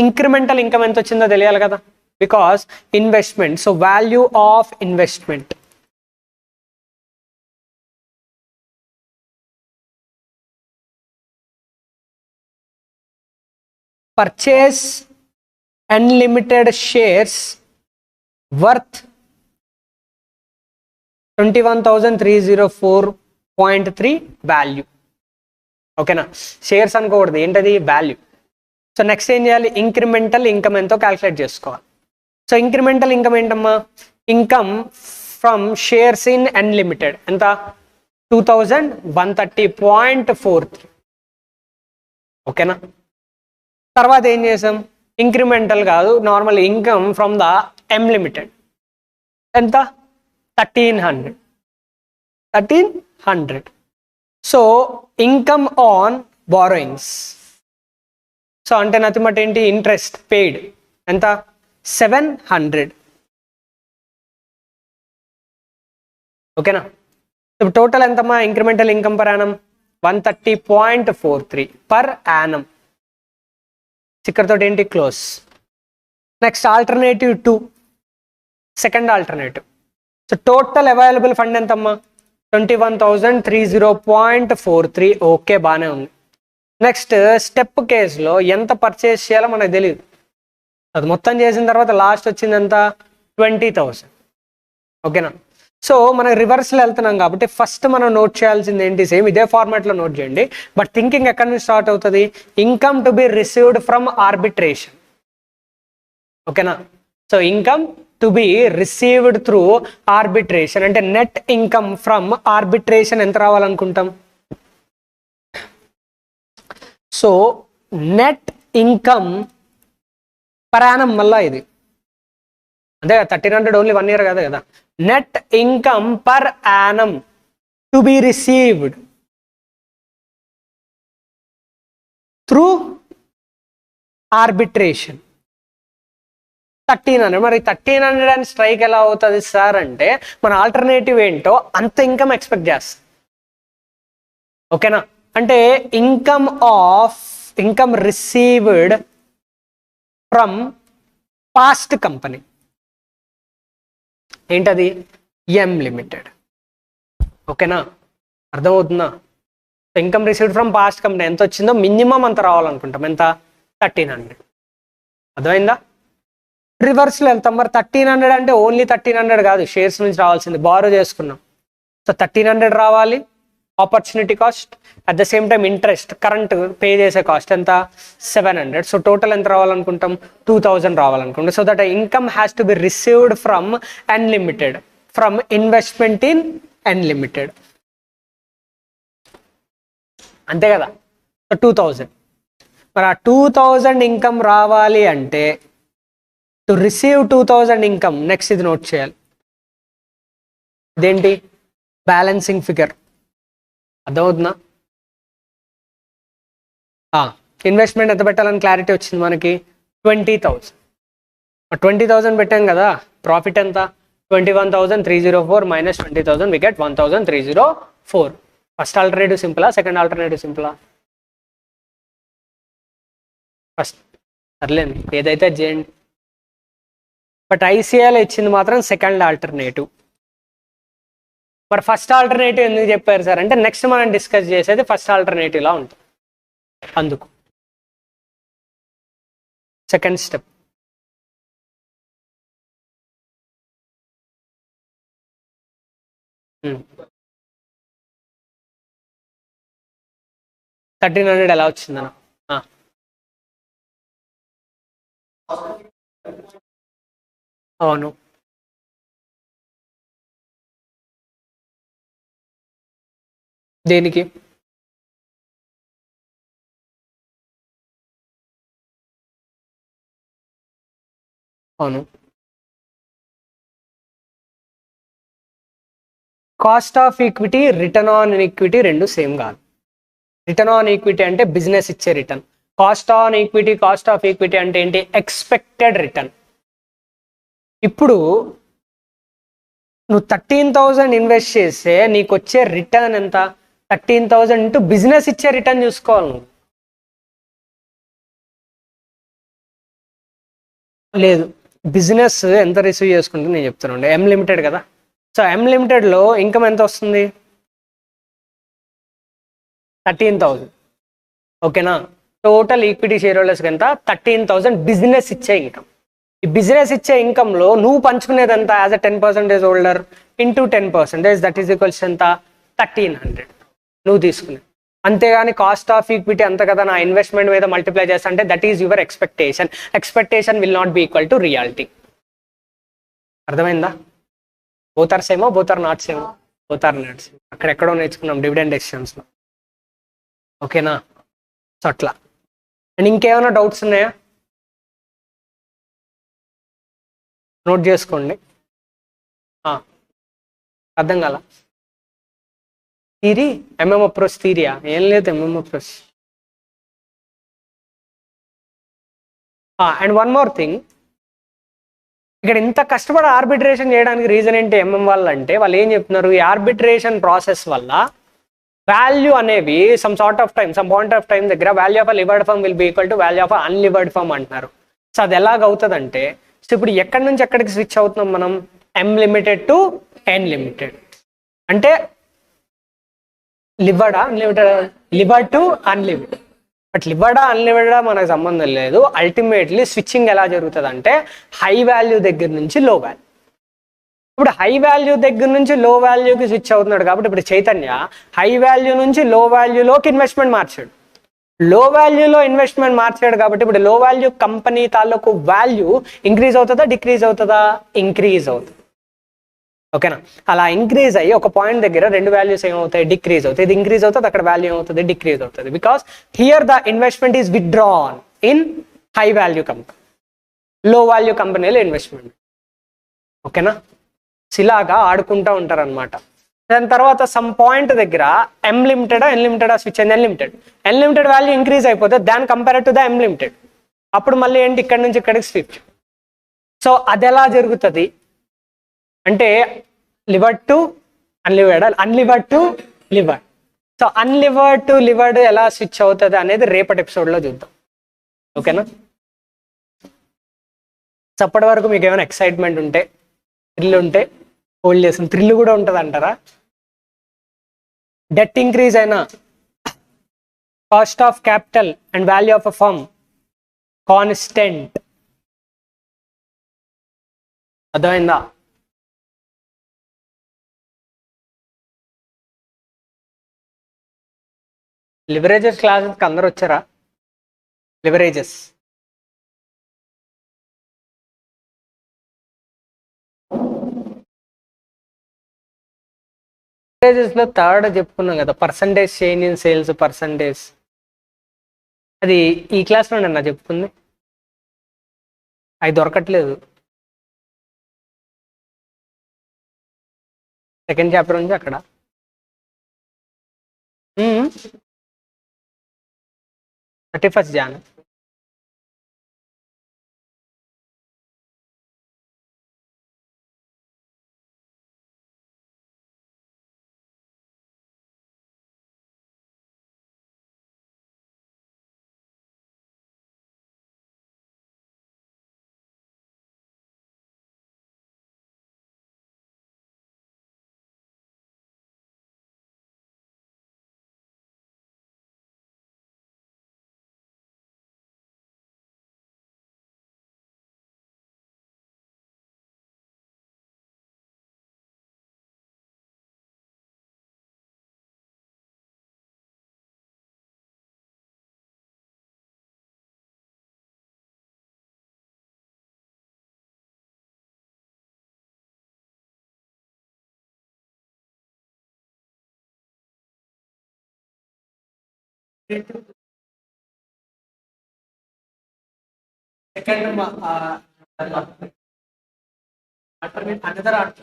ఇంక్రిమెంటల్ ఇన్కమ్ ఎంత వచ్చిందో తెలియాలి కదా, because investment. So value of investment, purchase unlimited shares worth 21,304.3 value. ఓకేనా? షేర్స్ అనుకోకూడదు, ఏంటది, వాల్యూ. సో నెక్స్ట్ ఏం చేయాలి, ఇంక్రిమెంటల్ ఇన్కమ్ ఎంతో క్యాల్కులేట్ చేసుకోవాలి. సో ఇంక్రిమెంటల్ ఇన్కమ్ ఏంటమ్మా, income from shares in unlimited ఎంత, 2,130.43. ఓకేనా? తర్వాత ఏం చేసాం, ఇంక్రిమెంటల్ కాదు, normal income from the M limited ఎంత, 1,300. So income on borrowings, so అంటే నథింగ్ ఏంటి, ఇంట్రెస్ట్ పెయిడ్ ఎంత, 700. ఓకేనా? ఇప్పుడు టోటల్ ఎంతమ్మా, incremental income per Yanam 130.43 per annum. ఇక్కడతో ఏంటి, close. Next alternative 2, second alternative. So total available fund ఎంతమ్మా, 21,304.43. ఓకే, బాగానే ఉంది. నెక్స్ట్ స్టెప్ కేసులో ఎంత పర్చేస్ చేయాలో మనకు తెలియదు, అది మొత్తం చేసిన తర్వాత లాస్ట్ వచ్చింది ఎంత, 20,000. ఓకేనా? సో మనం రివర్స్లో వెళ్తున్నాం కాబట్టి ఫస్ట్ మనం నోట్ చేయాల్సింది ఏంటి, సేమ్ ఇదే ఫార్మాట్లో నోట్ చేయండి. బట్ థింకింగ్ ఎక్కడి నుంచి స్టార్ట్ అవుతుంది, income to be received from arbitration. ఓకేనా? So income to be received through arbitration అంటే నెట్ ఇన్కమ్ ఫ్రమ్ ఆర్బిట్రేషన్ ఎంత రావాలనుకుంటాం. So net income per annum, మళ్ళా ఇది అదే 1,300 ఓన్లీ 1 year కదా. Net income per annum to be received through arbitration 1300. మరి 1300 అని స్ట్రైక్ ఎలా అవుతుంది సార్ అంటే మన ఆల్టర్నేటివ్ ఏంటో అంత ఇన్కమ్ ఎక్స్పెక్ట్ చేస్తాం. ఓకేనా? అంటే income received from past company ఏంటది? M Limited. ఓకేనా? అర్థమవుతుందా? Income received from past company ఎంత వచ్చిందో మినిమం అంత రావాలనుకుంటాం. ఎంత? 1300. అర్థమైందా? రివర్స్లో వెళ్తాం. మరి 1300 అంటే ఓన్లీ 1300 కాదు, షేర్స్ నుంచి రావాల్సింది. బారో చేసుకున్నాం, సో 1300 రావాలి opportunity cost. At the same time interest, current pay చేసే కాస్ట్ ఎంత? 700. సో టోటల్ ఎంత రావాలనుకుంటాం? 2000 రావాలనుకుంటాం. So that income has to be received from unlimited, from investment in unlimited. అంతే కదా? సో 2000. మరి ఆ 2000 ఇన్కమ్ రావాలి అంటే టు రిసీవ్ 2000 ఇన్కమ్, నెక్స్ట్ ఇది నోట్ చేయాలి. ఇదేంటి? Balancing figure. అర్థమవుతుందా? ఇన్వెస్ట్మెంట్ ఎంత పెట్టాలని క్లారిటీ వచ్చింది మనకి. 20,000. 20,000 పెట్టాం కదా, ప్రాఫిట్ ఎంత? 21,304 minus 20,000 we get 1,304. First alternative సింపులా, సెకండ్ ఆల్టర్నేటివ్ సింపులా? ఫస్ట్. సర్లేండి, ఏదైతే చేయండి. బట్ ఐసీఐలో ఇచ్చింది మాత్రం సెకండ్ ఆల్టర్నేటివ్. మరి ఫస్ట్ ఆల్టర్నేటివ్ ఎందుకు చెప్పారు సార్ అంటే నెక్స్ట్ మనం డిస్కస్ చేసేది ఫస్ట్ ఆల్టర్నేటివ్లా ఉంటుంది, అందుకు. Second step. $1,300 ఎలా వచ్చిందన్న? అవును. దేనికి? అవును. Cost of equity, return on equity రెండు సేమ్ కాదు. రిటర్న్ ఆన్ ఈక్విటీ అంటే బిజినెస్ ఇచ్చే return. Cost on equity, cost of equity అంటే ఏంటి? Expected return. ఇప్పుడు నువ్వు 13,000 ఇన్వెస్ట్ చేస్తే నీకు వచ్చే రిటర్న్ ఎంత? 13,000 ఇంటూ బిజినెస్ ఇచ్చే రిటర్న్ చూసుకోవాలి నువ్వు. లేదు, బిజినెస్ ఎంత రిసీవ్ చేసుకుంటే నేను చెప్తాను. ఎం లిమిటెడ్ కదా, సో ఎం లిమిటెడ్లో ఇన్కమ్ ఎంత వస్తుంది? 13,000. ఓకేనా? టోటల్ ఈక్విటీ షేర్ హోల్డర్స్కి ఎంత? 13,000 బిజినెస్ ఇచ్చే ఇన్కమ్. ఈ బిజినెస్ ఇచ్చే ఇన్కమ్లో నువ్వు పంచుకునేది ఎంత? As a 10% holder into 10%, that is equals ఎంత? 1,300 నువ్వు తీసుకునేది. అంతేగాని కాస్ట్ ఆఫ్ ఈక్విటీ అంత కదా నా ఇన్వెస్ట్మెంట్ మీద మల్టిప్లై చేస్తా అంటే that is your expectation. Expectation will not be equal to reality. అర్థమైందా? బోత్ ఆర్ సేమో, బోత్ ఆర్ నాట్ సేమో? Both are not same. అక్కడెక్కడో నేర్చుకున్నాం డివిడెండ్ డెసిషన్స్లో. ఓకేనా? సో అట్లా. అండ్ ఇంకేమైనా డౌట్స్ ఉన్నాయా? నోట్ చేసుకోండి. అర్థం కాల? థియరీ? ఎంఎం అప్రోచ్ థియరియా? ఏం లేదు MM approach. And one more thing, ఇక్కడ ఇంత కష్టపడి ఆర్బిట్రేషన్ చేయడానికి రీజన్ ఏంటి ఎంఎం వాళ్ళు అంటే, వాళ్ళు ఏం చెప్తున్నారు? ఈ ఆర్బిట్రేషన్ ప్రాసెస్ వల్ల వాల్యూ అనేవి సమ్ పాయింట్ ఆఫ్ టైం దగ్గర value of a levered firm will be equal to value of unlevered firm అంటున్నారు. సో అది ఎలాగవుతుంది అంటే, సో ఇప్పుడు ఎక్కడి నుంచి ఎక్కడికి స్విచ్ అవుతున్నాం మనం? M limited to N limited. అంటే లివర్డా unlimited? Levered to unlimited. But లివర్డా అన్లిమిటెడా మనకు సంబంధం లేదు. అల్టిమేట్లీ స్విచ్చింగ్ ఎలా జరుగుతుంది అంటే హై వాల్యూ దగ్గర నుంచి లో వాల్యూ. ఇప్పుడు హై వాల్యూ దగ్గర నుంచి లో వాల్యూకి స్విచ్ అవుతున్నాడు కాబట్టి ఇప్పుడు చైతన్య హై వాల్యూ నుంచి లో వాల్యూలోకి ఇన్వెస్ట్మెంట్ మార్చాడు. లో వాల్యూలో ఇన్వెస్ట్మెంట్ మార్చాడు కాబట్టి ఇప్పుడు లో వాల్యూ కంపెనీ తాలూకు వాల్యూ ఇంక్రీజ్ అవుతుందా, డిక్రీజ్ అవుతుందా? ఇంక్రీజ్ అవుతుంది. ఓకేనా? అలా ఇంక్రీజ్ అయ్యి ఒక పాయింట్ దగ్గర రెండు వాల్యూస్ ఏమవుతాయి? డిక్రీజ్ అవుతాయి. ఇది ఇంక్రీజ్ అవుతుంది, అక్కడ వాల్యూ ఏమవుతుంది? డిక్రీజ్ అవుతుంది. Because here the investment is withdrawn in high value company, లో వాల్యూ కంపెనీలో ఇన్వెస్ట్మెంట్. ఓకేనా? ఇలాగా ఆడుకుంటూ ఉంటారు అనమాట. దాని తర్వాత సమ్ పాయింట్ దగ్గర ఎం లిమిటెడ్ అన్లిమిటెడ్ స్విచ్ అయింది అన్లిమిటెడ్ వాల్యూ ఇంక్రీజ్ అయిపోతే దాని compare to the M limited, అప్పుడు మళ్ళీ ఏంటి ఇక్కడ నుంచి ఇక్కడికి స్విచ్. సో అది ఎలా జరుగుతుంది అంటే లివర్డ్ టు అన్లివర్డ్, అన్లివర్డ్ టు లివర్డ్. సో అన్లివర్డ్ టు లివర్డ్ ఎలా స్విచ్ అవుతుంది అనేది రేపటి ఎపిసోడ్లో చూద్దాం. ఓకేనా? సో అప్పటి వరకు మీకు ఏమైనా ఎక్సైట్మెంట్ ఉంటే, థ్రిల్ ఉంటే హోల్డ్ చేస్తుంది. థ్రిల్ కూడా ఉంటుంది అంటారా? డెట్ ఇంక్రీజ్ అయినా, cost of capital and value of a firm constant. అర్థమైందా? లివరేజెస్ క్లాసెస్కి అందరు వచ్చారా? లివరేజెస్ లో థర్డ్ చెప్పుకున్నాం కదా, percentage change in sales percentage. అది ఈ క్లాస్లో నా చెప్పుకుంది, అవి దొరకట్లేదు. సెకండ్ చాప్టర్ నుంచి అక్కడ 31st Jan. Second another art.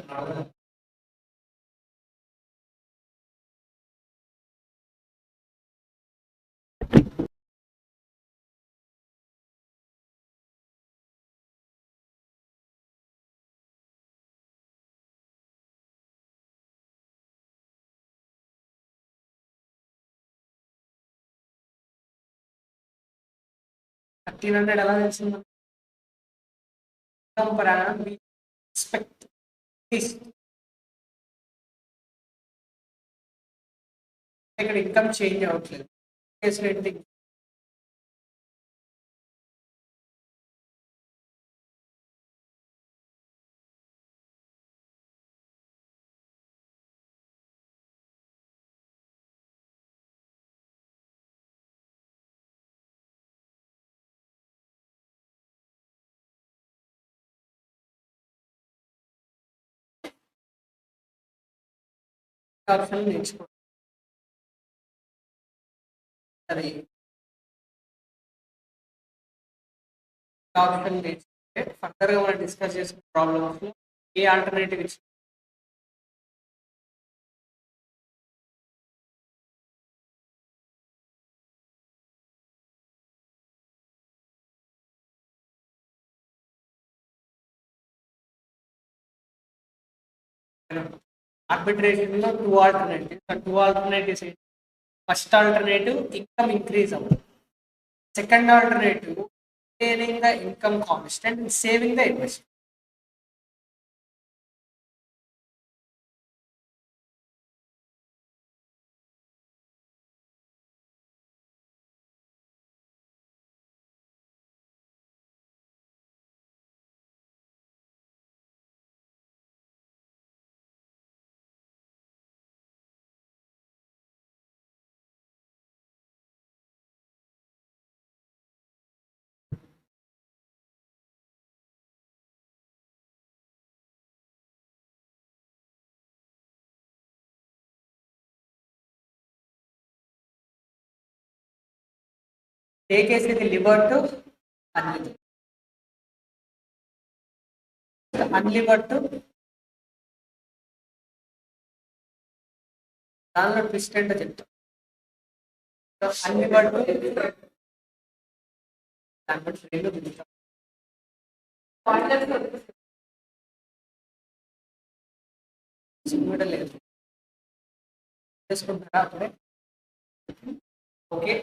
$1,300 per annum we expect this. ఇక్కడ ఇన్కమ్ చేంజ్ అవ్వట్లేదు. ఆప్షన్ నేర్చుకోండి. సరే, ఆప్షన్ నేర్చుకుంటే ఫర్దర్గా మనం డిస్కస్ చేసుకునే ప్రాబ్లమ్స్ ఏ ఆల్టర్నేటివ్ ఇచ్చి ఆర్బిట్రేషన్ లో two alternatives. First alternative income increase అవ్వదు. Second alternative maintaining the income constant and saving the investment. Take as the liver to unlivered. Unlivered to దానిలో ట్విస్ట్ ఏంటో చెప్తాం. అన్ని పడుతూ దాని బట్టి రెండు పిలుస్తాం. లేదు చేసుకుంటారా అప్పుడే? ఓకే.